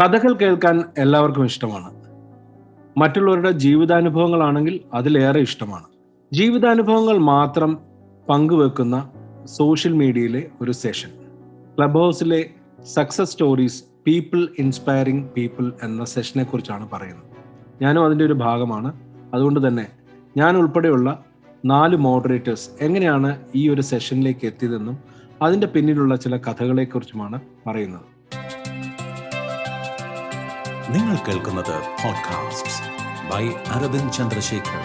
കഥകൾ കേൾക്കാൻ എല്ലാവർക്കും ഇഷ്ടമാണ്. മറ്റുള്ളവരുടെ ജീവിതാനുഭവങ്ങളാണെങ്കിൽ അതിലേറെ ഇഷ്ടമാണ്. ജീവിതാനുഭവങ്ങൾ മാത്രം പങ്കുവെക്കുന്ന സോഷ്യൽ മീഡിയയിലെ ഒരു സെഷൻ, ക്ലബ് ഹൗസിലെ success stories people inspiring people എന്ന സെഷനെ കുറിച്ചാണ് പറയുന്നത്. ഞാനും അതിൻ്റെ ഒരു ഭാഗമാണ്. അതുകൊണ്ട് തന്നെ ഞാൻ ഉൾപ്പെടെയുള്ള 4 മോഡറേറ്റേഴ്സ് എങ്ങനെയാണ് ഈ ഒരു സെഷനിലേക്ക് എത്തിയതെന്നും അതിൻ്റെ പിന്നിലുള്ള ചില കഥകളെക്കുറിച്ചുമാണ് പറയുന്നത്. നിങ്ങൾ കേൾക്കുന്നത് podcast by Arvind Chandrasekhar.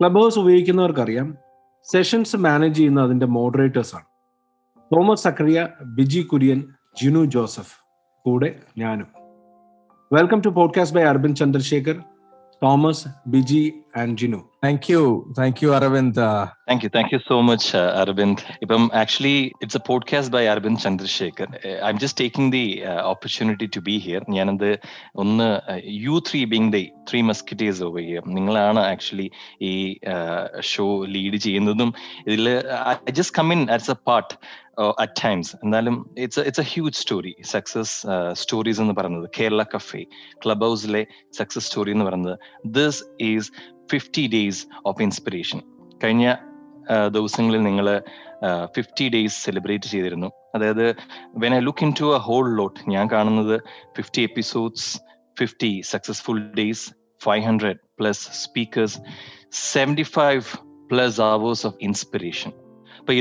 Clubhouse ഉപയോഗിക്കുന്നവർക്കറിയാം, സെഷൻസ് മാനേജ് ചെയ്യുന്ന അതിൻ്റെ മോഡറേറ്റേഴ്സാണ് തോമസ് സക്കറിയ, ബിജി കുര്യൻ, ജിനു ജോസഫ്, കൂടെ ഞാനും. Welcome to podcast by Arvind Chandrasekhar, Thomas, Biji and Jinu. Thank you, Arvind. Thank you so much, Arvind. Actually, it's a podcast by Arvind Chandrasekhar. I'm just taking the opportunity to be here. You three being the three musketeers over here. നിങ്ങളാണ് actually ഈ show lead ചെയ്യുന്നതും. ഇതിൽ I just come in as a part at times. എന്നാലും it's a huge story. Success stories എന്ന് പറയുന്നത് Kerala cafe club ഹൗസിലെ success story എന്ന് പറയുന്നത് this is 50 days of inspiration. കഴിഞ്ഞ ദിവസങ്ങളിൽ നിങ്ങൾ 50 days സെലിബ്രേറ്റ് ചെയ്തിരുന്നു. അതായത് when I look into a whole lot, ഞാൻ കാണുന്നത് 50 episodes, 50 successful days, 500 plus speakers, 75 plus hours of inspiration. അപ്പൊ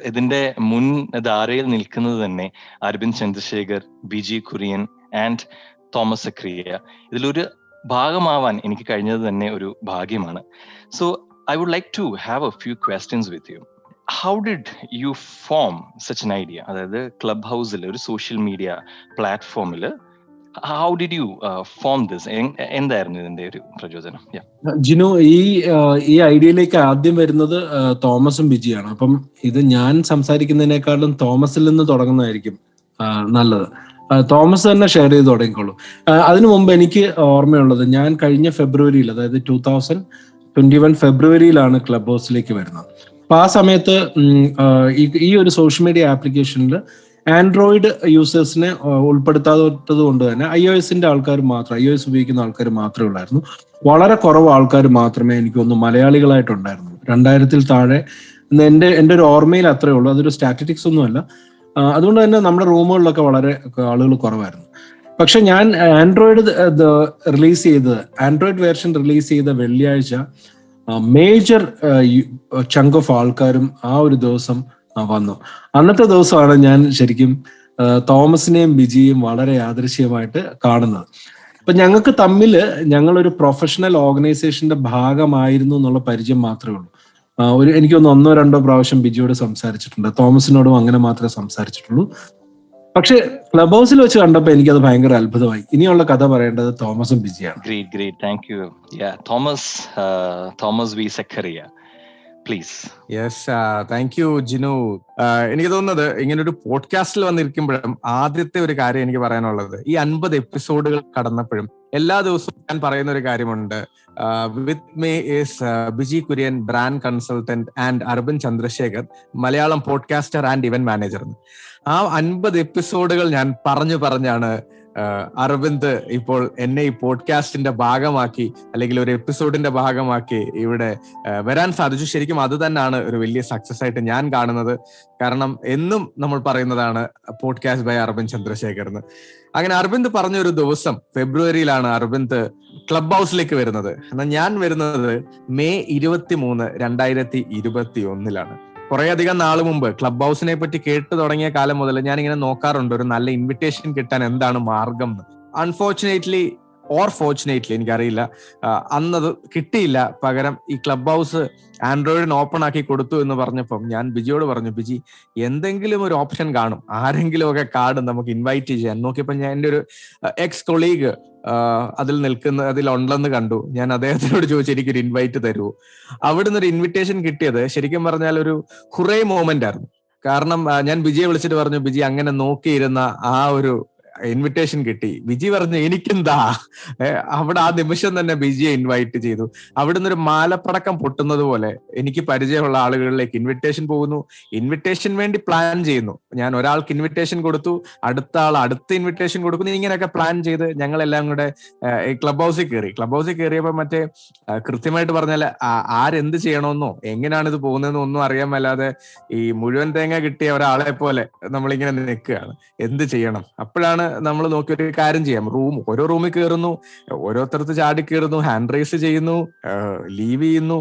ഇതിന്റെ മുൻ ധാരയിൽ നിൽക്കുന്നത് തന്നെ അരവിന്ദ് ചന്ദ്രശേഖർ, ബിജി കുര്യൻ ആൻഡ് തോമസ് സക്കറിയ. ഇതിലൊരു ഭാഗമാവാൻ എനിക്ക് കഴിഞ്ഞത് തന്നെ ഒരു ഭാഗ്യമാണ്. So I would like to have a few questions with you. How did you form such an idea? അതായത് ക്ലബ് ഹൗസിൽ ഒരു സോഷ്യൽ മീഡിയ പ്ലാറ്റ്ഫോമിൽ how did you form this? എന്തായിരുന്നു ഇതിന്റെ ഒരു പ്രചോദനം? ജിനു, ഈ ഐഡിയയിലേക്ക് ആദ്യം വരുന്നത് തോമസും ബിജിയാണ്. അപ്പം ഇത് ഞാൻ സംസാരിക്കുന്നതിനേക്കാളും തോമസിൽ നിന്ന് തുടങ്ങുന്നതായിരിക്കും നല്ലത്. തോമസ് തന്നെ ഷെയർ ചെയ്ത് തുടങ്ങിക്കോളൂ. അതിനു മുമ്പ് എനിക്ക് ഓർമ്മയുള്ളത്, ഞാൻ കഴിഞ്ഞ ഫെബ്രുവരിയിൽ, അതായത് 2021 ഫെബ്രുവരിയിലാണ് ക്ലബ് ഹൗസിലേക്ക് വരുന്നത്. അപ്പൊ ആ സമയത്ത് ഈ ഒരു സോഷ്യൽ മീഡിയ ആപ്ലിക്കേഷനിൽ ആൻഡ്രോയിഡ് യൂസേഴ്സിനെ ഉൾപ്പെടുത്താത്തത് കൊണ്ട് തന്നെ iOS ഉപയോഗിക്കുന്ന ആൾക്കാർ മാത്രമേ ഉള്ളായിരുന്നു. വളരെ കുറവ് ആൾക്കാർ മാത്രമേ എനിക്കൊന്ന് മലയാളികളായിട്ടുണ്ടായിരുന്നു. 2000-ൽ താഴെ എൻ്റെ ഒരു ഓർമ്മയിൽ അത്രേ ഉള്ളൂ. അതൊരു സ്റ്റാറ്റിസ്റ്റിക്സ് ഒന്നുമല്ല. അതുകൊണ്ട് തന്നെ നമ്മുടെ റൂമുകളിലൊക്കെ വളരെ ആളുകൾ കുറവായിരുന്നു. പക്ഷെ ഞാൻ ആൻഡ്രോയിഡ് വേർഷൻ റിലീസ് ചെയ്ത വെള്ളിയാഴ്ച മേജർ ചങ്ക് ഓഫ് ആൾക്കാരും ആ ഒരു ദിവസം വന്നു. അന്നത്തെ ദിവസമാണ് ഞാൻ ശരിക്കും തോമസിനെയും ബിജിയും വളരെ യാദൃശ്യമായിട്ട് കാണുന്നത്. അപ്പൊ ഞങ്ങൾക്ക് തമ്മിൽ ഞങ്ങളൊരു പ്രൊഫഷണൽ ഓർഗനൈസേഷന്റെ ഭാഗമായിരുന്നു എന്നുള്ള പരിചയം മാത്രമേ ഉള്ളൂ. എനിക്കൊന്ന് 1-2 പ്രാവശ്യം ബിജിയോട് സംസാരിച്ചിട്ടുണ്ട്. തോമസിനോടും അങ്ങനെ മാത്രമേ സംസാരിച്ചിട്ടുള്ളൂ. പക്ഷെ ക്ലബ് ഹൗസിൽ വെച്ച് കണ്ടപ്പോൾ എനിക്കത് ഭയങ്കര അത്ഭുതമായി. ഇനിയുള്ള കഥ പറയേണ്ടത് തോമസും ബിജിയാണ്. Great. Thank you. Yeah, Thomas V. Sakaria. Please. Yes, thank you, Jinu. എനിക്ക് തോന്നുന്നത് ഇങ്ങനെ ഒരു പോഡ്കാസ്റ്റിൽ വന്നിരിക്കുമ്പോഴും ആദ്യത്തെ ഒരു കാര്യം എനിക്ക് പറയാനുള്ളത്, ഈ 50 എപ്പിസോഡുകൾ കടന്നപ്പോഴും എല്ലാ ദിവസവും ഞാൻ പറയുന്ന ഒരു കാര്യമുണ്ട്. With me is Biji Kurian, brand consultant, and Aravind Chandrasekhar, Malayalam podcaster and event manager. ആ 50 എപ്പിസോഡുകൾ ഞാൻ പറഞ്ഞാണ് അരവിന്ദ് ഇപ്പോൾ എന്നെ ഈ പോഡ്കാസ്റ്റിന്റെ ഭാഗമാക്കി, അല്ലെങ്കിൽ ഒരു എപ്പിസോഡിന്റെ ഭാഗമാക്കി ഇവിടെ വരാൻ സാധിച്ചു. ശരിക്കും അത് തന്നെയാണ് ഒരു വലിയ സക്സസ് ആയിട്ട് ഞാൻ കാണുന്നത്. കാരണം എന്നും നമ്മൾ പറയുന്നതാണ് പോഡ്കാസ്റ്റ് ബൈ അരവിന്ദ് ചന്ദ്രശേഖർ എന്ന്. അങ്ങനെ അരവിന്ദ് പറഞ്ഞൊരു ദിവസം ഫെബ്രുവരിയിലാണ് അരവിന്ദ് ക്ലബ് ഹൗസിലേക്ക് വരുന്നത്. എന്നാൽ ഞാൻ വരുന്നത് മെയ് 23, 2021 കുറെ അധികം നാൾ മുമ്പ് ക്ലബ് ഹൗസിനെ പറ്റി കേട്ടു തുടങ്ങിയ കാലം മുതൽ ഞാൻ ഇങ്ങനെ നോക്കാറുണ്ട് ഒരു നല്ല ഇൻവിറ്റേഷൻ കിട്ടാൻ എന്താണ് മാർഗം എന്ന്. അൺഫോർച്ചുനേറ്റ്ലി ഓർ ഫോർച്ചുനേറ്റ്ലി എനിക്കറിയില്ല, അന്നത് കിട്ടിയില്ല. പകരം ഈ ക്ലബ് ഹൗസ് ആൻഡ്രോയിഡിന് ഓപ്പൺ ആക്കി കൊടുത്തു എന്ന് പറഞ്ഞപ്പം ഞാൻ ബിജിയോട് പറഞ്ഞു, ബിജി എന്തെങ്കിലും ഒരു ഓപ്ഷൻ കാണും, ആരെങ്കിലും ഒക്കെ കാണും നമുക്ക് ഇൻവൈറ്റ് ചെയ്യാൻ. നോക്കിയപ്പോൾ ഞാൻ എൻ്റെ ഒരു എക്സ് കൊളീഗ് അതിലുണ്ടെന്ന് കണ്ടു. ഞാൻ അദ്ദേഹത്തിനോട് ചോദിച്ചു, എനിക്കൊരു ഇൻവൈറ്റ് തരുമോ? അവിടുന്ന് ഒരു ഇൻവിറ്റേഷൻ കിട്ടിയത് ശരിക്കും പറഞ്ഞാൽ ഒരു ഹുറേ മൊമെന്റ് ആയിരുന്നു. കാരണം ഞാൻ ബിജിയെ വിളിച്ചിട്ട് പറഞ്ഞു, ബിജി അങ്ങനെ നോക്കിയിരുന്ന ആ ഒരു ഇൻവിറ്റേഷൻ കിട്ടി. ബിജി പറഞ്ഞു എനിക്കെന്താ. അവിടെ ആ നിമിഷം തന്നെ ബിജിയെ ഇൻവൈറ്റ് ചെയ്തു. അവിടുന്ന് ഒരു മാലപ്പടക്കം പൊട്ടുന്നത് പോലെ എനിക്ക് പരിചയമുള്ള ആളുകളിലേക്ക് ഇൻവിറ്റേഷൻ പോകുന്നു. ഇൻവിറ്റേഷൻ വേണ്ടി പ്ലാൻ ചെയ്യുന്നു. ഞാൻ ഒരാൾക്ക് ഇൻവിറ്റേഷൻ കൊടുത്തു, അടുത്ത ആൾ അടുത്ത ഇൻവിറ്റേഷൻ കൊടുക്കുന്നു. ഇങ്ങനെയൊക്കെ പ്ലാൻ ചെയ്ത് ഞങ്ങളെല്ലാം കൂടെ ക്ലബ് ഹൗസിൽ കയറി. ക്ലബ് ഹൗസിൽ കയറിയപ്പോൾ മറ്റേ കൃത്യമായിട്ട് പറഞ്ഞാൽ ആരെന്ത് ചെയ്യണമെന്നോ എങ്ങനെയാണ് ഇത് പോകുന്നതെന്നോ ഒന്നും അറിയാൻ മേലാതെ ഈ മുഴുവൻ തേങ്ങ കിട്ടിയ ഒരാളെ പോലെ നമ്മളിങ്ങനെ നിൽക്കുകയാണ്. എന്ത് ചെയ്യണം? അപ്പോഴാണ് നമ്മൾ നോക്കിയൊരു കാര്യം ചെയ്യാം. ഓരോ റൂമിൽ കയറുന്നു, ഓരോരുത്തർക്ക് ചാടി കയറുന്നു, ഹാൻഡ് റൈസ് ചെയ്യുന്നു, ലീവ് ചെയ്യുന്നു,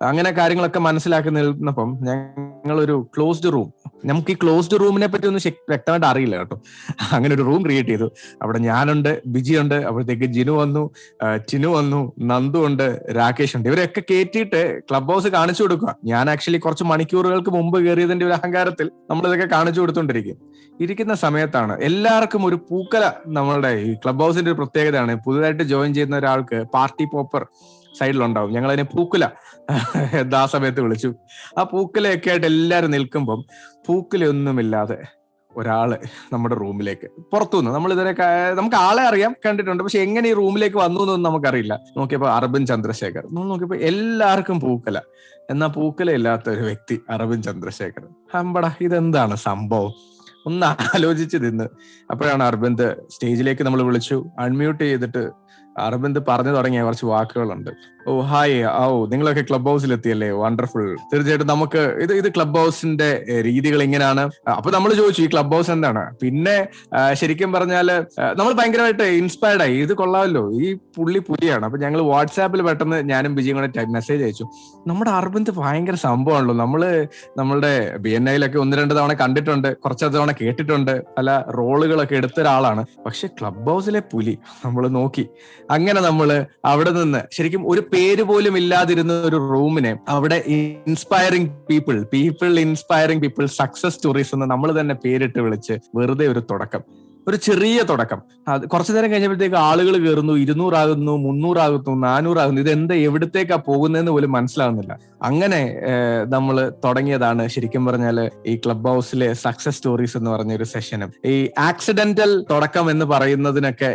അങ്ങനെ കാര്യങ്ങളൊക്കെ മനസ്സിലാക്കി നിന്നപ്പം ഞങ്ങളൊരു ക്ലോസ്ഡ് റൂം, നമുക്ക് ഈ ക്ലോസ്ഡ് റൂമിനെ പറ്റി ഒന്നും വ്യക്തമായിട്ട് അറിയില്ല കേട്ടോ. അങ്ങനെ ഒരു റൂം ക്രിയേറ്റ് ചെയ്തു. അവിടെ ഞാനുണ്ട്, ബിജി ഉണ്ട്, അപ്പോഴത്തേക്ക് ജിനു വന്നു, ടിനു വന്നു, നന്ദു ഉണ്ട്, രാകേഷ് ഉണ്ട്. ഇവരൊക്കെ കയറ്റിയിട്ട് ക്ലബ് ഹൗസ് കാണിച്ചു കൊടുക്കുക. ഞാൻ ആക്ച്വലി കുറച്ച് മണിക്കൂറുകൾക്ക് മുമ്പ് കയറിയതിന്റെ ഒരു അഹങ്കാരത്തിൽ നമ്മളിതൊക്കെ കാണിച്ചു കൊടുത്തോണ്ടിരിക്കും. ഇരിക്കുന്ന സമയത്താണ് എല്ലാവർക്കും ഒരു പൂക്കല. നമ്മളുടെ ഈ ക്ലബ് ഹൗസിന്റെ ഒരു പ്രത്യേകതയാണ്, പുതുതായിട്ട് ജോയിൻ ചെയ്യുന്ന ഒരാൾക്ക് പാർട്ടി പോപ്പർ സൈഡിലുണ്ടാവും. ഞങ്ങൾ അതിനെ പൂക്കുല ആ സമയത്ത് വിളിച്ചു. ആ പൂക്കലയൊക്കെ ആയിട്ട് എല്ലാവരും നിൽക്കുമ്പം പൂക്കലൊന്നുമില്ലാതെ ഒരാള് നമ്മുടെ റൂമിലേക്ക് പുറത്തുനിന്ന്, നമുക്ക് ആളെ അറിയാം, കണ്ടിട്ടുണ്ട്, പക്ഷെ എങ്ങനെ ഈ റൂമിലേക്ക് വന്നു എന്നൊന്നും നമുക്കറിയില്ല. നോക്കിയപ്പോ അരവിന്ദ് ചന്ദ്രശേഖർ. നോക്കിയപ്പോ എല്ലാവർക്കും പൂക്കല, എന്നാ പൂക്കല ഇല്ലാത്ത ഒരു വ്യക്തി അരവിന്ദ് ചന്ദ്രശേഖർ. അമ്പടാ, ഇതെന്താണ് സംഭവം? ഒന്ന് ആലോചിച്ച് നിന്ന് അപ്പോഴാണ് അരവിന്ദ് സ്റ്റേജിലേക്ക് നമ്മൾ വിളിച്ചു. അൺമ്യൂട്ട് ചെയ്തിട്ട് അരവിന്ദ് പറഞ്ഞു തുടങ്ങിയ കുറച്ച് വാക്കുകളുണ്ട്. ഓ ഹായ്, നിങ്ങളൊക്കെ ക്ലബ് ഹൗസിൽ എത്തിയല്ലേ, വണ്ടർഫുൾ. തീർച്ചയായിട്ടും നമുക്ക് ഇത് ക്ലബ് ഹൗസിന്റെ രീതികൾ ഇങ്ങനെയാണ്. അപ്പൊ നമ്മൾ ചോദിച്ചു ഈ ക്ലബ് ഹൗസ് എന്താണ്. പിന്നെ ശരിക്കും പറഞ്ഞാല് നമ്മൾ ഭയങ്കരമായിട്ട് ഇൻസ്പയർഡ് ആയി. ഇത് കൊള്ളാമല്ലോ, ഈ പുലിയാണ്. അപ്പൊ ഞങ്ങൾ വാട്സാപ്പിൽ പെട്ടെന്ന് ഞാനും ബിജിയും കൂടെ മെസ്സേജ് അയച്ചു. നമ്മുടെ അരവിന്ദ് ഭയങ്കര സംഭവമാണല്ലോ, നമ്മളുടെ BNIയിലൊക്കെ 1-2 തവണ കണ്ടിട്ടുണ്ട്, കുറച്ച് തവണ കേട്ടിട്ടുണ്ട്, പല റോളുകളൊക്കെ എടുത്ത ഒരാളാണ്. പക്ഷെ ക്ലബ് ഹൗസിലെ പുലി നമ്മൾ നോക്കി. അങ്ങനെ നമ്മള് അവിടെ നിന്ന് ശരിക്കും ഒരു പേര് പോലും ഇല്ലാതിരുന്ന ഒരു റൂമിനെ അവിടെ inspiring people inspiring people success stories എന്ന് നമ്മൾ തന്നെ പേരിട്ട് വിളിച്ച് വെറുതെ ഒരു തുടക്കം, ഒരു ചെറിയ തുടക്കം. അത് കുറച്ചു നേരം കഴിഞ്ഞപ്പോഴത്തേക്ക് ആളുകൾ കയറുന്നു, 200 ആകുന്നു, 300 ആകുന്നു, 400 ആകുന്നു. ഇതെന്താ എവിടത്തേക്കാ പോകുന്നതെന്ന് പോലും മനസ്സിലാവുന്നില്ല. അങ്ങനെ നമ്മൾ തുടങ്ങിയതാണ് ശരിക്കും പറഞ്ഞാൽ ഈ ക്ലബ് ഹൗസിലെ സക്സസ് സ്റ്റോറീസ് എന്ന് പറഞ്ഞൊരു സെഷനും. ഈ ആക്സിഡന്റൽ തുടക്കം എന്ന് പറയുന്നതിനൊക്കെ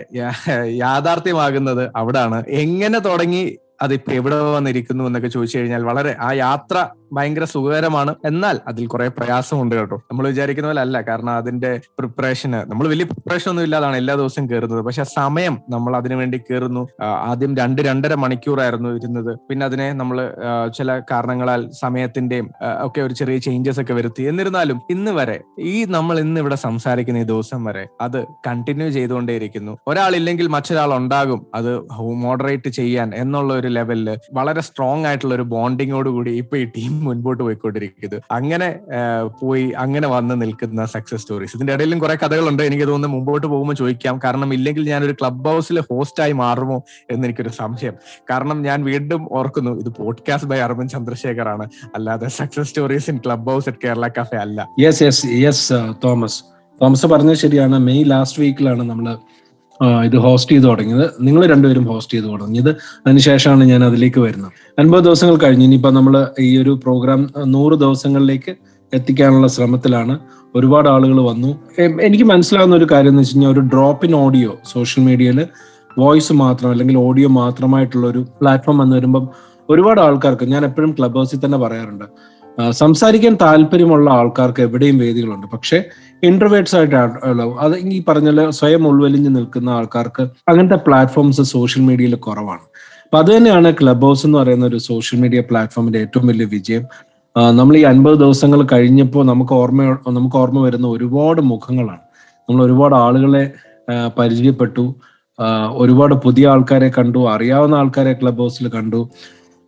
യാഥാർത്ഥ്യമാകുന്നത് അവിടാണ്. എങ്ങനെ തുടങ്ങി, അതിപ്പോ എവിടെ വന്നിരിക്കുന്നു എന്നൊക്കെ ചോദിച്ചു കഴിഞ്ഞാൽ വളരെ ആ യാത്ര ഭയങ്കര സുഖകരമാണ്. എന്നാൽ അതിൽ കുറെ പ്രയാസമുണ്ട് കേട്ടോ. നമ്മൾ വിചാരിക്കുന്ന പോലെ അല്ല. കാരണം അതിന്റെ പ്രിപ്പറേഷന് നമ്മൾ വലിയ പ്രിപ്പറേഷൻ ഒന്നും ഇല്ലാതാണ് എല്ലാ ദിവസവും കയറുന്നത്. പക്ഷെ സമയം നമ്മൾ അതിനു വേണ്ടി കയറുന്നു. ആദ്യം 2-2.5 മണിക്കൂറായിരുന്നു ഇരുന്നത്. പിന്നെ അതിനെ നമ്മൾ ചില കാരണങ്ങളാൽ സമയത്തിന്റെയും ഒക്കെ ഒരു ചെറിയ ചേഞ്ചസ് ഒക്കെ വരുത്തി. എന്നിരുന്നാലും ഇന്ന് വരെ നമ്മൾ ഇന്ന് ഇവിടെ സംസാരിക്കുന്ന ഈ ദിവസം വരെ അത് കണ്ടിന്യൂ ചെയ്തുകൊണ്ടേയിരിക്കുന്നു. ഒരാളില്ലെങ്കിൽ മറ്റൊരാൾ ഉണ്ടാകും അത് മോഡറേറ്റ് ചെയ്യാൻ എന്നുള്ള ഒരു ലെവലില് വളരെ സ്ട്രോങ് ആയിട്ടുള്ള ഒരു ബോണ്ടിങ്ങോടുകൂടി ഇപ്പൊ ഈ ടീം മുൻപോട്ട് പോയിക്കൊണ്ടിരിക്കുന്നത്. അങ്ങനെ വന്ന് നിൽക്കുന്ന സക്സസ് സ്റ്റോറീസ്. ഇതിന്റെ ഇടയിലും കുറെ കഥകളുണ്ട്. എനിക്ക് തോന്നുന്നു മുമ്പോട്ട് പോകുമ്പോൾ ചോദിക്കാം. കാരണം ഇല്ലെങ്കിൽ ഞാനൊരു ക്ലബ് ഹൗസിൽ ഹോസ്റ്റായി മാറുമോ എന്നെനിക്കൊരു സംശയം. കാരണം ഞാൻ വീണ്ടും ഓർക്കുന്നു, ഇത് പോഡ്കാസ്റ്റ് ബൈ അരവിന്ദ് ചന്ദ്രശേഖർ ആണ്, അല്ലാതെ success stories in club house at Kerala cafe അല്ല. യെസ് തോമസ് പറഞ്ഞത് ശരിയാണ്. മെയ് ലാസ്റ്റ് വീക്കിലാണ് നമ്മള് ഇത് ഹോസ്റ്റ് ചെയ്ത് തുടങ്ങിയത്. നിങ്ങൾ രണ്ടുപേരും ഹോസ്റ്റ് ചെയ്ത് തുടങ്ങിയത്. അതിനുശേഷമാണ് ഞാൻ അതിലേക്ക് വരുന്നത്. 50 ദിവസങ്ങൾ കഴിഞ്ഞ് ഇനിയിപ്പോൾ നമ്മൾ ഈ ഒരു പ്രോഗ്രാം 100 ദിവസങ്ങളിലേക്ക് എത്തിക്കാനുള്ള ശ്രമത്തിലാണ്. ഒരുപാട് ആളുകൾ വന്നു. എനിക്ക് മനസ്സിലാവുന്ന ഒരു കാര്യം എന്ന് വെച്ച് കഴിഞ്ഞാൽ, ഒരു ഡ്രോപ്പ് ഇൻ ഓഡിയോ സോഷ്യൽ മീഡിയയിൽ വോയിസ് മാത്രം അല്ലെങ്കിൽ ഓഡിയോ മാത്രമായിട്ടുള്ള ഒരു പ്ലാറ്റ്ഫോം വന്നു വരുമ്പം ഒരുപാട് ആൾക്കാർക്ക്, ഞാൻ എപ്പോഴും ക്ലബ് ഹൗസിൽ തന്നെ പറയാറുണ്ട്, സംസാരിക്കാൻ താല്പര്യമുള്ള ആൾക്കാർക്ക് എവിടെയും വേദികളുണ്ട്. പക്ഷെ ഇൻട്രോവേർട്സ് ആയിട്ടാണ് അത് ഈ പറഞ്ഞ സ്വയം ഉൾവലിഞ്ഞ് നിൽക്കുന്ന ആൾക്കാർക്ക് അങ്ങനത്തെ പ്ലാറ്റ്ഫോംസ് സോഷ്യൽ മീഡിയയിൽ കുറവാണ്. അപ്പൊ അത് തന്നെയാണ് ക്ലബ് ഹൗസ് എന്ന് പറയുന്ന ഒരു സോഷ്യൽ മീഡിയ പ്ലാറ്റ്ഫോമിന്റെ ഏറ്റവും വലിയ വിജയം. നമ്മൾ ഈ 50 ദിവസങ്ങൾ കഴിഞ്ഞപ്പോൾ നമുക്ക് ഓർമ്മ വരുന്ന ഒരുപാട് മുഖങ്ങളാണ്. നമ്മൾ ഒരുപാട് ആളുകളെ പരിചയപ്പെട്ടു, ഒരുപാട് പുതിയ ആൾക്കാരെ കണ്ടു, അറിയാവുന്ന ആൾക്കാരെ ക്ലബ് ഹൗസിൽ കണ്ടു.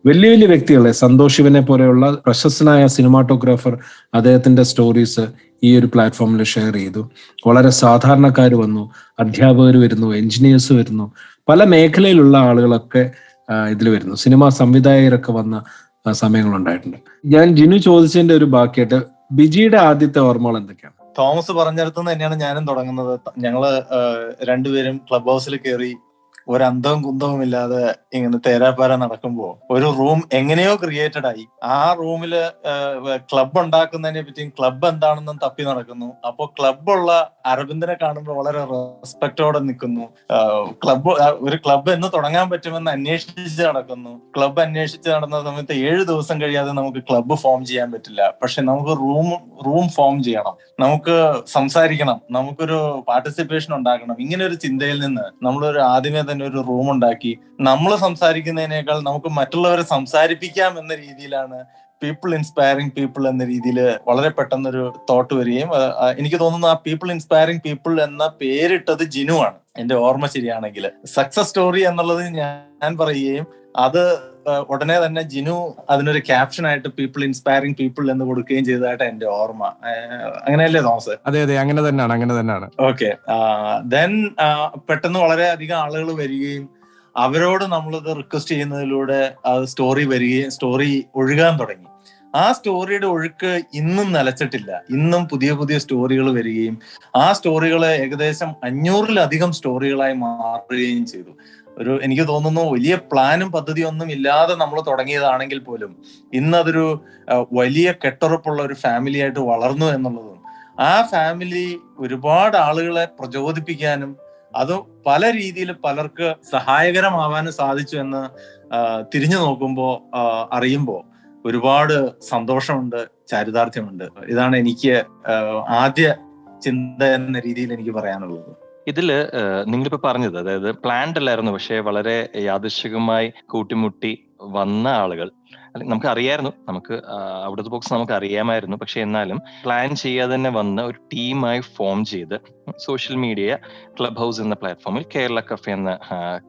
വലിയ വലിയ വ്യക്തികളെ, സന്തോഷ് ശിവനെ പോലെയുള്ള പ്രശസ്തനായ സിനിമാറ്റോഗ്രാഫർ, അദ്ദേഹത്തിന്റെ സ്റ്റോറീസ് ഈ ഒരു പ്ലാറ്റ്ഫോമിൽ ഷെയർ ചെയ്തു. വളരെ സാധാരണക്കാർ വന്നു, അധ്യാപകർ വരുന്നു, എഞ്ചിനീയേഴ്സ് വരുന്നു, പല മേഖലയിലുള്ള ആളുകളൊക്കെ ഇതിൽ വരുന്നു. സിനിമാ സംവിധായകരൊക്കെ വന്ന സമയങ്ങളുണ്ടായിട്ടുണ്ട്. ഞാൻ ജിനു ചോദിച്ചതിന്റെ ഒരു ബാക്കിയായിട്ട് ബിജിയുടെ ആദ്യത്തെ ഓർമ്മകൾ എന്തൊക്കെയാണ്? തോമസ് പറഞ്ഞിടത്തുനിന്ന് തന്നെയാണ് ഞാനും തുടങ്ങുന്നത്. ഞങ്ങള് രണ്ടുപേരും ക്ലബ് ഹൗസിൽ കയറി ഒരന്തവും കുന്തവും ഇല്ലാതെ ഇങ്ങനെ തേരാപ്പാര നടക്കുമ്പോ ഒരു റൂം എങ്ങനെയോ ക്രിയേറ്റഡ് ആയി. ആ റൂമില് ക്ലബ് ഉണ്ടാക്കുന്നതിനെ പറ്റിയും ക്ലബ് എന്താണെന്നും തപ്പി നടക്കുന്നു. അപ്പൊ ക്ലബുള്ള അരവിന്ദനെ കാണുമ്പോൾ വളരെ റെസ്പെക്റ്റോടെ നിൽക്കുന്നു. ഒരു ക്ലബ് എന്ന് തുടങ്ങാൻ പറ്റുമെന്ന് അന്വേഷിച്ച് നടക്കുന്നു. ക്ലബ് അന്വേഷിച്ച് നടന്ന സമയത്ത് 7 ദിവസം കഴിയാതെ നമുക്ക് ക്ലബ്ബ് ഫോം ചെയ്യാൻ പറ്റില്ല. പക്ഷെ നമുക്ക് റൂം ഫോം ചെയ്യണം, നമുക്ക് സംസാരിക്കണം, നമുക്കൊരു പാർട്ടിസിപ്പേഷൻ ഉണ്ടാക്കണം. ഇങ്ങനെ ഒരു ചിന്തയിൽ നിന്ന് നമ്മളൊരു ആദ്യമേ തന്നെ ഒരു റൂം ഉണ്ടാക്കി നമ്മൾ സംസാരിക്കുന്നതിനേക്കാൾ നമുക്ക് മറ്റുള്ളവരെ സംസാരിപ്പിക്കാം എന്ന രീതിയിലാണ് പീപ്പിൾ ഇൻസ്പയറിംഗ് പീപ്പിൾ എന്ന രീതിയിൽ വളരെ പെട്ടെന്നൊരു തോട്ട് വരികയും എനിക്ക് തോന്നുന്നു ആ പീപ്പിൾ ഇൻസ്പയറിംഗ് പീപ്പിൾ എന്ന പേരിട്ടത് ജിനു ആണ്, എന്റെ ഓർമ്മ ശരിയാണെങ്കിൽ. സക്സസ് സ്റ്റോറി എന്നുള്ളത് ഞാൻ പറയുകയും അത് ഉടനെ തന്നെ ജിനു അതിനൊരു ക്യാപ്ഷൻ ആയിട്ട് പീപ്പിൾ ഇൻസ്പയറിംഗ് പീപ്പിൾ എന്ന് കൊടുക്കുകയും ചെയ്തതായിട്ട് എന്റെ ഓർമ്മ. അങ്ങനെയല്ലേ തോമസ്? അതെ അതെ, അങ്ങനെ തന്നെയാണ്. ഓക്കെ, ദെൻ പെട്ടെന്ന് വളരെ അധികം ആളുകൾ വരികയും അവരോട് നമ്മളിത് റിക്വസ്റ്റ് ചെയ്യുന്നതിലൂടെ സ്റ്റോറി വരികയും സ്റ്റോറി ഒഴുകാൻ തുടങ്ങി. ആ സ്റ്റോറിയുടെ ഒഴുക്ക് ഇന്നും നിലച്ചിട്ടില്ല. ഇന്നും പുതിയ പുതിയ സ്റ്റോറികൾ വരികയും ആ സ്റ്റോറികൾ ഏകദേശം 500-ലധികം സ്റ്റോറികളായി മാറുകയും ചെയ്തു. എനിക്ക് തോന്നുന്നു വലിയ പ്ലാനും പദ്ധതിയും ഒന്നും ഇല്ലാതെ നമ്മൾ തുടങ്ങിയതാണെങ്കിൽ പോലും ഇന്നതൊരു വലിയ കെട്ടുറപ്പുള്ള ഒരു ഫാമിലി ആയിട്ട് വളർന്നു എന്നുള്ളതും ആ ഫാമിലി ഒരുപാട് ആളുകളെ പ്രചോദിപ്പിക്കാനും അത് പല രീതിയിൽ പലർക്ക് സഹായകരമാവാനും സാധിച്ചു എന്ന് തിരിഞ്ഞു നോക്കുമ്പോൾ അറിയുമ്പോൾ ഒരുപാട് സന്തോഷമുണ്ട്, ചാരിതാർത്ഥ്യമുണ്ട്. ഇതാണ് എനിക്ക് ആദ്യ ചിന്ത എന്ന രീതിയിൽ എനിക്ക് പറയാനുള്ളത്. ഇതില് നിങ്ങളിപ്പോ പറഞ്ഞത്, അതായത് പ്ലാൻഡ് അല്ലായിരുന്നു, പക്ഷെ വളരെ യാദൃശ്ചികമായി കൂട്ടിമുട്ടി വന്ന ആളുകൾ. നമുക്ക് അറിയായിരുന്നു, നമുക്ക് ഔട്ട് ഓഫ് ദ ബോക്സ് നമുക്ക് അറിയാമായിരുന്നു. പക്ഷെ എന്നാലും പ്ലാൻ ചെയ്യാതെ തന്നെ വന്ന ഒരു ടീമായി ഫോം ചെയ്ത് സോഷ്യൽ മീഡിയ ക്ലബ് ഹൗസ് എന്ന പ്ലാറ്റ്ഫോമിൽ കേരള കഫേ എന്ന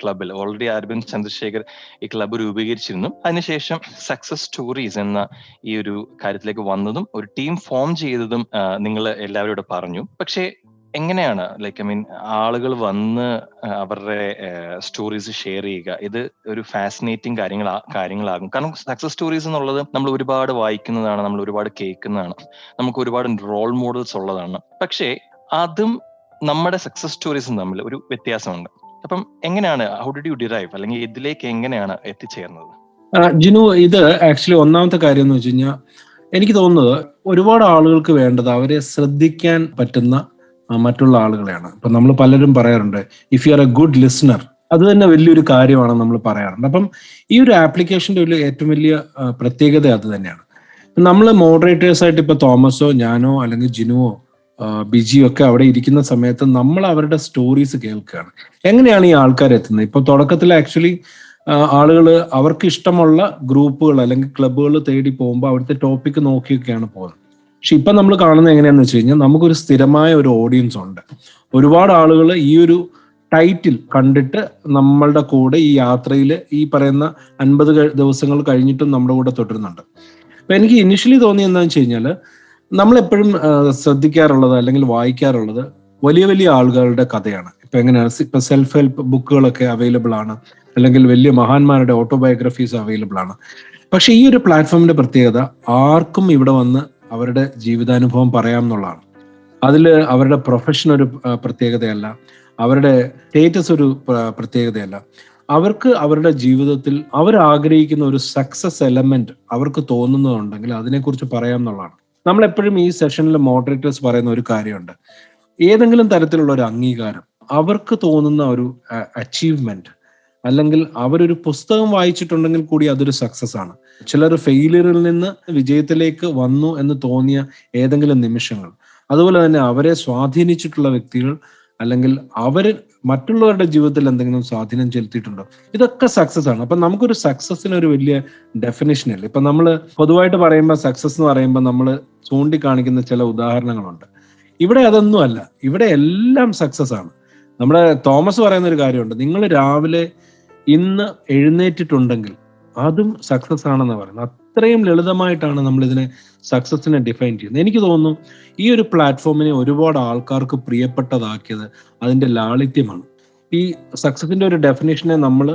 ക്ലബിൽ ഓൾറെഡി അരവിന്ദ് ചന്ദ്രശേഖർ ഈ ക്ലബ്ബ് രൂപീകരിച്ചിരുന്നു. അതിനുശേഷം സക്സസ് സ്റ്റോറീസ് എന്ന ഈ ഒരു കാര്യത്തിലേക്ക് വന്നതും ഒരു ടീം ഫോം ചെയ്തതും നിങ്ങൾ എല്ലാവരോടും പറഞ്ഞു. പക്ഷേ എങ്ങനെയാണ് ആളുകൾ വന്ന് അവരുടെ സ്റ്റോറീസ് ഷെയർ ചെയ്യുക? ഇത് ഒരു ഫാസിനേറ്റിംഗ് കാര്യങ്ങളാകും. കാരണം സക്സസ് സ്റ്റോറീസ് എന്നുള്ളത് നമ്മൾ ഒരുപാട് വായിക്കുന്നതാണ്, നമ്മൾ ഒരുപാട് കേൾക്കുന്നതാണ്, നമുക്ക് ഒരുപാട് റോൾ മോഡൽസ് ഉള്ളതാണ്. പക്ഷേ അതും നമ്മുടെ സക്സസ് സ്റ്റോറീസും തമ്മിൽ ഒരു വ്യത്യാസമുണ്ട്. അപ്പം എങ്ങനെയാണ്, ഹൗ ഡിഡ് യു ഡിറൈവ്, അല്ലെങ്കിൽ ഇതിലേക്ക് എങ്ങനെയാണ് എത്തിച്ചേർന്നത്? ജിനു, ഇത് ആക്ച്വലി ഒന്നാമത്തെ കാര്യം എന്ന് വെച്ച് കഴിഞ്ഞാൽ എനിക്ക് തോന്നുന്നത് ഒരുപാട് ആളുകൾക്ക് വേണ്ടത് അവരെ ശ്രദ്ധിക്കാൻ പറ്റുന്ന മറ്റുള്ള ആളുകളെയാണ്. ഇപ്പൊ നമ്മൾ പലരും പറയാറുണ്ട്, if you are A good listener, അത് തന്നെ വലിയൊരു കാര്യമാണെന്ന് നമ്മൾ പറയാറുണ്ട്. അപ്പം ഈ ഒരു ആപ്ലിക്കേഷന്റെ ഒരു ഏറ്റവും വലിയ പ്രത്യേകത അത് തന്നെയാണ്. നമ്മൾ മോഡറേറ്റേഴ്സ് ആയിട്ട് ഇപ്പൊ തോമസോ ഞാനോ അല്ലെങ്കിൽ ജിനുവോ ബിജിയോ ഒക്കെ അവിടെ ഇരിക്കുന്ന സമയത്ത് നമ്മൾ അവരുടെ സ്റ്റോറീസ് കേൾക്കുകയാണ്. എങ്ങനെയാണ് ഈ ആൾക്കാർ എത്തുന്നത്? ഇപ്പൊ തുടക്കത്തിൽ ആക്ച്വലി ആളുകൾ അവർക്ക് ഇഷ്ടമുള്ള ഗ്രൂപ്പുകൾ അല്ലെങ്കിൽ ക്ലബ്ബുകൾ തേടി പോകുമ്പോൾ അവിടുത്തെ ടോപ്പിക്ക് നോക്കിയൊക്കെയാണ് പോകുന്നത്. പക്ഷെ ഇപ്പൊ നമ്മൾ കാണുന്നത് എങ്ങനെയാന്ന് വെച്ച് കഴിഞ്ഞാൽ നമുക്കൊരു സ്ഥിരമായ ഒരു ഓഡിയൻസ് ഉണ്ട്. ഒരുപാട് ആളുകൾ ഈ ഒരു ടൈറ്റിൽ കണ്ടിട്ട് നമ്മളുടെ കൂടെ ഈ യാത്രയിൽ ഈ പറയുന്ന 50 ദിവസങ്ങൾ കഴിഞ്ഞിട്ടും നമ്മുടെ കൂടെ തുടരുന്നുണ്ട്. അപ്പൊ എനിക്ക് ഇനിഷ്യലി തോന്നി എന്താണെന്ന് വെച്ച് കഴിഞ്ഞാൽ നമ്മളെപ്പോഴും ശ്രദ്ധിക്കാറുള്ളത് അല്ലെങ്കിൽ വായിക്കാറുള്ളത് വലിയ വലിയ ആളുകളുടെ കഥയാണ്. ഇപ്പൊ എങ്ങനെയാണ്, ഇപ്പൊ സെൽഫ് ഹെൽപ്പ് ബുക്കുകളൊക്കെ അവൈലബിൾ ആണ്, അല്ലെങ്കിൽ വലിയ മഹാന്മാരുടെ ഓട്ടോബയോഗ്രഫീസ് അവൈലബിൾ ആണ്. പക്ഷെ ഈ ഒരു പ്ലാറ്റ്ഫോമിന്റെ പ്രത്യേകത ആർക്കും ഇവിടെ വന്ന് അവരുടെ ജീവിതാനുഭവം പറയാം എന്നുള്ളതാണ്. അതിൽ അവരുടെ പ്രൊഫഷൻ ഒരു പ്രത്യേകതയല്ല, അവരുടെ സ്റ്റേറ്റസ് ഒരു പ്രത്യേകതയല്ല. അവർക്ക് അവരുടെ ജീവിതത്തിൽ അവരാഗ്രഹിക്കുന്ന ഒരു സക്സസ് എലമെന്റ് അവർക്ക് തോന്നുന്നുണ്ടെങ്കിൽ അതിനെക്കുറിച്ച് പറയാം എന്നുള്ളതാണ്. നമ്മളെപ്പോഴും ഈ സെഷനിൽ മോഡറേറ്റേഴ്സ് പറയുന്ന ഒരു കാര്യമുണ്ട്, ഏതെങ്കിലും തരത്തിലുള്ള ഒരു അംഗീകാരം, അവർക്ക് തോന്നുന്ന ഒരു അച്ചീവ്മെന്റ്, അല്ലെങ്കിൽ അവരൊരു പുസ്തകം വായിച്ചിട്ടുണ്ടെങ്കിൽ കൂടി അതൊരു സക്സസ് ആണ്. ചിലർ ഫെയിലിയറിൽ നിന്ന് വിജയത്തിലേക്ക് വന്നു എന്ന് തോന്നിയ ഏതെങ്കിലും നിമിഷങ്ങൾ, അതുപോലെ തന്നെ അവരെ സ്വാധീനിച്ചിട്ടുള്ള വ്യക്തികൾ, അല്ലെങ്കിൽ അവർ മറ്റുള്ളവരുടെ ജീവിതത്തിൽ എന്തെങ്കിലും സ്വാധീനം ചെലുത്തിയിട്ടുണ്ടോ, ഇതൊക്കെ സക്സസ് ആണ്. അപ്പൊ നമുക്കൊരു സക്സസിന് ഒരു വലിയ ഡെഫിനിഷൻ ഇല്ല. ഇപ്പൊ നമ്മൾ പൊതുവായിട്ട് പറയുമ്പോൾ സക്സസ് എന്ന് പറയുമ്പോൾ നമ്മൾ ചൂണ്ടിക്കാണിക്കുന്ന ചില ഉദാഹരണങ്ങളുണ്ട്. ഇവിടെ അതൊന്നും അല്ല, ഇവിടെ എല്ലാം സക്സസ് ആണ്. നമ്മുടെ തോമസ് പറയുന്ന ഒരു കാര്യമുണ്ട്, നിങ്ങൾ രാവിലെ ഇന്ന് എഴുന്നേറ്റിട്ടുണ്ടെങ്കിൽ അതും സക്സസ് ആണെന്ന് പറയുന്നത്. അത്രയും ലളിതമായിട്ടാണ് നമ്മൾ ഇതിനെ സക്സസിനെ ഡിഫൈൻ ചെയ്യുന്നത്. എനിക്ക് തോന്നുന്നു ഈ ഒരു പ്ലാറ്റ്ഫോമിനെ ഒരുപാട് ആൾക്കാർക്ക് പ്രിയപ്പെട്ടതാക്കിയത് അതിന്റെ ലാളിത്യമാണ്. ഈ സക്സസിന്റെ ഒരു ഡെഫിനേഷനെ നമ്മൾ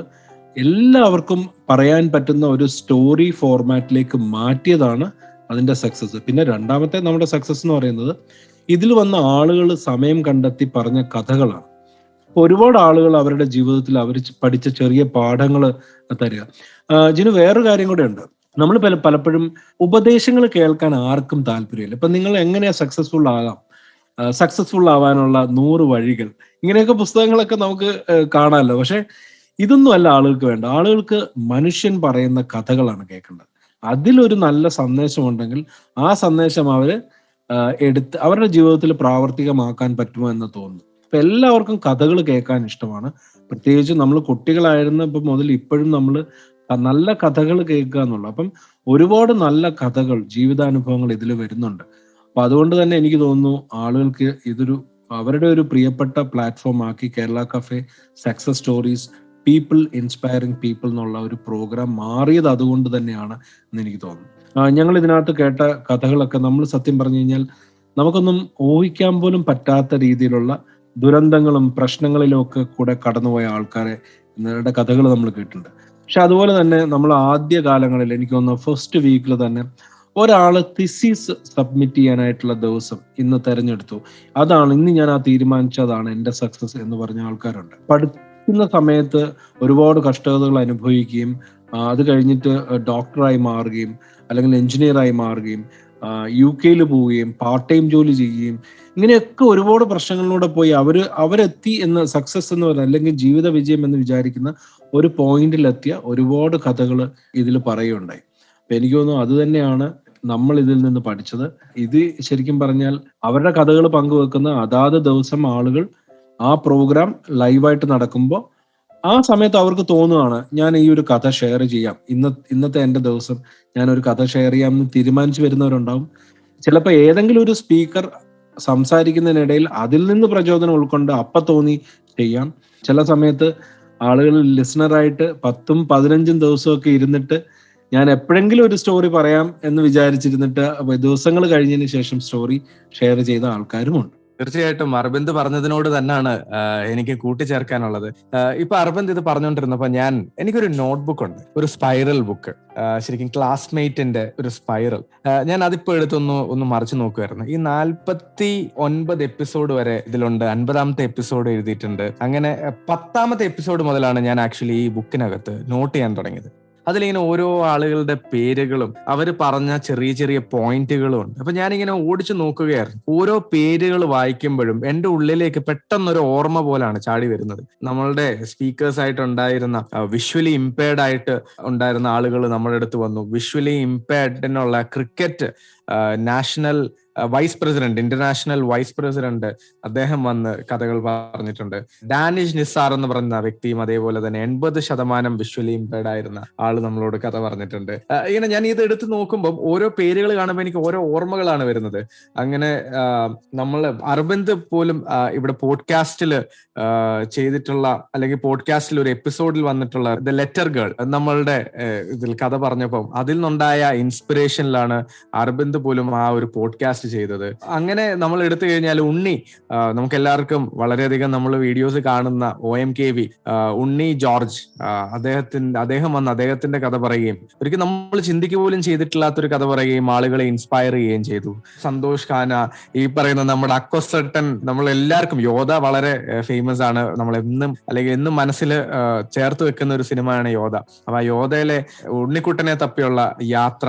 എല്ലാവർക്കും പറയാൻ പറ്റുന്ന ഒരു സ്റ്റോറി ഫോർമാറ്റിലേക്ക് മാറ്റിയതാണ് അതിന്റെ സക്സസ്. പിന്നെ രണ്ടാമത്തെ നമ്മുടെ സക്സസ് എന്ന് പറയുന്നത് ഇതിൽ വന്ന ആളുകൾ സമയം കണ്ടെത്തി പറഞ്ഞ കഥകളാണ്. ഒരുപാട് ആളുകൾ അവരുടെ ജീവിതത്തിൽ അവർ പഠിച്ച ചെറിയ പാഠങ്ങൾ തരിക. ജിനു, വേറൊരു കാര്യം കൂടെ ഉണ്ട്. നമ്മൾ പലപ്പോഴും ഉപദേശങ്ങൾ കേൾക്കാൻ ആർക്കും താല്പര്യമില്ല. ഇപ്പൊ നിങ്ങൾ എങ്ങനെയാ സക്സസ്ഫുൾ ആവാനുള്ള 100 വഴികൾ, ഇങ്ങനെയൊക്കെ പുസ്തകങ്ങളൊക്കെ നമുക്ക് കാണാമല്ലോ. പക്ഷെ ഇതൊന്നും അല്ല ആളുകൾക്ക് വേണ്ട. ആളുകൾക്ക് മനുഷ്യൻ പറയുന്ന കഥകളാണ് കേൾക്കേണ്ടത്. അതിലൊരു നല്ല സന്ദേശം ഉണ്ടെങ്കിൽ ആ സന്ദേശം അവര് എടുത്ത് അവരുടെ ജീവിതത്തിൽ പ്രാവർത്തികമാക്കാൻ പറ്റുമോ എന്ന് തോന്നുന്നു. അപ്പൊ എല്ലാവർക്കും കഥകൾ കേൾക്കാൻ ഇഷ്ടമാണ്. പ്രത്യേകിച്ച് നമ്മൾ കുട്ടികളായിരുന്നപ്പോൾ മുതൽ ഇപ്പോഴും നമ്മൾ നല്ല കഥകൾ കേൾക്കുക എന്നുള്ളത്. അപ്പം ഒരുപാട് നല്ല കഥകൾ, ജീവിതാനുഭവങ്ങൾ ഇതിൽ വരുന്നുണ്ട്. അപ്പൊ അതുകൊണ്ട് തന്നെ എനിക്ക് തോന്നുന്നു ആളുകൾക്ക് ഇതൊരു അവരുടെ ഒരു പ്രിയപ്പെട്ട പ്ലാറ്റ്ഫോം ആക്കി Kerala cafe success stories, people inspiring people എന്നുള്ള ഒരു പ്രോഗ്രാം മാറിയത് അതുകൊണ്ട് തന്നെയാണ് എന്ന് എനിക്ക് തോന്നുന്നു. ഞങ്ങൾ ഇതിനകത്ത് കേട്ട കഥകളൊക്കെ നമ്മൾ സത്യം പറഞ്ഞു കഴിഞ്ഞാൽ നമുക്കൊന്നും ഊഹിക്കാൻ പോലും പറ്റാത്ത രീതിയിലുള്ള ദുരന്തങ്ങളും പ്രശ്നങ്ങളിലും ഒക്കെ കൂടെ കടന്നുപോയ ആൾക്കാരെ ഇവരുടെ കഥകൾ നമ്മൾ കേട്ടിട്ടുണ്ട്. പക്ഷെ അതുപോലെ തന്നെ നമ്മൾ ആദ്യ കാലങ്ങളിൽ എനിക്ക് തോന്നുന്നു ഫസ്റ്റ് വീക്കിൽ തന്നെ ഒരാള് തിസീസ് സബ്മിറ്റ് ചെയ്യാനായിട്ടുള്ള ദിവസം ഇന്ന് തെരഞ്ഞെടുത്തു. ഇന്ന് ഞാൻ തീരുമാനിച്ചതാണ് എൻ്റെ സക്സസ് എന്ന് പറഞ്ഞ ആൾക്കാരുണ്ട്. പഠിക്കുന്ന സമയത്ത് ഒരുപാട് കഷ്ടതകൾ അനുഭവിക്കുകയും അത് കഴിഞ്ഞിട്ട് ഡോക്ടറായി മാറുകയും അല്ലെങ്കിൽ എഞ്ചിനീയറായി മാറുകയും UK പോവുകയും പാർട്ട് ടൈം ജോലി ചെയ്യുകയും ഇങ്ങനെയൊക്കെ ഒരുപാട് പ്രശ്നങ്ങളിലൂടെ പോയി അവരെത്തി എന്ന് സക്സസ് എന്ന് പറയുന്നത് അല്ലെങ്കിൽ ജീവിത വിജയം എന്ന് വിചാരിക്കുന്ന ഒരു പോയിന്റിലെത്തിയ ഒരുപാട് കഥകൾ ഇതിൽ പറയുകയുണ്ടായി. അപ്പൊ എനിക്ക് തോന്നുന്നു അത് തന്നെയാണ് നമ്മൾ ഇതിൽ നിന്ന് പഠിച്ചത്. ഇത് ശരിക്കും പറഞ്ഞാൽ അവരുടെ കഥകൾ പങ്കുവെക്കുന്ന അതാത് ദിവസം ആളുകൾ ആ പ്രോഗ്രാം ലൈവായിട്ട് നടക്കുമ്പോൾ ആ സമയത്ത് അവർക്ക് തോന്നുകയാണ് ഞാൻ ഈ ഒരു കഥ ഷെയർ ചെയ്യാം, ഇന്നത്തെ എൻ്റെ ദിവസം ഞാൻ ഒരു കഥ ഷെയർ ചെയ്യാം എന്ന് തീരുമാനിച്ചു വരുന്നവരുണ്ടാവും. ചിലപ്പോൾ ഏതെങ്കിലും ഒരു സ്പീക്കർ സംസാരിക്കുന്നതിനിടയിൽ അതിൽ നിന്ന് പ്രചോദനം ഉൾക്കൊണ്ട് തോന്നി ചെയ്യാം. ചില സമയത്ത് ആളുകൾ ലിസണറായിട്ട് 10-15 ദിവസമൊക്കെ ഇരുന്നിട്ട് ഞാൻ എപ്പോഴെങ്കിലും ഒരു സ്റ്റോറി പറയാം എന്ന് വിചാരിച്ചിരുന്നിട്ട് ദിവസങ്ങൾ കഴിഞ്ഞതിന് ശേഷം സ്റ്റോറി ഷെയർ ചെയ്ത ആൾക്കാരുമുണ്ട്. തീർച്ചയായിട്ടും അരവിന്ദ് പറഞ്ഞതിനോട് തന്നെയാണ് എനിക്ക് കൂട്ടിച്ചേർക്കാനുള്ളത്. ഇപ്പൊ അരവിന്ദ് ഇത് പറഞ്ഞുകൊണ്ടിരുന്നപ്പോ എനിക്കൊരു നോട്ട്ബുക്ക് ഉണ്ട്, ഒരു സ്പൈറൽ ബുക്ക്, ശരിക്കും ക്ലാസ്മേറ്റിന്റെ ഒരു സ്പൈറൽ. ഞാൻ അതിപ്പോ ഒന്ന് മറിച്ചു നോക്കുമായിരുന്നു. ഈ 49 എപ്പിസോഡ് വരെ ഇതിലുണ്ട്. 50ാമത്തെ എപ്പിസോഡ് എഴുതിയിട്ടുണ്ട്. അങ്ങനെ 10ാമത്തെ എപ്പിസോഡ് മുതലാണ് ഞാൻ ആക്ച്വലി ഈ ബുക്കിനകത്ത് നോട്ട് ചെയ്യാൻ തുടങ്ങിയത്. അതിലിങ്ങനെ ഓരോ ആളുകളുടെ പേരുകളും അവര് പറഞ്ഞ ചെറിയ ചെറിയ പോയിന്റുകളും ഉണ്ട്. അപ്പൊ ഞാനിങ്ങനെ ഓടിച്ചു നോക്കുകയായിരുന്നു. ഓരോ പേരുകൾ വായിക്കുമ്പോഴും എൻ്റെ ഉള്ളിലേക്ക് പെട്ടെന്നൊരു ഓർമ്മ പോലാണ് ചാടി വരുന്നത്. നമ്മളുടെ സ്പീക്കേഴ്സ് ആയിട്ട് ഉണ്ടായിരുന്ന വിഷ്വലി ഇംപയർഡ് ആയിട്ട് ഉണ്ടായിരുന്ന ആളുകൾ നമ്മുടെ അടുത്ത് വന്നു. വിഷ്വലി ഇംപയർഡിനുള്ള cricket national vice president, international vice president, അദ്ദേഹം വന്ന് കഥകൾ പറഞ്ഞിട്ടുണ്ട്. ഡാനിഷ് നിസാർ എന്ന് പറയുന്ന വ്യക്തിയും അതേപോലെ തന്നെ 80% വിഷ്വലി ഇംപയർഡ് ആയിരുന്ന ആള് നമ്മളോട് കഥ പറഞ്ഞിട്ടുണ്ട്. ഇങ്ങനെ ഞാൻ ഇത് എടുത്ത് നോക്കുമ്പോൾ ഓരോ പേരുകൾ കാണുമ്പോൾ എനിക്ക് ഓരോ ഓർമ്മകളാണ് വരുന്നത്. അങ്ങനെ നമ്മൾ അരവിന്ദ് പോലും ഇവിടെ പോഡ്കാസ്റ്റിൽ ചെയ്തിട്ടുള്ള അല്ലെങ്കിൽ പോഡ്കാസ്റ്റിൽ ഒരു എപ്പിസോഡിൽ വന്നിട്ടുള്ള ദ ലെറ്റർ ഗേൾ നമ്മളുടെ ഇതിൽ കഥ പറഞ്ഞപ്പോൾ അതിൽ നിന്നുണ്ടായ ഇൻസ്പിറേഷനിലാണ് അരവിന്ദ് പോലും ആ ഒരു പോഡ്കാസ്റ്റ് ചെയ്തത്. അങ്ങനെ നമ്മൾ എടുത്തു കഴിഞ്ഞാൽ ഉണ്ണി, നമുക്ക് എല്ലാവർക്കും വളരെയധികം നമ്മൾ വീഡിയോസ് കാണുന്ന OMKV ഉണ്ണി ജോർജ്, അദ്ദേഹം വന്ന് അദ്ദേഹത്തിന്റെ കഥ പറയുകയും ഒരിക്കലും നമ്മൾ ചിന്തിക്കുക പോലും ചെയ്തിട്ടില്ലാത്തൊരു കഥ പറയുകയും ആളുകളെ ഇൻസ്പയർ ചെയ്യുകയും ചെയ്തു. സന്തോഷ് ഖാന, ഈ പറയുന്ന നമ്മുടെ അക്വസട്ടൻ, നമ്മൾ എല്ലാവർക്കും യോധ വളരെ ഫേമസ് ആണ്. നമ്മൾ എന്നും മനസ്സിൽ ചേർത്ത് വെക്കുന്ന ഒരു സിനിമയാണ് യോധ. അപ്പൊ ആ യോധയിലെ ഉണ്ണിക്കുട്ടനെ തപ്പിയുള്ള യാത്ര,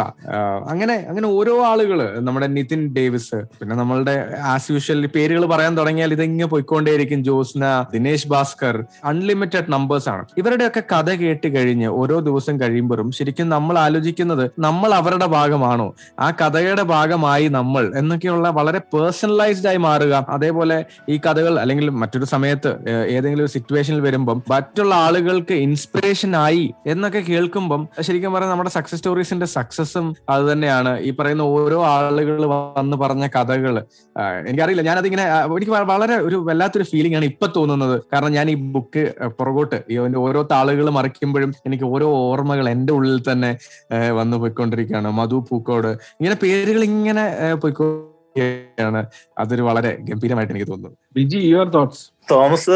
അങ്ങനെ ഓരോ ആളുകള്, നമ്മുടെ നിതിൻ ഡേവിസ്, പിന്നെ നമ്മളുടെ ആസ് യൂഷ്വൽ പേരുകൾ പറയാൻ തുടങ്ങിയാൽ ഇതിങ്ങനെ പോയിക്കൊണ്ടേയിരിക്കും. ജോസ്ന, ദിനേശ് ഭാസ്കർ, അൺലിമിറ്റഡ് നമ്പേഴ്സ് ആണ്. ഇവരുടെയൊക്കെ കഥ കേട്ട് കഴിഞ്ഞ് ഓരോ ദിവസം കഴിയുമ്പോഴും ശരിക്കും നമ്മൾ ആലോചിക്കുന്നത് നമ്മൾ അവരുടെ ഭാഗമാണോ, ആ കഥയുടെ ഭാഗമായി നമ്മൾ എന്നൊക്കെയുള്ള വളരെ പേഴ്സണലൈസ്ഡ് ആയി മാറുക. അതേപോലെ ഈ കഥകൾ അല്ലെങ്കിൽ മറ്റൊരു സമയത്ത് ഏതെങ്കിലും ഒരു സിറ്റുവേഷനിൽ വരുമ്പം മറ്റുള്ള ആളുകൾക്ക് ഇൻസ്പിറേഷൻ ആയി എന്നൊക്കെ കേൾക്കുമ്പം ശരിക്കും പറഞ്ഞാൽ നമ്മുടെ സക്സസ് സ്റ്റോറീസിന്റെ സക്സസും അത് തന്നെയാണ്. ഈ പറയുന്ന ഓരോ ആളുകൾ വന്ന് പറഞ്ഞ കഥകൾ എനിക്കറിയില്ല, ഞാനതിങ്ങനെ എനിക്ക് വളരെ ഒരു വല്ലാത്തൊരു ഫീലിംഗ് ആണ് ഇപ്പൊ തോന്നുന്നത്. കാരണം ഞാൻ ഈ ബുക്ക് പുറകോട്ട് ഓരോ താളുകൾ മറിക്കുമ്പോഴും എനിക്ക് ഓരോ ഓർമ്മകൾ എൻ്റെ ഉള്ളിൽ തന്നെ വന്നു പോയിക്കൊണ്ടിരിക്കുകയാണ്. മധു പൂക്കോട്, ഇങ്ങനെ പേരുകൾ ഇങ്ങനെ പോയിക്കൊണ്ടിരിക്കുകയാണ്. അതൊരു വളരെ ഗംഭീരമായിട്ട് എനിക്ക് തോന്നുന്നു. Biji, your thoughts? തോമസ്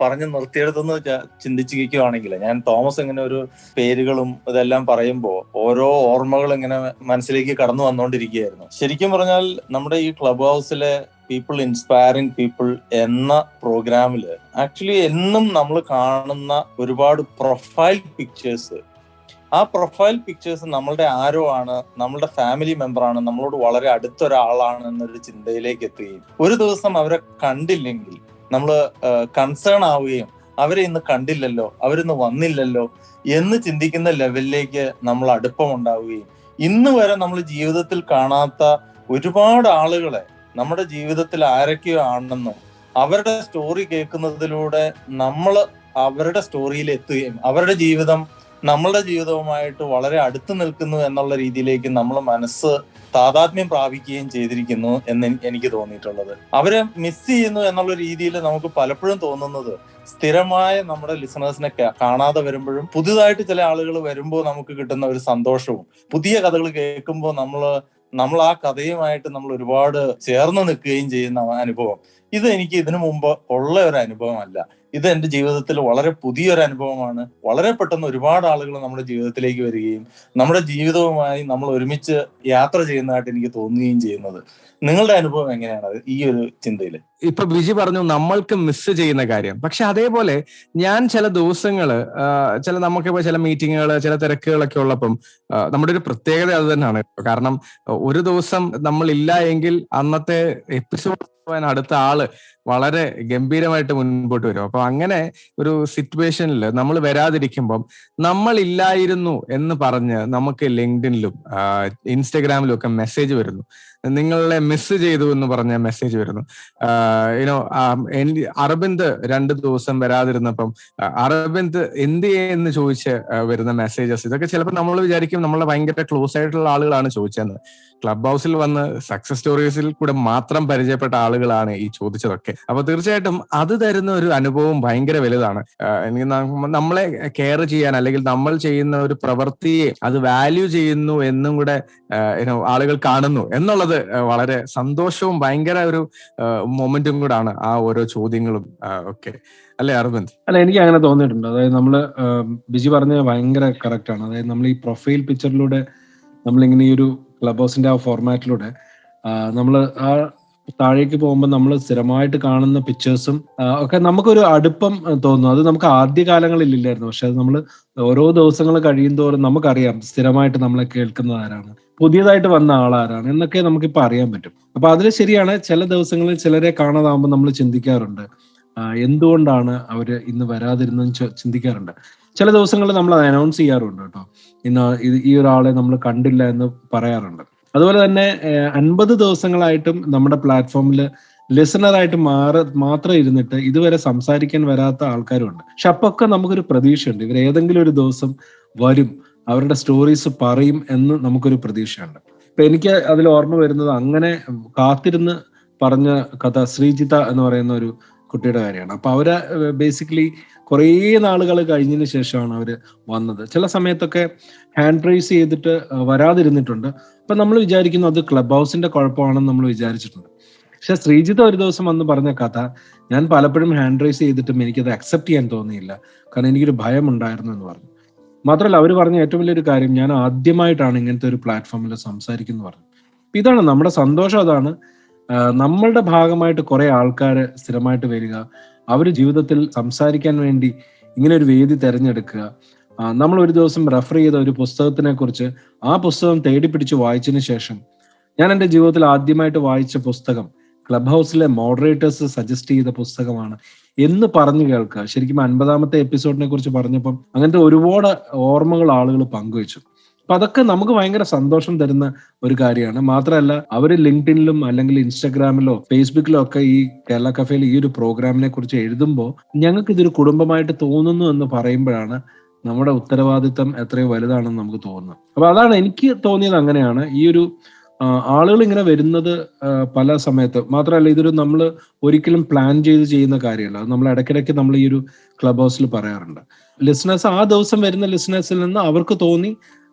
പറഞ്ഞ് നിർത്തിയെടുത്തെന്ന് ചിന്തിച്ചിരിക്കുകയാണെങ്കിൽ ഞാൻ തോമസ് ഇങ്ങനെ ഒരു പേരുകളും ഇതെല്ലാം പറയുമ്പോ ഓരോ ഓർമ്മകൾ ഇങ്ങനെ മനസ്സിലേക്ക് കടന്നു വന്നുകൊണ്ടിരിക്കുകയായിരുന്നു. ശരിക്കും പറഞ്ഞാൽ നമ്മുടെ ഈ ക്ലബ് ഹൗസിലെ പീപ്പിൾ ഇൻസ്പയറിംഗ് പീപ്പിൾ എന്ന പ്രോഗ്രാമിൽ ആക്ച്വലി എന്നും നമ്മൾ കാണുന്ന ഒരുപാട് പ്രൊഫൈൽ പിക്ചേഴ്സ്, ആ പ്രൊഫൈൽ പിക്ചേഴ്സ് നമ്മളുടെ ആരോ ആണ്, നമ്മളുടെ ഫാമിലി മെമ്പറാണ്, നമ്മളോട് വളരെ അടുത്തൊരാളാണ് എന്നൊരു ചിന്തയിലേക്ക് എത്തുകയും ഒരു ദിവസം അവരെ കണ്ടില്ലെങ്കിൽ നമ്മൾ കൺസേൺ ആവുകയും അവരെ ഇന്ന് കണ്ടില്ലല്ലോ, അവരിന്ന് വന്നില്ലല്ലോ എന്ന് ചിന്തിക്കുന്ന ലെവലിലേക്ക് നമ്മൾ അടുപ്പമുണ്ടാവുകയും ഇന്ന് വരെ നമ്മൾ ജീവിതത്തിൽ കാണാത്ത ഒരുപാട് ആളുകളെ നമ്മുടെ ജീവിതത്തിൽ ആരൊക്കെയോ ആണെന്നും അവരുടെ സ്റ്റോറി കേൾക്കുന്നതിലൂടെ നമ്മൾ അവരുടെ സ്റ്റോറിയിൽ എത്തുകയും അവരുടെ ജീവിതം നമ്മളുടെ ജീവിതവുമായിട്ട് വളരെ അടുത്ത് നിൽക്കുന്നു എന്നുള്ള രീതിയിലേക്ക് നമ്മൾ മനസ്സ് താതാത്മ്യം പ്രാപിക്കുകയും ചെയ്തിരിക്കുന്നു എന്ന് എനിക്ക് തോന്നിയിട്ടുള്ളത്. അവരെ മിസ് ചെയ്യുന്നു എന്നുള്ള രീതിയിൽ നമുക്ക് പലപ്പോഴും തോന്നുന്നത് സ്ഥിരമായ നമ്മുടെ ലിസണേഴ്സിനെ കാണാതെ വരുമ്പോഴും പുതുതായിട്ട് ചില ആളുകൾ വരുമ്പോൾ നമുക്ക് കിട്ടുന്ന ഒരു സന്തോഷവും, പുതിയ കഥകൾ കേൾക്കുമ്പോൾ നമ്മൾ ആ കഥയുമായിട്ട് നമ്മൾ ഒരുപാട് ചേർന്ന് നിൽക്കുകയും ചെയ്യുന്ന അനുഭവം, ഇത് എനിക്ക് ഇതിനു മുമ്പ് ഉള്ള ഒരു അനുഭവമല്ല. ഇത് എന്റെ ജീവിതത്തിൽ വളരെ പുതിയൊരു അനുഭവമാണ്. വളരെ പെട്ടെന്ന് ഒരുപാട് ആളുകൾ നമ്മുടെ ജീവിതത്തിലേക്ക് വരികയും നമ്മുടെ ജീവിതവുമായി നമ്മൾ ഒരുമിച്ച് യാത്ര ചെയ്യുന്നതായിട്ട് എനിക്ക് തോന്നുകയും ചെയ്യുന്നത്. നിങ്ങളുടെ അനുഭവം എങ്ങനെയാണ് ഈ ഒരു ചിന്തയിൽ? ഇപ്പൊ ബിജി പറഞ്ഞു നമ്മൾക്ക് മിസ് ചെയ്യുന്ന കാര്യം. പക്ഷെ അതേപോലെ ഞാൻ ചില ദിവസങ്ങള് നമുക്കിപ്പോ ചില മീറ്റിങ്ങുകൾ, ചില തിരക്കുകളൊക്കെ ഉള്ളപ്പം നമ്മുടെ ഒരു പ്രത്യേകത അത് തന്നെയാണ്. കാരണം ഒരു ദിവസം നമ്മൾ ഇല്ല എങ്കിൽ അന്നത്തെ എപ്പിസോഡ് അടുത്ത ആള് വളരെ ഗംഭീരമായിട്ട് മുൻപോട്ട് വരും. അപ്പൊ അങ്ങനെ ഒരു സിറ്റുവേഷനിൽ നമ്മൾ വരാതിരിക്കുമ്പം നമ്മളില്ലായിരുന്നു എന്ന് പറഞ്ഞ് നമുക്ക് ലിങ്ക്ഡിനിലും ഇൻസ്റ്റഗ്രാമിലും ഒക്കെ മെസ്സേജ് വരുന്നു, നിങ്ങളെ മിസ് ചെയ്തു എന്ന് പറഞ്ഞ മെസ്സേജ് വരുന്നു. അരബിന്ദ് 2 ദിവസം വരാതിരുന്നപ്പം അരബിന്ദ് എന്ത് എന്ന് ചോദിച്ച് വരുന്ന മെസ്സേജസ്, ഇതൊക്കെ ചിലപ്പോൾ നമ്മൾ വിചാരിക്കും നമ്മളെ ഭയങ്കര ക്ലോസ് ആയിട്ടുള്ള ആളുകളാണ് ചോദിച്ചതെന്ന്. ക്ലബ് ഹൗസിൽ വന്ന് സക്സസ് സ്റ്റോറീസിൽ കൂടെ മാത്രം പരിചയപ്പെട്ട ആളുകളാണ് ഈ ചോദിച്ചതൊക്കെ. അപ്പൊ തീർച്ചയായിട്ടും അത് തരുന്ന ഒരു അനുഭവം ഭയങ്കര വലുതാണ്. നമ്മളെ കെയർ ചെയ്യാൻ അല്ലെങ്കിൽ നമ്മൾ ചെയ്യുന്ന ഒരു പ്രവൃത്തിയെ അത് വാല്യൂ ചെയ്യുന്നു എന്നും കൂടെ ആളുകൾ കാണുന്നു എന്നുള്ളത് വളരെ സന്തോഷവും ഭയങ്കര ഒരു മൊമെന്റും കൂടാണ് ആ ഓരോ ചോദ്യങ്ങളും ഒക്കെ. അല്ലെ അരവിന്ദ്? അല്ല, എനിക്ക് അങ്ങനെ തോന്നിയിട്ടുണ്ട്. അതായത് നമ്മള് ബിജി പറഞ്ഞത് ഭയങ്കര കറക്റ്റ് ആണ്. അതായത് നമ്മൾ ഈ പ്രൊഫൈൽ പിക്ചറിലൂടെ നമ്മളിങ്ങനെ ഈ ഒരു ക്ലബ് ഹൗസിന്റെ ആ ഫോർമാറ്റിലൂടെ നമ്മൾ ആ താഴേക്ക് പോകുമ്പോൾ നമ്മൾ സ്ഥിരമായിട്ട് കാണുന്ന പിക്ചേഴ്സും ഒക്കെ നമുക്കൊരു അടുപ്പം തോന്നുന്നു. അത് നമുക്ക് ആദ്യ കാലങ്ങളിൽ ഇല്ലായിരുന്നു. പക്ഷെ അത് നമ്മൾ ഓരോ ദിവസങ്ങൾ കഴിയുന്തോറും നമുക്കറിയാം സ്ഥിരമായിട്ട് നമ്മളെ കേൾക്കുന്നത് ആരാണ്, പുതിയതായിട്ട് വന്ന ആളാരാണ് എന്നൊക്കെ നമുക്കിപ്പോൾ അറിയാൻ പറ്റും. അപ്പൊ അതിൽ ശരിയാണ്, ചില ദിവസങ്ങളിൽ ചിലരെ കാണാതാകുമ്പോൾ നമ്മൾ ചിന്തിക്കാറുണ്ട് എന്തുകൊണ്ടാണ് അവര് ഇന്ന് വരാതിരുന്നെന്ന് ചിന്തിക്കാറുണ്ട്. ചില ദിവസങ്ങളിൽ നമ്മൾ അത് അനൗൺസ് ചെയ്യാറുണ്ട് കേട്ടോ, ഇന്ന് ഈ ഒരാളെ നമ്മൾ കണ്ടില്ല എന്ന് പറയാറുണ്ട്. അതുപോലെ തന്നെ 50 ദിവസങ്ങളായിട്ടും നമ്മുടെ പ്ലാറ്റ്ഫോമിൽ ലിസണറായിട്ട് മാത്രം ഇരുന്നിട്ട് ഇതുവരെ സംസാരിക്കാൻ വരാത്ത ആൾക്കാരുണ്ട്. പക്ഷെ അപ്പൊക്കെ നമുക്കൊരു പ്രതീക്ഷയുണ്ട്, ഇവർ ഏതെങ്കിലും ഒരു ദിവസം വരും, അവരുടെ സ്റ്റോറീസ് പറയും എന്ന് നമുക്കൊരു പ്രതീക്ഷയുണ്ട്. ഇപ്പൊ എനിക്ക് അതിൽ ഓർമ്മ വരുന്നത് അങ്ങനെ കാത്തിരുന്ന് പറഞ്ഞ കഥ ശ്രീജിത എന്ന് പറയുന്ന ഒരു കുട്ടിയുടെ കാര്യമാണ്. അപ്പൊ അവര് ബേസിക്കലി കുറേ നാളുകൾ കഴിഞ്ഞതിന് ശേഷമാണ് അവര് വന്നത്. ചില സമയത്തൊക്കെ ഹാൻഡ് റൈസ് ചെയ്തിട്ട് വരാതിരുന്നിട്ടുണ്ട്. അപ്പൊ നമ്മൾ വിചാരിക്കുന്നു അത് ക്ലബ് ഹൗസിന്റെ കുഴപ്പമാണെന്ന് നമ്മൾ വിചാരിച്ചിട്ടുണ്ട്. പക്ഷെ ശ്രീജിത്ത് ഒരു ദിവസം വന്ന് പറഞ്ഞ കഥ ഞാൻ പലപ്പോഴും ഹാൻഡ് റൈസ് ചെയ്തിട്ടും എനിക്കത് അക്സെപ്റ്റ് ചെയ്യാൻ തോന്നിയില്ല, കാരണം എനിക്കൊരു ഭയം ഉണ്ടായിരുന്നു എന്ന് പറഞ്ഞു. മാത്രമല്ല അവർ പറഞ്ഞ ഏറ്റവും വലിയൊരു കാര്യം, ഞാൻ ആദ്യമായിട്ടാണ് ഇങ്ങനത്തെ ഒരു പ്ലാറ്റ്ഫോമിൽ സംസാരിക്കുന്നു പറഞ്ഞു. ഇതാണ് നമ്മുടെ സന്തോഷം. അതാണ് നമ്മളുടെ ഭാഗമായിട്ട് കുറെ ആൾക്കാർ സ്ഥിരമായിട്ട് വരിക, അവർ ജീവിതത്തിൽ സംസാരിക്കാൻ വേണ്ടി ഇങ്ങനെ ഒരു വേദി തിരഞ്ഞെടുക്കുക. നമ്മൾ ഒരു ദിവസം റെഫർ ചെയ്ത ഒരു പുസ്തകത്തിനെ കുറിച്ച് ആ പുസ്തകം തേടി പിടിച്ച് വായിച്ചതിന് ശേഷം ഞാൻ എൻ്റെ ജീവിതത്തിൽ ആദ്യമായിട്ട് വായിച്ച പുസ്തകം ക്ലബ് ഹൗസിലെ മോഡറേറ്റേഴ്സ് സജസ്റ്റ് ചെയ്ത പുസ്തകമാണ് എന്ന് പറഞ്ഞു കേൾക്കുക. ശരിക്കും 50ാമത്തെ എപ്പിസോഡിനെ കുറിച്ച് പറഞ്ഞപ്പം അങ്ങനത്തെ ഒരുപാട് ഓർമ്മകൾ ആളുകൾ പങ്കുവെച്ചു. അപ്പൊ അതൊക്കെ നമുക്ക് ഭയങ്കര സന്തോഷം തരുന്ന ഒരു കാര്യമാണ്. മാത്രമല്ല അവര് ലിങ്ക്ഡിനിലും അല്ലെങ്കിൽ ഇൻസ്റ്റാഗ്രാമിലോ ഫേസ്ബുക്കിലോ ഒക്കെ ഈ കേരള കഫേയിൽ ഈ ഒരു പ്രോഗ്രാമിനെ കുറിച്ച് എഴുതുമ്പോൾ ഞങ്ങൾക്ക് ഇതൊരു കുടുംബമായിട്ട് തോന്നുന്നു എന്ന് പറയുമ്പോഴാണ് നമ്മുടെ ഉത്തരവാദിത്തം എത്രയോ വലുതാണെന്ന് നമുക്ക് തോന്നുന്നത്. അപ്പൊ അതാണ് എനിക്ക് തോന്നിയത്. അങ്ങനെയാണ് ഈ ഒരു ആളുകൾ ഇങ്ങനെ വരുന്നത് പല സമയത്ത്. മാത്രമല്ല ഇതൊരു നമ്മൾ ഒരിക്കലും പ്ലാൻ ചെയ്ത് ചെയ്യുന്ന കാര്യമല്ല. അത് നമ്മൾ ഇടയ്ക്കിടയ്ക്ക് നമ്മൾ ഈ ഒരു ക്ലബ് ഹൗസിൽ പറയാറുണ്ട്. ലിസണേഴ്സ് ആ ദിവസം വരുന്ന ലിസണേഴ്സിൽ നിന്ന് അവർക്ക് തോന്നി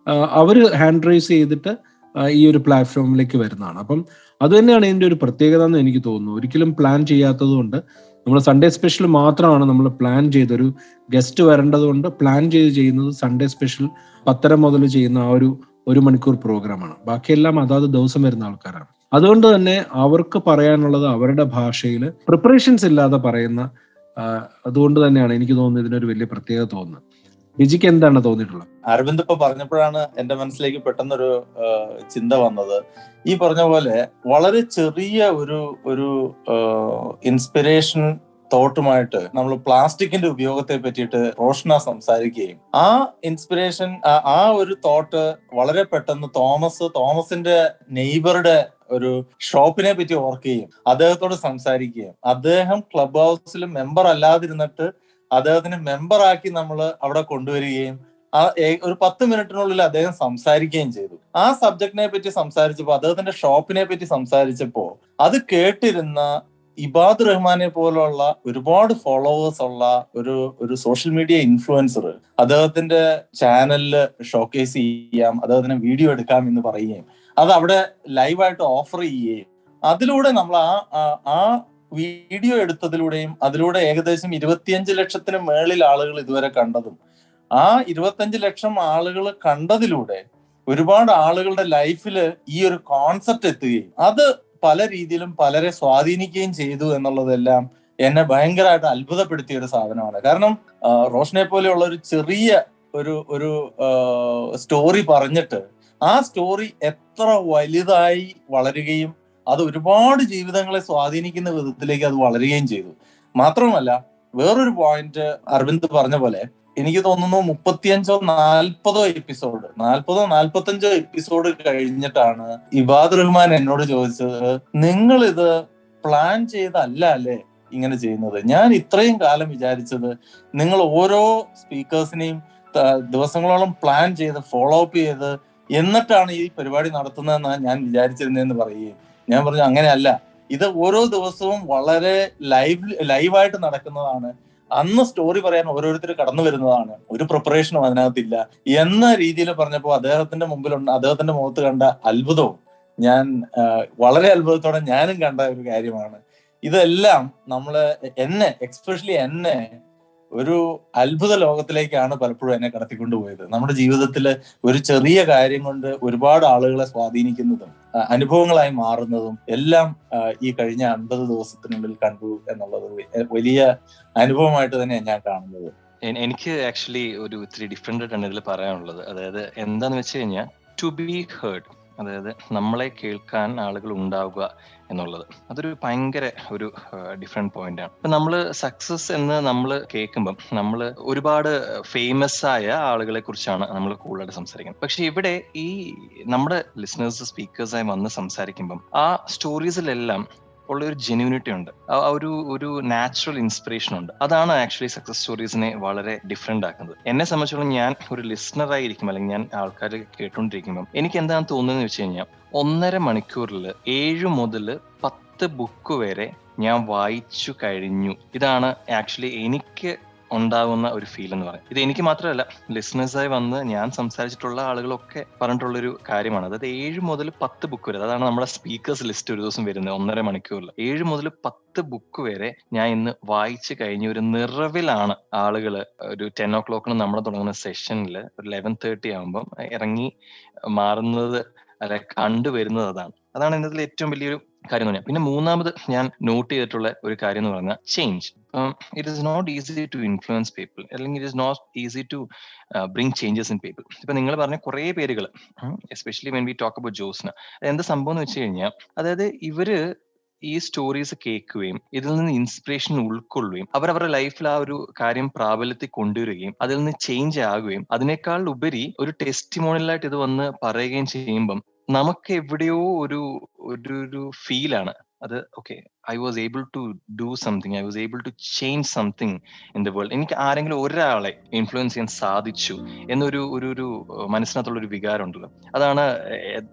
അവർ ഹാൻഡ് റൈസ് ചെയ്തിട്ട് ഈ ഒരു പ്ലാറ്റ്ഫോമിലേക്ക് വരുന്നതാണ്. അപ്പം അത് തന്നെയാണ് ഇതിൻ്റെ ഒരു പ്രത്യേകത എന്ന് എനിക്ക് തോന്നുന്നു. ഒരിക്കലും പ്ലാൻ ചെയ്യാത്തത് കൊണ്ട് നമ്മൾ സൺഡേ സ്പെഷ്യൽ മാത്രമാണ് നമ്മൾ പ്ലാൻ ചെയ്തൊരു ഗസ്റ്റ് വരേണ്ടത് കൊണ്ട് പ്ലാൻ ചെയ്യുന്നത് സൺഡേ സ്പെഷ്യൽ 10:30 മുതൽ ചെയ്യുന്ന ആ ഒരു 1 മണിക്കൂർ പ്രോഗ്രാമാണ്. ബാക്കിയെല്ലാം അതാത് ദിവസം വരുന്ന ആൾക്കാരാണ്. അതുകൊണ്ട് തന്നെ അവർക്ക് പറയാനുള്ളത് അവരുടെ ഭാഷയിൽ പ്രിപ്പറേഷൻസ് ഇല്ലാതെ പറയുന്ന, അതുകൊണ്ട് തന്നെയാണ് എനിക്ക് തോന്നുന്നത് ഇതിനൊരു വലിയ പ്രത്യേകത തോന്നുന്നത്. ബിജിക്ക് എന്താണ് തോന്നിയിട്ടുള്ളത്? അരവിന്ദ് ഇപ്പൊ പറഞ്ഞപ്പോഴാണ് എന്റെ മനസ്സിലേക്ക് പെട്ടെന്നൊരു ചിന്ത വന്നത്. ഈ പറഞ്ഞ പോലെ വളരെ ചെറിയ ഒരു ഇൻസ്പിറേഷൻ തോട്ടുമായിട്ട് നമ്മൾ പ്ലാസ്റ്റിക്കിന്റെ ഉപയോഗത്തെ പറ്റിയിട്ട് റോഷന സംസാരിക്കുകയും ആ ഇൻസ്പിറേഷൻ ആ ഒരു തോട്ട് വളരെ പെട്ടെന്ന് തോമസിന്റെ നെയ്ബറുടെ ഒരു ഷോപ്പിനെ പറ്റി ഓർക്കുകയും അദ്ദേഹത്തോട് സംസാരിക്കുകയും അദ്ദേഹം ക്ലബ് ഹൗസിൽ മെമ്പർ അല്ലാതിരുന്നിട്ട് അദ്ദേഹത്തിന് മെമ്പറാക്കി നമ്മൾ അവിടെ കൊണ്ടുവരികയും ഒരു 10 മിനിറ്റിനുള്ളിൽ അദ്ദേഹം സംസാരിക്കുകയും ചെയ്തു. ആ സബ്ജക്റ്റിനെ പറ്റി സംസാരിച്ചപ്പോൾ, അദ്ദേഹത്തിന്റെ ഷോപ്പിനെ പറ്റി സംസാരിച്ചപ്പോ അത് കേട്ടിരുന്ന ഇബാദ് റഹ്മാനെ പോലുള്ള ഒരുപാട് ഫോളോവേഴ്സ് ഉള്ള ഒരു സോഷ്യൽ മീഡിയ ഇൻഫ്ലുവൻസർ അദ്ദേഹത്തിന്റെ ചാനലിൽ ഷോക്കേസ് ചെയ്യാം, അദ്ദേഹത്തിന് വീഡിയോ എടുക്കാം എന്ന് പറയുകയും അത് അവിടെ ലൈവായിട്ട് ഓഫർ ചെയ്യുകയും അതിലൂടെ നമ്മൾ ആ വീഡിയോ എടുത്തതിലൂടെയും അതിലൂടെ ഏകദേശം 25 ലക്ഷത്തിന് മേളിൽ ആളുകൾ ഇതുവരെ കണ്ടതും ആ 25 ലക്ഷം ആളുകൾ കണ്ടതിലൂടെ ഒരുപാട് ആളുകളുടെ ലൈഫിൽ ഈ ഒരു കോൺസെപ്റ്റ് എത്തുകയും അത് പല രീതിയിലും പലരെ സ്വാധീനിക്കുകയും ചെയ്തു എന്നുള്ളതെല്ലാം എന്നെ ഭയങ്കരമായിട്ട് അത്ഭുതപ്പെടുത്തിയ ഒരു സാധനമാണ്. കാരണം റോഷനെ പോലെയുള്ള ഒരു ചെറിയ ഒരു സ്റ്റോറി പറഞ്ഞിട്ട് ആ സ്റ്റോറി എത്ര വലുതായി വളരുകയും അത് ഒരുപാട് ജീവിതങ്ങളെ സ്വാധീനിക്കുന്ന വിധത്തിലേക്ക് അത് വളരുകയും ചെയ്തു. മാത്രമല്ല വേറൊരു പോയിന്റ് അരവിന്ദ് പറഞ്ഞ പോലെ എനിക്ക് തോന്നുന്നു 35-40 എപ്പിസോഡ് 40-45 എപ്പിസോഡ് കഴിഞ്ഞിട്ടാണ് ഇബാദ് റഹ്മാൻ എന്നോട് ചോദിച്ചത്, നിങ്ങൾ ഇത് പ്ലാൻ ചെയ്തല്ല അല്ലേ ഇങ്ങനെ ചെയ്യുന്നത്? ഞാൻ ഇത്രയും കാലം വിചാരിച്ചത് നിങ്ങൾ ഓരോ സ്പീക്കേഴ്സിനെയും ദിവസങ്ങളോളം പ്ലാൻ ചെയ്ത് ഫോളോ അപ്പ് ചെയ്ത് എന്നിട്ടാണ് ഈ പരിപാടി നടത്തുന്നതെന്നാണ് ഞാൻ വിചാരിച്ചിരുന്നതെന്ന് പറയുകയും ഞാൻ പറഞ്ഞു അങ്ങനെയല്ല, ഇത് ഓരോ ദിവസവും വളരെ ലൈവായിട്ട് നടക്കുന്നതാണ്. അന്ന് സ്റ്റോറി പറയാൻ ഓരോരുത്തർ കടന്നു വരുന്നതാണ്, ഒരു പ്രിപ്പറേഷനും അതിനകത്തില്ല എന്ന രീതിയിൽ പറഞ്ഞപ്പോൾ അദ്ദേഹത്തിന്റെ മുഖത്ത് കണ്ട അത്ഭുതവും ഞാൻ വളരെ അത്ഭുതത്തോടെ ഞാനും കണ്ട ഒരു കാര്യമാണ്. ഇതെല്ലാം എസ്പെഷ്യലി എന്നെ ഒരു അത്ഭുത ലോകത്തിലേക്കാണ് പലപ്പോഴും എന്നെ കടത്തിക്കൊണ്ടുപോയത്. നമ്മുടെ ജീവിതത്തിൽ ഒരു ചെറിയ കാര്യം കൊണ്ട് ഒരുപാട് ആളുകളെ സ്വാധീനിക്കുന്നതും അനുഭവങ്ങളായി മാറുന്നതും എല്ലാം ഈ കഴിഞ്ഞ 50 ദിവസത്തിനുള്ളിൽ കണ്ടു എന്നുള്ളത് വലിയ അനുഭവമായിട്ട് തന്നെയാണ് ഞാൻ കാണുന്നത്. എനിക്ക് ആക്ച്വലി ഒരു ഇത്തിരി ഡിഫറെന്റ് ആയിട്ടാണ് ഇതിൽ പറയാനുള്ളത്. അതായത് എന്താന്ന് വെച്ച് കഴിഞ്ഞാൽ ടു ബി ഹേർഡ്, അതായത് നമ്മളെ കേൾക്കാൻ ആളുകൾ ഉണ്ടാവുക എന്നുള്ളത് അതൊരു ഭയങ്കര ഒരു ഡിഫറെന്റ് പോയിന്റ് ആണ്. ഇപ്പൊ നമ്മള് സക്സസ് എന്ന് നമ്മൾ കേൾക്കുമ്പം നമ്മൾ ഒരുപാട് ഫേമസ് ആയ ആളുകളെ കുറിച്ചാണ് നമ്മൾ കൂടുതലായിട്ട് സംസാരിക്കുന്നത്. പക്ഷെ ഇവിടെ ഈ നമ്മുടെ ലിസണേഴ്സ് സ്പീക്കേഴ്സായി വന്ന് സംസാരിക്കുമ്പം ആ സ്റ്റോറീസിലെല്ലാം ഉള്ള ഒരു ജെന്യൂനിറ്റി ഉണ്ട്, ഒരു നാച്ചുറൽ ഇൻസ്പിറേഷൻ ഉണ്ട്. അതാണ് ആക്ച്വലി സക്സസ് സ്റ്റോറീസിനെ വളരെ ഡിഫറെന്റ് ആക്കുന്നത്. എന്നെ സംബന്ധിച്ചോളം ഞാൻ ഒരു ലിസണറായി ഇരിക്കും, അല്ലെങ്കിൽ ഞാൻ ആൾക്കാർ കേട്ടോണ്ടിരിക്കുമ്പോൾ എനിക്ക് എന്താണ് തോന്നുന്നത് വെച്ച് കഴിഞ്ഞാൽ 1.5 മണിക്കൂറിൽ 7 മുതൽ 10 ബുക്ക് വരെ ഞാൻ വായിച്ചു കഴിഞ്ഞു. ഇതാണ് ആക്ച്വലി എനിക്ക് ഉണ്ടാകുന്ന ഒരു ഫീൽ എന്ന് പറയും. ഇത് എനിക്ക് മാത്രമല്ല, ലിസണേഴ്സായി വന്ന് ഞാൻ സംസാരിച്ചിട്ടുള്ള ആളുകളൊക്കെ പറഞ്ഞിട്ടുള്ളൊരു കാര്യമാണ്. അതായത് 7 മുതൽ 10 ബുക്ക് വരെ, അതാണ് നമ്മുടെ സ്പീക്കേഴ്സ് ലിസ്റ്റ് ഒരു ദിവസം വരുന്നത് 1.5 മണിക്കൂറിൽ 7 മുതൽ 10 ബുക്ക് വരെ ഞാൻ ഇന്ന് വായിച്ചു കഴിഞ്ഞ ഒരു നിറവിലാണ് ആളുകൾ ഒരു 10 o'clock നമ്മൾ തുടങ്ങുന്ന സെഷനിൽ ഒരു 11:30 ആകുമ്പം ഇറങ്ങി മാറുന്നത് അല്ലെ കണ്ടുവരുന്നത്. അതാണ് ഇന്നത്തെ ഏറ്റവും വലിയൊരു കാര്യം എന്ന് പറഞ്ഞാൽ. പിന്നെ മൂന്നാമത് ഞാൻ നോട്ട് ചെയ്തിട്ടുള്ള ഒരു കാര്യം എന്ന് പറഞ്ഞാൽ change. It is not easy to influence people, അല്ലെങ്കിൽ it is not easy to bring changes in people. ഇപ്പൊ നിങ്ങൾ പറഞ്ഞ കുറെ പേരുകൾ, especially when we talk about Josna, എന്താ സംഭവം എന്ന് വെച്ച് കഴിഞ്ഞാൽ, അതായത് ഇവര് ഈ സ്റ്റോറീസ് കേൾക്കുകയും ഇതിൽ നിന്ന് ഇൻസ്പിറേഷൻ ഉൾക്കൊള്ളുകയും അവരവരുടെ ലൈഫിൽ ആ ഒരു കാര്യം പ്രാബല്യത്തിൽ കൊണ്ടുവരികയും അതിൽ നിന്ന് ചേഞ്ച് ആകുകയും അതിനേക്കാൾ ഉപരി ഒരു ടെസ്റ്റിമോണിയലായിട്ട് ഇത് വന്ന് പറയുകയും ചെയ്യുമ്പം നമുക്ക് എവിടെയോ ഒരു ഫീലാണ് അത്. Okay, I was able to do something, I was able to change something in the world. എനിക്ക് ആരെങ്കിലും ഒരാളെ ഇൻഫ്ലുവൻസ് ചെയ്യാൻ സാധിച്ചു എന്നൊരു മനസ്സിനകത്തുള്ള ഒരു വികാരം ഉണ്ടല്ലോ. അതാണ്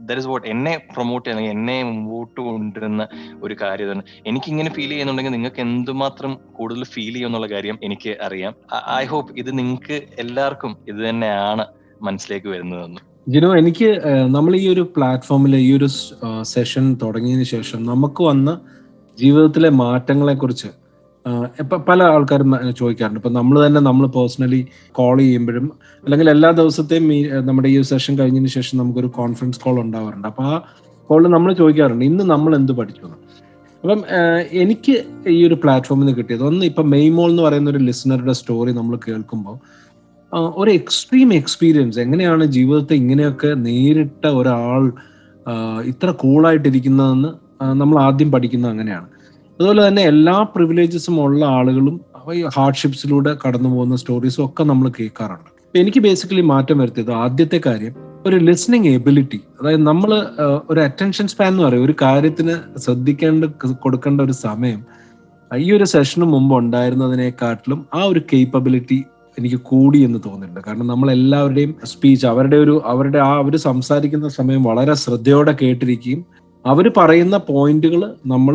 ദാറ്റ് ഇസ് വാട്ട് എന്നെ പ്രൊമോട്ട് ചെയ്യുന്ന, എന്നെ മുമ്പോട്ട് കൊണ്ടുവരുന്ന ഒരു കാര്യം തന്നെ. എനിക്ക് ഇങ്ങനെ ഫീൽ ചെയ്യുന്നുണ്ടെങ്കിൽ നിങ്ങൾക്ക് എന്തുമാത്രം കൂടുതൽ ഫീൽ ചെയ്യുമെന്നുള്ള കാര്യം എനിക്ക് അറിയാം. ഐ ഹോപ്പ് ഇത് നിങ്ങൾക്ക് എല്ലാവർക്കും ഇത് തന്നെയാണ് മനസ്സിലേക്ക് വരുന്നതെന്ന്. ജിനു, എനിക്ക് നമ്മൾ ഈ ഒരു പ്ലാറ്റ്ഫോമിൽ ഈ ഒരു സെഷൻ തുടങ്ങിയതിന് ശേഷം നമുക്ക് വന്ന ജീവിതത്തിലെ മാറ്റങ്ങളെ കുറിച്ച് പല ആൾക്കാരും ചോദിക്കാറുണ്ട്. ഇപ്പൊ നമ്മൾ പേഴ്സണലി കോൾ ചെയ്യുമ്പോഴും അല്ലെങ്കിൽ എല്ലാ ദിവസത്തെയും നമ്മുടെ ഈ സെഷൻ കഴിഞ്ഞതിന് ശേഷം നമുക്കൊരു കോൺഫറൻസ് കോൾ ഉണ്ടാവാറുണ്ട്. അപ്പൊ ആ അപ്പോൾ നമ്മൾ ചോദിക്കാറുണ്ട് ഇന്ന് നമ്മൾ എന്ത് പഠിച്ചു എന്ന്. അപ്പം എനിക്ക് ഈ ഒരു പ്ലാറ്റ്ഫോമിൽ നിന്ന് കിട്ടിയത് ഒന്ന്, ഇപ്പം മെയ്മോൾ എന്ന് പറയുന്ന ഒരു ലിസണറുടെ സ്റ്റോറി നമ്മൾ കേൾക്കുമ്പോൾ ഒരു എക്സ്ട്രീം എക്സ്പീരിയൻസ്, എങ്ങനെയാണ് ജീവിതത്തെ ഇങ്ങനെയൊക്കെ നേരിട്ട ഒരാൾ ഇത്ര കൂളായിട്ടിരിക്കുന്നതെന്ന് നമ്മൾ ആദ്യം പഠിക്കുന്നത് അങ്ങനെയാണ്. അതുപോലെ തന്നെ എല്ലാ പ്രിവിലേജസും ഉള്ള ആളുകളും ഹാർഡ്ഷിപ്സിലൂടെ കടന്നു പോകുന്ന സ്റ്റോറീസും ഒക്കെ നമ്മൾ കേൾക്കാറുണ്ട്. എനിക്ക് ബേസിക്കലി മാറ്റം വരുത്തിയത് ആദ്യത്തെ കാര്യം ഒരു ലിസണിങ് എബിലിറ്റി. അതായത് നമ്മൾ ഒരു അറ്റൻഷൻ സ്പാൻ എന്ന് പറയും, ഒരു കാര്യത്തിന് കൊടുക്കേണ്ട ഒരു സമയം ഈ ഒരു സെഷന് മുമ്പ് ഉണ്ടായിരുന്നതിനെക്കാട്ടിലും ആ ഒരു കേപ്പബിലിറ്റി എനിക്ക് കൂടി എന്ന് തോന്നുന്നുണ്ട്. കാരണം നമ്മൾ എല്ലാവരുടെയും സ്പീച്ച്, അവരുടെ അവർ സംസാരിക്കുന്ന സമയം വളരെ ശ്രദ്ധയോടെ കേട്ടിരിക്കുകയും അവർ പറയുന്ന പോയിന്റുകൾ നമ്മൾ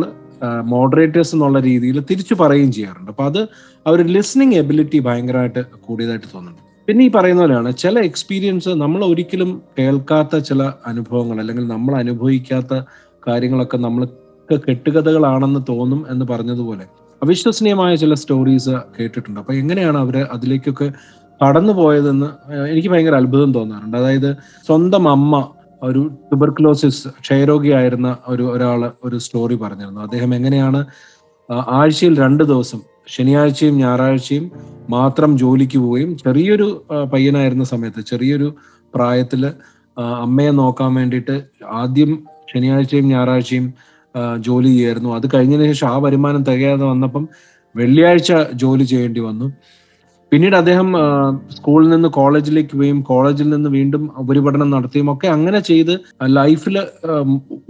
മോഡറേറ്റേഴ്സ് എന്നുള്ള രീതിയിൽ തിരിച്ചു പറയുകയും ചെയ്യാറുണ്ട്. അപ്പൊ അത് ആ ഒരു ലിസണിങ് എബിലിറ്റി ഭയങ്കരമായിട്ട് കൂടിയതായിട്ട് തോന്നുന്നുണ്ട്. പിന്നെ ഈ പറയുന്ന പോലെയാണ് ചില എക്സ്പീരിയൻസ് നമ്മൾ ഒരിക്കലും കേൾക്കാത്ത ചില അനുഭവങ്ങൾ അല്ലെങ്കിൽ നമ്മൾ അനുഭവിക്കാത്ത കാര്യങ്ങളൊക്കെ നമ്മൾക്ക് കെട്ടുകഥകളാണെന്ന് തോന്നും എന്ന് പറഞ്ഞതുപോലെ അവിശ്വസനീയമായ ചില സ്റ്റോറീസ് കേട്ടിട്ടുണ്ട്. അപ്പൊ എങ്ങനെയാണ് അവര് അതിലേക്കൊക്കെ കടന്നു പോയതെന്ന് എനിക്ക് ഭയങ്കര അത്ഭുതം തോന്നാറുണ്ട്. അതായത് സ്വന്തം അമ്മ ഒരു ട്യൂബർക്കുലോസിസ് ക്ഷയരോഗിയായിരുന്ന ഒരാള് ഒരു സ്റ്റോറി പറഞ്ഞിരുന്നു. അദ്ദേഹം എങ്ങനെയാണ് ആഴ്ചയിൽ 2 ദിവസം ശനിയാഴ്ചയും ഞായറാഴ്ചയും മാത്രം ജോലിക്ക് പോവുകയും ചെറിയൊരു പയ്യനായിരുന്ന സമയത്ത് ചെറിയൊരു പ്രായത്തില് അമ്മയെ നോക്കാൻ വേണ്ടിയിട്ട് ആദ്യം ശനിയാഴ്ചയും ഞായറാഴ്ചയും ജോലി ചെയ്യായിരുന്നു. അത് കഴിഞ്ഞതിന് ശേഷം ആ വരുമാനം തികയാതെ വന്നപ്പം വെള്ളിയാഴ്ച ജോലി ചെയ്യേണ്ടി വന്നു. പിന്നീട് അദ്ദേഹം സ്കൂളിൽ നിന്ന് കോളേജിലേക്ക് പോയും കോളേജിൽ നിന്ന് വീണ്ടും ഉപരിപഠനം നടത്തിയും ഒക്കെ അങ്ങനെ ചെയ്ത് ലൈഫിൽ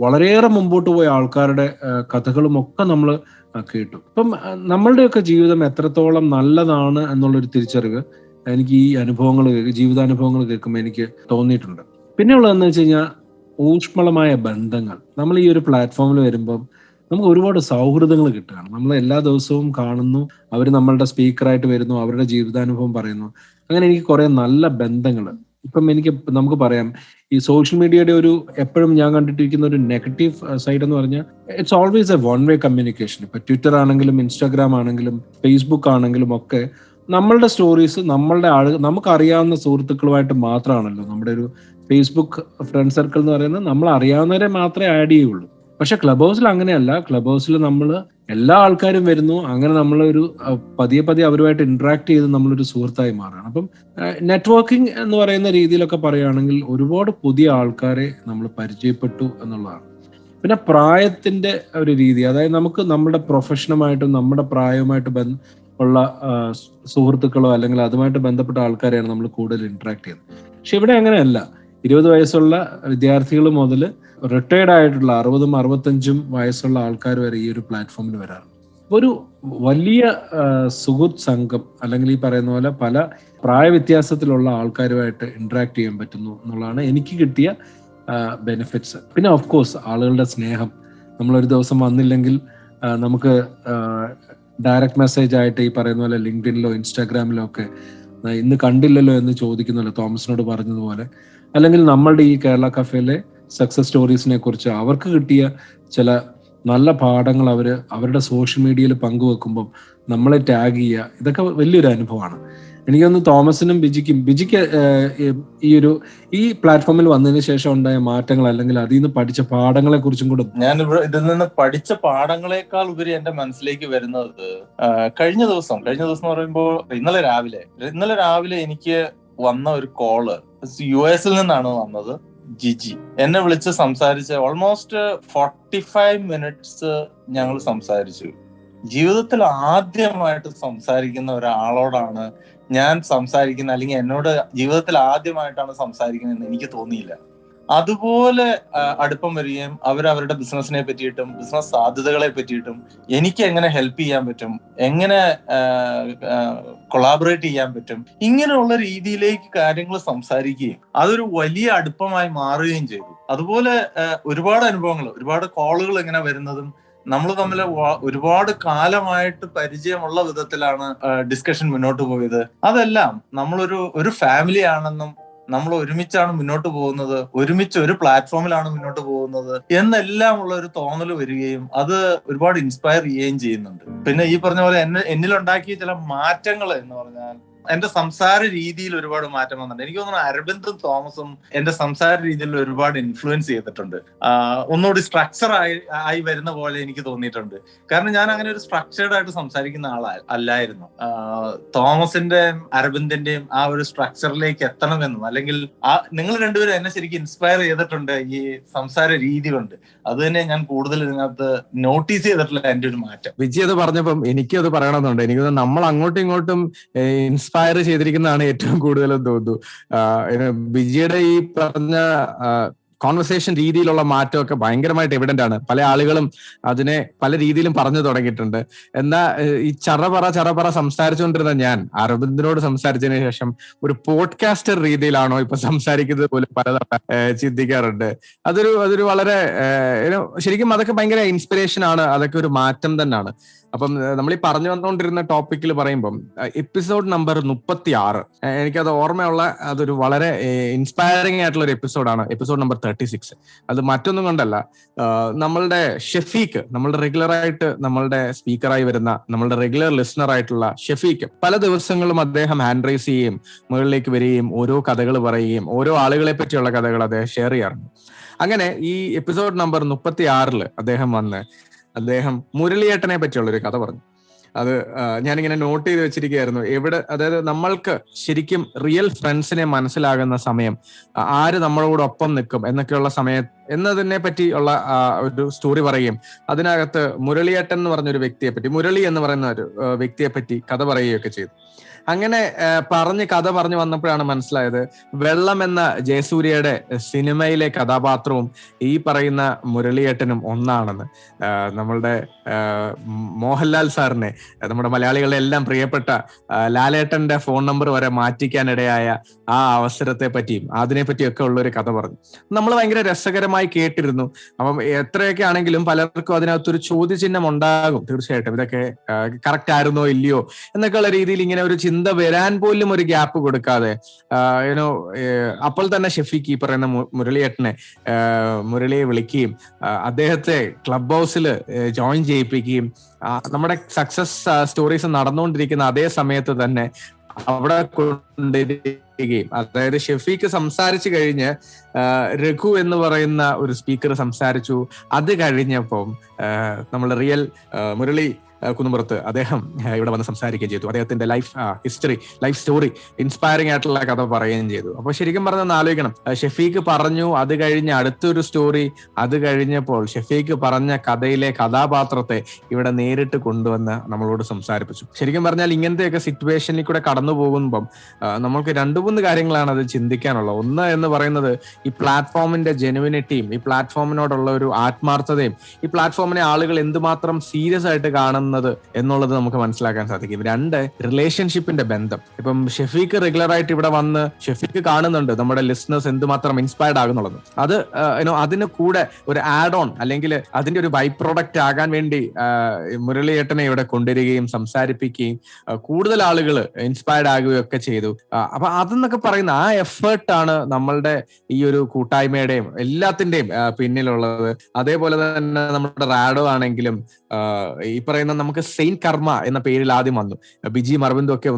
വളരെയേറെ മുമ്പോട്ട് പോയ ആൾക്കാരുടെ കഥകളും ഒക്കെ നമ്മൾ കേട്ടു. അപ്പം നമ്മളുടെയൊക്കെ ജീവിതം എത്രത്തോളം നല്ലതാണ് എന്നുള്ളൊരു തിരിച്ചറിവ് എനിക്ക് ഈ ജീവിതാനുഭവങ്ങൾ കേൾക്കുമ്പോൾ എനിക്ക് തോന്നിയിട്ടുണ്ട്. പിന്നെ ഉള്ളതെന്ന് വെച്ച് കഴിഞ്ഞാൽ ഊഷ്മളമായ ബന്ധങ്ങൾ. നമ്മൾ ഈ ഒരു പ്ലാറ്റ്ഫോമിൽ വരുമ്പം നമുക്ക് ഒരുപാട് സൗഹൃദങ്ങൾ കിട്ടുകയാണ്. നമ്മൾ എല്ലാ ദിവസവും കാണുന്നു, അവർ നമ്മളുടെ സ്പീക്കറായിട്ട് വരുന്നു, അവരുടെ ജീവിതാനുഭവം പറയുന്നു. അങ്ങനെ എനിക്ക് കുറെ നല്ല ബന്ധങ്ങൾ ഇപ്പം നമുക്ക് പറയാം. ഈ സോഷ്യൽ മീഡിയയുടെ എപ്പോഴും ഞാൻ കണ്ടിട്ടിരിക്കുന്ന ഒരു നെഗറ്റീവ് സൈഡ് എന്ന് പറഞ്ഞാൽ it's always A one way communication. ഇപ്പൊ ട്വിറ്റർ ആണെങ്കിലും ഇൻസ്റ്റാഗ്രാം ആണെങ്കിലും ഫേസ്ബുക്ക് ആണെങ്കിലും ഒക്കെ നമ്മളുടെ സ്റ്റോറീസ് നമുക്കറിയാവുന്ന സുഹൃത്തുക്കളുമായിട്ട് മാത്രമാണല്ലോ. നമ്മുടെ ഒരു ഫേസ്ബുക്ക് ഫ്രണ്ട് സർക്കിൾ എന്ന് പറയുന്നത് നമ്മൾ അറിയാവുന്നവരെ മാത്രമേ ആഡ് ചെയ്യുള്ളൂ. പക്ഷെ ക്ലബ് ഹൗസിൽ അങ്ങനെയല്ല. ക്ലബ് ഹൗസിൽ നമ്മൾ എല്ലാ ആൾക്കാരും വരുന്നു, അങ്ങനെ നമ്മളൊരു പതിയെ അവരുമായിട്ട് ഇന്ററാക്ട് ചെയ്ത് നമ്മളൊരു സുഹൃത്തായി മാറുകയാണ്. അപ്പം നെറ്റ്വർക്കിംഗ് എന്ന് പറയുന്ന രീതിയിലൊക്കെ പറയുകയാണെങ്കിൽ ഒരുപാട് പുതിയ ആൾക്കാരെ നമ്മൾ പരിചയപ്പെട്ടു എന്നുള്ളതാണ്. പിന്നെ പ്രായത്തിന്റെ ഒരു രീതി, അതായത് നമുക്ക് നമ്മുടെ പ്രൊഫഷനുമായിട്ടും നമ്മുടെ പ്രായവുമായിട്ട് ഉള്ള സുഹൃത്തുക്കളോ അല്ലെങ്കിൽ അതുമായിട്ട് ബന്ധപ്പെട്ട ആൾക്കാരെയാണ് നമ്മൾ കൂടുതൽ ഇന്ററാക്ട് ചെയ്യുന്നത്. പക്ഷെ ഇവിടെ അങ്ങനെയല്ല. 20 വയസ്സുള്ള വിദ്യാർത്ഥികൾ മുതൽ റിട്ടയർഡ് ആയിട്ടുള്ള 60ഉം 65ഉം വയസ്സുള്ള ആൾക്കാർ വരെ ഈ ഒരു പ്ലാറ്റ്ഫോമിൽ വരാറുണ്ട്. ഒരു വലിയ സുഹൃത്ത് സംഘം അല്ലെങ്കിൽ ഈ പറയുന്ന പോലെ പല പ്രായ വ്യത്യാസത്തിലുള്ള ആൾക്കാരുമായിട്ട് ഇന്ററാക്ട് ചെയ്യാൻ പറ്റുന്നു എന്നുള്ളതാണ് എനിക്ക് കിട്ടിയ ബെനിഫിറ്റ്സ്. പിന്നെ ഓഫ് കോഴ്സ് ആളുകളുടെ സ്നേഹം. നമ്മളൊരു ദിവസം വന്നില്ലെങ്കിൽ നമുക്ക് ഡയറക്റ്റ് മെസ്സേജ് ആയിട്ട് ഈ പറയുന്ന പോലെ ലിങ്ക്ഡിനിലോ ഇൻസ്റ്റാഗ്രാമിലോ ഒക്കെ ഇന്ന് കണ്ടില്ലല്ലോ എന്ന് ചോദിക്കുന്നുള്ളൂ, തോമസിനോട് പറഞ്ഞതുപോലെ. അല്ലെങ്കിൽ നമ്മളുടെ ഈ കേരള കഫേയിലെ സക്സസ് സ്റ്റോറീസിനെ കുറിച്ച് അവർക്ക് കിട്ടിയ ചില നല്ല പാഠങ്ങൾ അവരുടെ സോഷ്യൽ മീഡിയയിൽ പങ്കുവെക്കുമ്പം നമ്മളെ ടാഗ് ചെയ്യുക, ഇതൊക്കെ വലിയൊരു അനുഭവമാണ്. എനിക്കൊന്ന് തോമസിനും ബിജിക്ക് ഈ പ്ലാറ്റ്ഫോമിൽ വന്നതിന് ശേഷം ഉണ്ടായ മാറ്റങ്ങൾ അല്ലെങ്കിൽ അതിൽ നിന്ന് പഠിച്ച പാഠങ്ങളെ കുറിച്ചും കൂടെ. ഞാൻ ഇതിൽ നിന്ന് പഠിച്ച പാഠങ്ങളെക്കാൾ ഉപരി എന്റെ മനസ്സിലേക്ക് വരുന്നത് കഴിഞ്ഞ ദിവസം എന്ന് പറയുമ്പോൾ ഇന്നലെ രാവിലെ എനിക്ക് വന്ന ഒരു കോള് US നിന്നാണ് വന്നത്. ജിജി എന്നെ വിളിച്ച് സംസാരിച്ച് ഓൾമോസ്റ്റ് 45 മിനിറ്റ്സ് ഞങ്ങൾ സംസാരിച്ചു. ജീവിതത്തിൽ ആദ്യമായിട്ട് സംസാരിക്കുന്ന ഒരാളോടാണ് ഞാൻ സംസാരിക്കുന്നത്, അല്ലെങ്കിൽ എന്നോട് ജീവിതത്തിൽ ആദ്യമായിട്ടാണ് സംസാരിക്കുന്നതെന്ന് എനിക്ക് തോന്നിയില്ല. അതുപോലെ അടുപ്പം വരികയും അവരവരുടെ ബിസിനസിനെ പറ്റിയിട്ടും ബിസിനസ് സാധ്യതകളെ പറ്റിയിട്ടും എനിക്ക് എങ്ങനെ ഹെൽപ്പ് ചെയ്യാൻ പറ്റും, എങ്ങനെ കൊളാബറേറ്റ് ചെയ്യാൻ പറ്റും, ഇങ്ങനെയുള്ള രീതിയിലേക്ക് കാര്യങ്ങൾ സംസാരിക്കുകയും അതൊരു വലിയ അടുപ്പമായി മാറുകയും ചെയ്തു. അതുപോലെ ഒരുപാട് അനുഭവങ്ങൾ, ഒരുപാട് കോളുകൾ ഇങ്ങനെ വരുന്നതും നമ്മൾ തമ്മിൽ ഒരുപാട് കാലമായിട്ട് പരിചയമുള്ള വിധത്തിലാണ് ഡിസ്കഷൻ മുന്നോട്ട് പോയത്. അതെല്ലാം നമ്മളൊരു ഫാമിലി ആണെന്നും നമ്മൾ ഒരുമിച്ചാണ് മുന്നോട്ട് പോകുന്നത്, ഒരുമിച്ച് ഒരു പ്ലാറ്റ്ഫോമിലാണ് മുന്നോട്ട് പോകുന്നത് എന്നെല്ലാം ഉള്ള ഒരു തോന്നൽ വരികയും അത് ഒരുപാട് ഇൻസ്പയർ ചെയ്യുകയും ചെയ്യുന്നുണ്ട്. പിന്നെ ഈ പറഞ്ഞ പോലെ എന്നിലുണ്ടാക്കിയ ചില മാറ്റങ്ങൾ എന്ന് പറഞ്ഞാൽ എന്റെ സംസാര രീതിയിൽ ഒരുപാട് മാറ്റം വന്നിട്ടുണ്ട്. എനിക്ക് തോന്നുന്നു അരബിന്ദും തോമസും എന്റെ സംസാര രീതിയിൽ ഒരുപാട് ഇൻഫ്ലുവൻസ് ചെയ്തിട്ടുണ്ട്. ഒന്നുകൂടി സ്ട്രക്ചർ ആയി വരുന്ന പോലെ എനിക്ക് തോന്നിയിട്ടുണ്ട്. കാരണം ഞാൻ അങ്ങനെ ഒരു സ്ട്രക്ചേർഡ് ആയിട്ട് സംസാരിക്കുന്ന അല്ലായിരുന്നു. തോമസിന്റെ അരബിന്ദിന്റെയും ആ ഒരു സ്ട്രക്ചറിലേക്ക് എത്തണമെന്നും, അല്ലെങ്കിൽ നിങ്ങൾ രണ്ടുപേരും എന്നെ ശരിക്കും ഇൻസ്പയർ ചെയ്തിട്ടുണ്ട് ഈ സംസാര രീതി കൊണ്ട്. അത് തന്നെ ഞാൻ കൂടുതൽ ഇതിനകത്ത് നോട്ടീസ് ചെയ്തിട്ടുള്ള എന്റെ ഒരു മാറ്റം. വിജി അത് പറഞ്ഞപ്പം എനിക്കും അത് പറയണമെന്നുണ്ട്. എനിക്ക് തോന്നുന്നു നമ്മൾ അങ്ങോട്ടും ഇങ്ങോട്ടും ഇൻസ്പയർ ചെയ്തിരിക്കുന്നതാണ് ഏറ്റവും കൂടുതലും തോന്നുന്നു. വിജിയുടെ ഈ പറഞ്ഞ കോൺവെർസേഷൻ രീതിയിലുള്ള മാറ്റമൊക്കെ ഭയങ്കരമായിട്ട് എവിഡന്റ് ആണ്. പല ആളുകളും അതിനെ പല രീതിയിലും പറഞ്ഞു തുടങ്ങിയിട്ടുണ്ട്. എന്നാ ഈ ചറപറ സംസാരിച്ചുകൊണ്ടിരുന്ന ഞാൻ അരബിന്ദിനോട് സംസാരിച്ചതിന് ശേഷം ഒരു പോഡ്കാസ്റ്റർ രീതിയിലാണോ ഇപ്പൊ സംസാരിക്കുന്നത് പോലും പലതവണ ചിന്തിക്കാറുണ്ട്. അതൊരു വളരെ ശരിക്കും അതൊക്കെ ഭയങ്കര ഇൻസ്പിറേഷൻ ആണ്. അതൊക്കെ ഒരു മാറ്റം തന്നെയാണ്. അപ്പം നമ്മൾ ഈ പറഞ്ഞു വന്നുകൊണ്ടിരുന്ന ടോപ്പിക്കിൽ പറയുമ്പം എപ്പിസോഡ് നമ്പർ 36 എനിക്കത് ഓർമ്മയുള്ള അതൊരു വളരെ ഇൻസ്പയറിംഗ് ആയിട്ടുള്ള ഒരു എപ്പിസോഡാണ്. Episode number 36. അത് മറ്റൊന്നും കൊണ്ടല്ല, നമ്മളുടെ ഷെഫീഖ്, നമ്മളുടെ റെഗുലറായിട്ട് നമ്മളുടെ സ്പീക്കറായി വരുന്ന നമ്മളുടെ റെഗുലർ ലിസണർ ആയിട്ടുള്ള ഷെഫീഖ് പല ദിവസങ്ങളും അദ്ദേഹം ഹാൻഡ് റൈസ് ചെയ്യുകയും മുകളിലേക്ക് വരികയും ഓരോ കഥകൾ പറയുകയും ഓരോ ആളുകളെ പറ്റിയുള്ള കഥകൾ അദ്ദേഹം ഷെയർ ചെയ്യാറുണ്ട്. അങ്ങനെ ഈ എപ്പിസോഡ് നമ്പർ 36 അദ്ദേഹം മുരളിയേട്ടനെ പറ്റിയുള്ളൊരു കഥ പറഞ്ഞു. അത് ഞാനിങ്ങനെ നോട്ട് ചെയ്ത് വെച്ചിരിക്കുകയായിരുന്നു. അതായത് നമ്മൾക്ക് ശരിക്കും റിയൽ ഫ്രണ്ട്സിനെ മനസ്സിലാകുന്ന സമയം, ആര് നമ്മളോടൊപ്പം നിൽക്കും എന്നൊക്കെയുള്ള സമയം എന്നതിനെ പറ്റിയുള്ള ഒരു സ്റ്റോറി പറയുകയും അതിനകത്ത് മുരളിയേട്ടൻ എന്ന് പറഞ്ഞൊരു വ്യക്തിയെ പറ്റി, മുരളി എന്ന് പറയുന്ന ഒരു വ്യക്തിയെ പറ്റി കഥ പറയുകയൊക്കെ ചെയ്തു. അങ്ങനെ കഥ പറഞ്ഞു വന്നപ്പോഴാണ് മനസ്സിലായത് വെള്ളം എന്ന ജയസൂര്യയുടെ സിനിമയിലെ കഥാപാത്രവും ഈ പറയുന്ന മുരളിയേട്ടനും ഒന്നാണെന്ന്. നമ്മളുടെ മോഹൻലാൽ സാറിനെ, നമ്മുടെ മലയാളികളുടെ എല്ലാം പ്രിയപ്പെട്ട ലാലേട്ടന്റെ ഫോൺ നമ്പർ വരെ മാറ്റിക്കാനിടയായ ആ അവസരത്തെ പറ്റിയും അതിനെപ്പറ്റിയൊക്കെ ഉള്ളൊരു കഥ പറഞ്ഞു. നമ്മൾ ഭയങ്കര രസകരമായി കേട്ടിരുന്നു. അപ്പം എത്രയൊക്കെ ആണെങ്കിലും പലർക്കും അതിനകത്തൊരു ചോദ്യചിഹ്നം ഉണ്ടാകും. തീർച്ചയായിട്ടും ഇതൊക്കെ കറക്റ്റ് ആയിരുന്നോ ഇല്ലയോ എന്നൊക്കെയുള്ള രീതിയിൽ ഇങ്ങനെ ഒരു ചിന്ത വരാൻ പോലും ഒരു ഗ്യാപ്പ് കൊടുക്കാതെ അപ്പോൾ തന്നെ ഷെഫീഖ് ഈ പറയുന്ന മുരളിയെ വിളിക്കുകയും അദ്ദേഹത്തെ ക്ലബ് ഹൗസിൽ ജോയിൻ ചെയ്യിപ്പിക്കുകയും നമ്മുടെ സക്സസ് സ്റ്റോറീസ് നടന്നുകൊണ്ടിരിക്കുന്ന അതേ സമയത്ത് തന്നെ അവിടെ കൊണ്ടിരിക്കുകയും, അതായത് ഷെഫീഖ് സംസാരിച്ചു കഴിഞ്ഞ് രഘു എന്ന് പറയുന്ന ഒരു സ്പീക്കർ സംസാരിച്ചു. അത് കഴിഞ്ഞപ്പം നമ്മുടെ റിയൽ മുരളി കുന്നുംപുറത്ത് അദ്ദേഹം ഇവിടെ വന്ന് സംസാരിക്കുകയും ചെയ്തു. അദ്ദേഹത്തിന്റെ ലൈഫ് സ്റ്റോറി ഇൻസ്പയറിംഗ് ആയിട്ടുള്ള കഥ പറയുകയും ചെയ്തു. അപ്പൊ ശരിക്കും പറഞ്ഞാൽ ആലോചിക്കണം, ഷെഫീഖ് പറഞ്ഞു, അത് കഴിഞ്ഞ് അടുത്തൊരു സ്റ്റോറി, അത് കഴിഞ്ഞപ്പോൾ ഷെഫീഖ് പറഞ്ഞ കഥയിലെ കഥാപാത്രത്തെ ഇവിടെ നേരിട്ട് കൊണ്ടുവന്ന് നമ്മളോട് സംസാരിപ്പിച്ചു. ശരിക്കും പറഞ്ഞാൽ ഇങ്ങനത്തെയൊക്കെ സിറ്റുവേഷനിൽ കൂടെ കടന്നു പോകുമ്പം നമുക്ക് 2-3 കാര്യങ്ങളാണ് അത് ചിന്തിക്കാനുള്ളത്. ഒന്ന് എന്ന് പറയുന്നത് ഈ പ്ലാറ്റ്ഫോമിന്റെ ജെനുവിനിറ്റിയും ഈ പ്ലാറ്റ്ഫോമിനോടുള്ള ഒരു ആത്മാർത്ഥതയും ഈ പ്ലാറ്റ്ഫോമിനെ ആളുകൾ എന്തുമാത്രം സീരിയസ് ആയിട്ട് കാണുന്നത് എന്നുള്ളത് നമുക്ക് മനസ്സിലാക്കാൻ സാധിക്കും. 2, റിലേഷൻഷിപ്പിന്റെ ബന്ധം. ഇപ്പം ഷെഫീഖ് റെഗുലർ ആയിട്ട് ഇവിടെ വന്ന് ഷെഫീഖ് കാണുന്നുണ്ട് നമ്മുടെ ലിസണേഴ്സ് എന്തുമാത്രം ഇൻസ്പയർഡ് ആകുന്നുള്ളത്. അത് അതിന് കൂടെ ഒരു ആഡ് ഓൺ അല്ലെങ്കിൽ അതിന്റെ ഒരു ബൈ പ്രോഡക്റ്റ് ആകാൻ വേണ്ടി മുരളിയേട്ടനെ ഇവിടെ കൊണ്ടുവരികയും സംസാരിപ്പിക്കുകയും കൂടുതൽ ആളുകൾ ഇൻസ്പയർഡ് ആകുകയും ഒക്കെ ചെയ്തു. അപ്പൊ അതെന്നൊക്കെ പറയുന്ന ആ എഫേർട്ടാണ് നമ്മളുടെ ഈ ഒരു കൂട്ടായ്മയുടെയും എല്ലാത്തിന്റെയും പിന്നിലുള്ളത്. അതേപോലെ തന്നെ നമ്മുടെ റാഡോ ആണെങ്കിലും ഈ പറയുന്ന നമുക്ക് സെയിന്റ് കർമ്മ എന്ന പേരിൽ ആദ്യം വന്നു. ബിജി അരവിന്ദും ഒക്കെ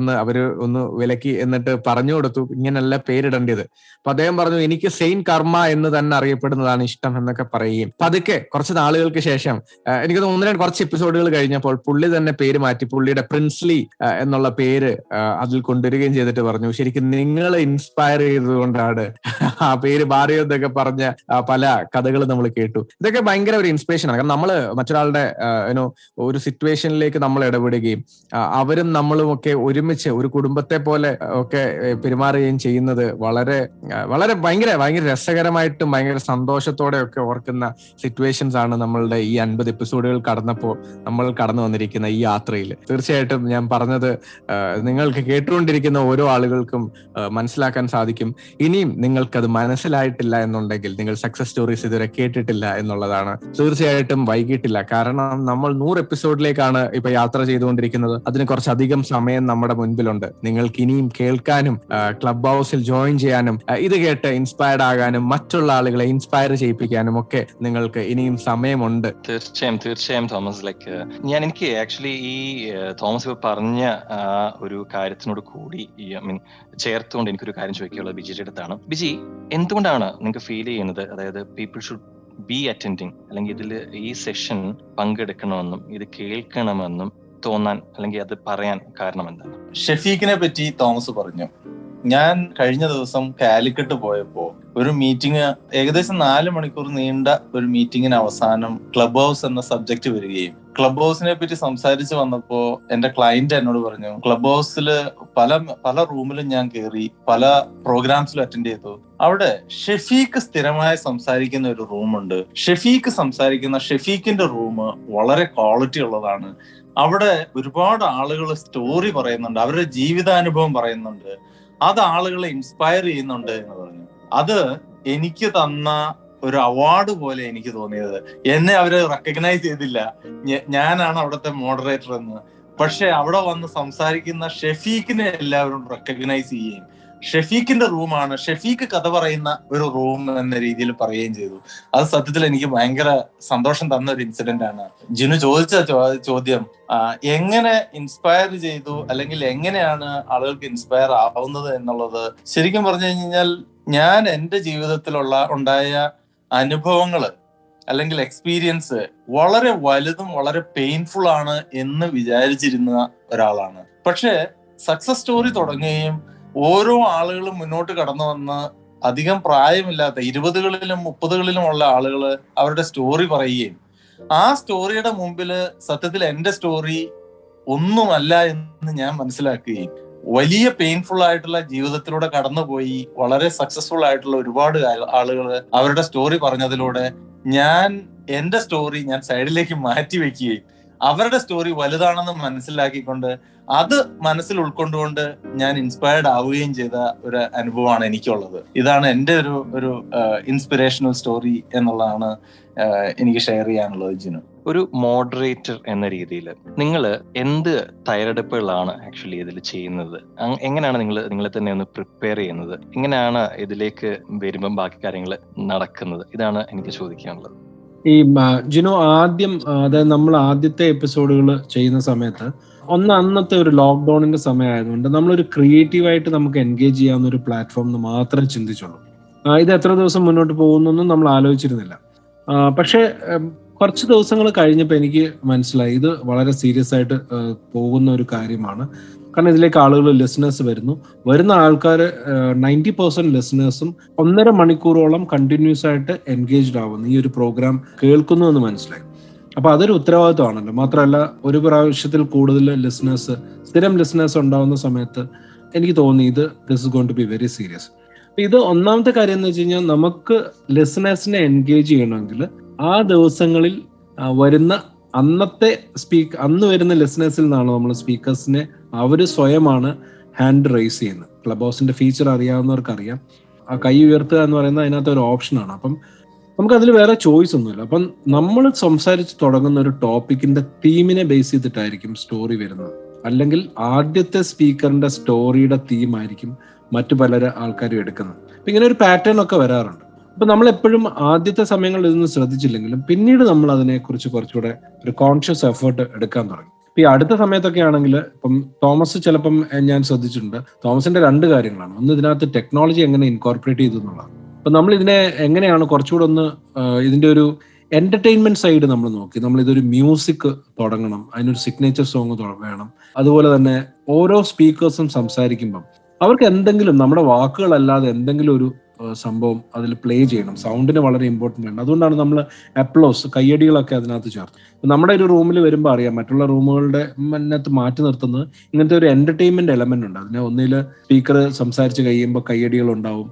ഒന്ന് വിലക്കി എന്നിട്ട് പറഞ്ഞു കൊടുത്തു ഇങ്ങനെയല്ല പേരിടേണ്ടത്. അപ്പൊ അദ്ദേഹം പറഞ്ഞു എനിക്ക് സെയിന്റ് കർമ്മ എന്ന് തന്നെ അറിയപ്പെടുന്നതാണ് ഇഷ്ടം എന്നൊക്കെ പറയുകയും പതുക്കെ കുറച്ച് നാളുകൾക്ക് ശേഷം എനിക്ക് തോന്നുന്നു കുറച്ച് എപ്പിസോഡുകൾ കഴിഞ്ഞപ്പോൾ പുള്ളി തന്നെ പേര് മാറ്റി പുള്ളിയുടെ പ്രിൻസ്ലി എന്നുള്ള പേര് അതിൽ കൊണ്ടുവരികയും ചെയ്തിട്ട് പറഞ്ഞു ശരിക്കും നിങ്ങളെ ഇൻസ്പയർ ചെയ്തതുകൊണ്ടാണ് ആ പേര് മാറിയതെന്നൊക്കെ പറഞ്ഞ പല കഥകൾ നമ്മൾ കേട്ടു. ഇതൊക്കെ ഭയങ്കര ഒരു ഇൻസ്പിറേഷൻ ആണ്. കാരണം നമ്മള് മറ്റൊരാളുടെ ഒരു സിറ്റുവേഷനിലേക്ക് നമ്മൾ ഇടപെടുകയും അവരും നമ്മളും ഒക്കെ ഒരുമിച്ച് ഒരു കുടുംബത്തെ പോലെ ഒക്കെ പെരുമാറുകയും ചെയ്യുന്നത് വളരെ വളരെ ഭയങ്കര രസകരമായിട്ടും ഭയങ്കര സന്തോഷത്തോടെ ഒക്കെ ഓർക്കുന്ന സിറ്റുവേഷൻസ് ആണ് നമ്മളുടെ ഈ 50 എപ്പിസോഡുകൾ കടന്നപ്പോൾ നമ്മൾ കടന്നു വന്നിരിക്കുന്ന ഈ യാത്രയിൽ. തീർച്ചയായിട്ടും ഞാൻ പറഞ്ഞത് നിങ്ങൾക്ക് കേട്ടുകൊണ്ടിരിക്കുന്ന ഓരോ ആളുകൾക്കും മനസ്സിലാക്കാൻ സാധിക്കും. ഇനിയും നിങ്ങൾക്കത് മനസ്സിലായിട്ടില്ല എന്നുണ്ടെങ്കിൽ, നിങ്ങൾ സക്സസ് സ്റ്റോറീസ് ഇതുവരെ കേട്ടിട്ടില്ല എന്നുള്ളതാണ്. തീർച്ചയായിട്ടും വൈകിട്ടില്ല. കാരണം നമ്മൾ 100 എപ്പിസോഡിലേക്കാണ് ഇപ്പൊ യാത്ര ചെയ്തുകൊണ്ടിരിക്കുന്നത്. അതിന് കുറച്ചധികം സമയം നമ്മുടെ മുൻപിലുണ്ട്. നിങ്ങൾക്ക് ഇനിയും കേൾക്കാനും ക്ലബ് ഹൗസിൽ ജോയിൻ ചെയ്യാനും ഇത് കേട്ട് ഇൻസ്പയർഡ് ആകാനും മറ്റുള്ള ആളുകളെ ഇൻസ്പയർ ചെയ്യിപ്പിക്കാനും ഒക്കെ നിങ്ങൾക്ക് ഇനിയും സമയമുണ്ട്. തീർച്ചയായും തോമസ്. എനിക്ക് ആക്ച്വലി ഈ തോമസ് ഇപ്പൊ പറഞ്ഞ ഒരു കാര്യത്തിനോട് കൂടി ചേർത്തുകൊണ്ട് എനിക്കൊരു കാര്യം ചോദിക്കാനുള്ളത് ബിജിയുടെ അടുത്താണ്. ബിജി, എന്തുകൊണ്ടാണ് നിങ്ങൾക്ക് ഫീൽ ചെയ്യുന്നത്, അതായത് പീപ്പിൾ ഷുഡ് ബി അറ്റൻഡിങ്, അല്ലെങ്കിൽ ഇതിൽ ഈ സെഷൻ പങ്കെടുക്കണമെന്നും ഇത് കേൾക്കണമെന്നും തോന്നാൻ, അല്ലെങ്കിൽ അത് പറയാൻ കാരണം എന്താണ്? ഷെഫീഖിനെ പറ്റി തോമസ് പറഞ്ഞു. ഞാൻ കഴിഞ്ഞ ദിവസം കാലിക്കറ്റ് പോയപ്പോ ഒരു മീറ്റിംഗ്, ഏകദേശം 4 മണിക്കൂർ നീണ്ട ഒരു മീറ്റിംഗിന് അവസാനം ക്ലബ് ഹൗസ് എന്ന സബ്ജക്ട് വരികയും ക്ലബ് ഹൗസിനെ പറ്റി സംസാരിച്ച് വന്നപ്പോ എന്റെ ക്ലയന്റ് എന്നോട് പറഞ്ഞു, ക്ലബ് ഹൗസിൽ പല റൂമിലും ഞാൻ കയറി, പല പ്രോഗ്രാംസിലും അറ്റൻഡ് ചെയ്തു. അവിടെ ഷെഫീഖ് സ്ഥിരമായി സംസാരിക്കുന്ന ഒരു റൂമുണ്ട്. ഷെഫീഖിന്റെ റൂം വളരെ ക്വാളിറ്റി ഉള്ളതാണ്. അവിടെ ഒരുപാട് ആളുകൾ സ്റ്റോറി പറയുന്നുണ്ട്, അവരുടെ ജീവിതാനുഭവം പറയുന്നുണ്ട്, അത് ആളുകളെ ഇൻസ്പയർ ചെയ്യുന്നുണ്ട് എന്ന് പറഞ്ഞു. അത് എനിക്ക് തന്ന ഒരു അവാർഡ് പോലെ എനിക്ക് തോന്നിയത്. എന്നെ അവര് റെക്കഗ്നൈസ് ചെയ്തില്ല, ഞാനാണ് അവിടുത്തെ മോഡറേറ്റർ എന്ന്. പക്ഷെ അവിടെ വന്ന് സംസാരിക്കുന്ന ഷെഫീഖിനെ എല്ലാവരും റെക്കഗ്നൈസ് ചെയ്യുകയും ഷെഫീഖിന്റെ റൂമാണ്, ഷെഫീഖ് കഥ പറയുന്ന ഒരു റൂം എന്ന രീതിയിൽ പറയുകയും ചെയ്തു. അത് സത്യത്തിൽ എനിക്ക് ഭയങ്കര സന്തോഷം തന്ന ഒരു ഇൻസിഡന്റ് ആണ്. ജിനു ചോദിച്ച ചോദ്യം എങ്ങനെ ഇൻസ്പയർ ചെയ്തു, അല്ലെങ്കിൽ എങ്ങനെയാണ് ആളുകൾക്ക് ഇൻസ്പയർ ആവുന്നത് എന്നുള്ളത്, ശരിക്കും പറഞ്ഞു കഴിഞ്ഞാൽ ഞാൻ എന്റെ ജീവിതത്തിലുള്ള ഉണ്ടായ അനുഭവങ്ങള് അല്ലെങ്കിൽ എക്സ്പീരിയൻസ് വളരെ വലുതും വളരെ പെയിൻഫുൾ ആണ് എന്ന് വിചാരിച്ചിരുന്ന ഒരാളാണ്. പക്ഷെ സക്സസ് സ്റ്റോറി തുടങ്ങുകയും ഓരോ ആളുകളും മുന്നോട്ട് കടന്നു വന്ന് അധികം പ്രായമില്ലാത്ത 20കളിലും 30കളിലും ഉള്ള ആളുകൾ അവരുടെ സ്റ്റോറി പറയുകയും ആ സ്റ്റോറിയുടെ മുമ്പില് സത്യത്തിൽ എന്റെ സ്റ്റോറി ഒന്നുമല്ല എന്ന് ഞാൻ മനസ്സിലാക്കുകയും വലിയ പെയിൻഫുൾ ആയിട്ടുള്ള ജീവിതത്തിലൂടെ കടന്നുപോയി വളരെ സക്സസ്ഫുൾ ആയിട്ടുള്ള ഒരുപാട് ആളുകൾ അവരുടെ സ്റ്റോറി പറഞ്ഞതിലൂടെ ഞാൻ എന്റെ സ്റ്റോറി ഞാൻ സൈഡിലേക്ക് മാറ്റി വെക്കുകയും അവരുടെ സ്റ്റോറി വലുതാണെന്ന് മനസ്സിലാക്കിക്കൊണ്ട് അത് മനസ്സിൽ ഉൾക്കൊണ്ടുകൊണ്ട് ഞാൻ ഇൻസ്പയർഡ് ആവുകയും ചെയ്ത ഒരു അനുഭവമാണ് എനിക്കുള്ളത്. ഇതാണ് എൻ്റെ ഒരു ഇൻസ്പിറേഷണൽ സ്റ്റോറി എന്നുള്ളതാണ് എനിക്ക് ഷെയർ ചെയ്യാനുള്ളത്. ജിനു, ഒരു മോഡറേറ്റർ എന്ന രീതിയിൽ നിങ്ങൾ എന്ത് തയ്യാറെടുപ്പുകളാണ് ആക്ച്വലി ഇതിൽ ചെയ്യുന്നത്? എങ്ങനെയാണ് നിങ്ങളെ തന്നെ ഒന്ന് പ്രിപ്പയർ ചെയ്യുന്നത്? എങ്ങനെയാണ് ഇതിലേക്ക് വരുമ്പം ബാക്കി കാര്യങ്ങൾ നടക്കുന്നത്? ഇതാണ് എനിക്ക് ചോദിക്കാനുള്ളത്. ഈ ജിനു, അതായത് നമ്മൾ ആദ്യത്തെ എപ്പിസോഡുകൾ ചെയ്യുന്ന സമയത്ത് അന്നത്തെ ഒരു ലോക്ക്ഡൌണിന്റെ സമയമായതുകൊണ്ട് നമ്മളൊരു ക്രിയേറ്റീവായിട്ട് നമുക്ക് എൻഗേജ് ചെയ്യാവുന്ന ഒരു പ്ലാറ്റ്ഫോം മാത്രമേ ചിന്തിച്ചുള്ളൂ. ഇത് എത്ര ദിവസം മുന്നോട്ട് പോകുന്നൊന്നും നമ്മൾ ആലോചിച്ചിരുന്നില്ല. പക്ഷെ കുറച്ച് ദിവസങ്ങൾ കഴിഞ്ഞപ്പോൾ എനിക്ക് മനസ്സിലായി ഇത് വളരെ സീരിയസ് ആയിട്ട് പോകുന്ന ഒരു കാര്യമാണ്. കാരണം ഇതിലേക്ക് ആളുകൾ ലിസണേഴ്സ് വരുന്ന ആൾക്കാർ 90% ലിസണേഴ്സും 1.5 മണിക്കൂറോളം കണ്ടിന്യൂസ് ആയിട്ട് എൻഗേജ്ഡ് ആവുന്നു, ഈ ഒരു പ്രോഗ്രാം കേൾക്കുന്നു എന്ന് മനസ്സിലായി. അപ്പൊ അതൊരു ഉത്തരവാദിത്വമാണല്ലോ. മാത്രമല്ല ഒരു പ്രാവശ്യത്തിൽ കൂടുതൽ സ്ഥിരം ലിസണേഴ്സ് ഉണ്ടാവുന്ന സമയത്ത് എനിക്ക് തോന്നി this is going to be very serious. ഇത് ഒന്നാമത്തെ കാര്യം എന്ന് വെച്ച് കഴിഞ്ഞാൽ നമുക്ക് ലിസണേഴ്സിനെ എൻഗേജ് ചെയ്യണമെങ്കിൽ ആ ദിവസങ്ങളിൽ വരുന്ന അന്ന് വരുന്ന ലിസണേഴ്സിൽ നിന്നാണ് നമ്മൾ സ്പീക്കേഴ്സിനെ അവർ സ്വയമാണ് ഹാൻഡ് റൈസ് ചെയ്യുന്നത്. ക്ലബ് ഹൗസിന്റെ ഫീച്ചർ അറിയാവുന്നവർക്ക് അറിയാം, ആ കൈ ഉയർത്തുക എന്ന് പറയുന്നത് അതിനകത്ത് ഒരു ഓപ്ഷനാണ്. അപ്പം നമുക്കതിൽ വേറെ ചോയ്സ് ഒന്നുമില്ല. അപ്പം നമ്മൾ സംസാരിച്ച് തുടങ്ങുന്ന ഒരു ടോപ്പിക്കിന്റെ തീമിനെ ബേസ് ചെയ്തിട്ടായിരിക്കും സ്റ്റോറി വരുന്നത്. അല്ലെങ്കിൽ ആദ്യത്തെ സ്പീക്കറിന്റെ സ്റ്റോറിയുടെ തീമായിരിക്കും മറ്റു പല ആൾക്കാരും എടുക്കുന്നത്. അപ്പൊ ഇങ്ങനെ ഒരു പാറ്റേൺ ഒക്കെ വരാറുണ്ട്. അപ്പൊ നമ്മൾ എപ്പോഴും ആദ്യത്തെ സമയങ്ങളിൽ ഇതൊന്നും ശ്രദ്ധിച്ചില്ലെങ്കിലും പിന്നീട് നമ്മൾ അതിനെക്കുറിച്ച് കുറച്ചുകൂടെ ഒരു കോൺഷ്യസ് എഫേർട്ട് എടുക്കാൻ തുടങ്ങി. ഈ അടുത്ത സമയത്തൊക്കെ ആണെങ്കിൽ ഇപ്പം തോമസ് ചിലപ്പം ഞാൻ ശ്രദ്ധിച്ചിട്ടുണ്ട്, തോമസിന്റെ 2 കാര്യങ്ങളാണ്. ഒന്ന്, ഇതിനകത്ത് ടെക്നോളജി എങ്ങനെ ഇൻകോർപ്പറേറ്റ് ചെയ്തു എന്നുള്ളതാണ്. അപ്പൊ നമ്മൾ ഇതിനെ എങ്ങനെയാണ് കുറച്ചുകൂടെ ഒന്ന് ഇതിന്റെ ഒരു എന്റർടൈൻമെന്റ് സൈഡ് നമ്മൾ നോക്കി. നമ്മൾ ഇതൊരു മ്യൂസിക് തുടങ്ങണം, അതിനൊരു സിഗ്നേച്ചർ സോങ് വേണം. അതുപോലെ തന്നെ ഓരോ സ്പീക്കേഴ്സും സംസാരിക്കുമ്പം അവർക്ക് എന്തെങ്കിലും നമ്മുടെ വാക്കുകളല്ലാതെ എന്തെങ്കിലും ഒരു സംഭവം അതിൽ പ്ലേ ചെയ്യണം. സൗണ്ടിന് വളരെ ഇമ്പോർട്ടൻ്റ് ആണ്. അതുകൊണ്ടാണ് നമ്മൾ അപ്ലോസ്, കയ്യടികളൊക്കെ അതിനകത്ത് ചേർത്ത്. നമ്മുടെ ഒരു റൂമിൽ വരുമ്പോൾ അറിയാം, മറ്റുള്ള റൂമുകളുടെ മുന്നത്ത് മാറ്റി നിർത്തുന്നത് ഇങ്ങനത്തെ ഒരു എന്റർടൈൻമെന്റ് എലമെന്റ് ഉണ്ട്. അതിന് ഒന്നിൽ സ്പീക്കർ സംസാരിച്ച് കഴിയുമ്പോൾ കയ്യടികൾ ഉണ്ടാവും,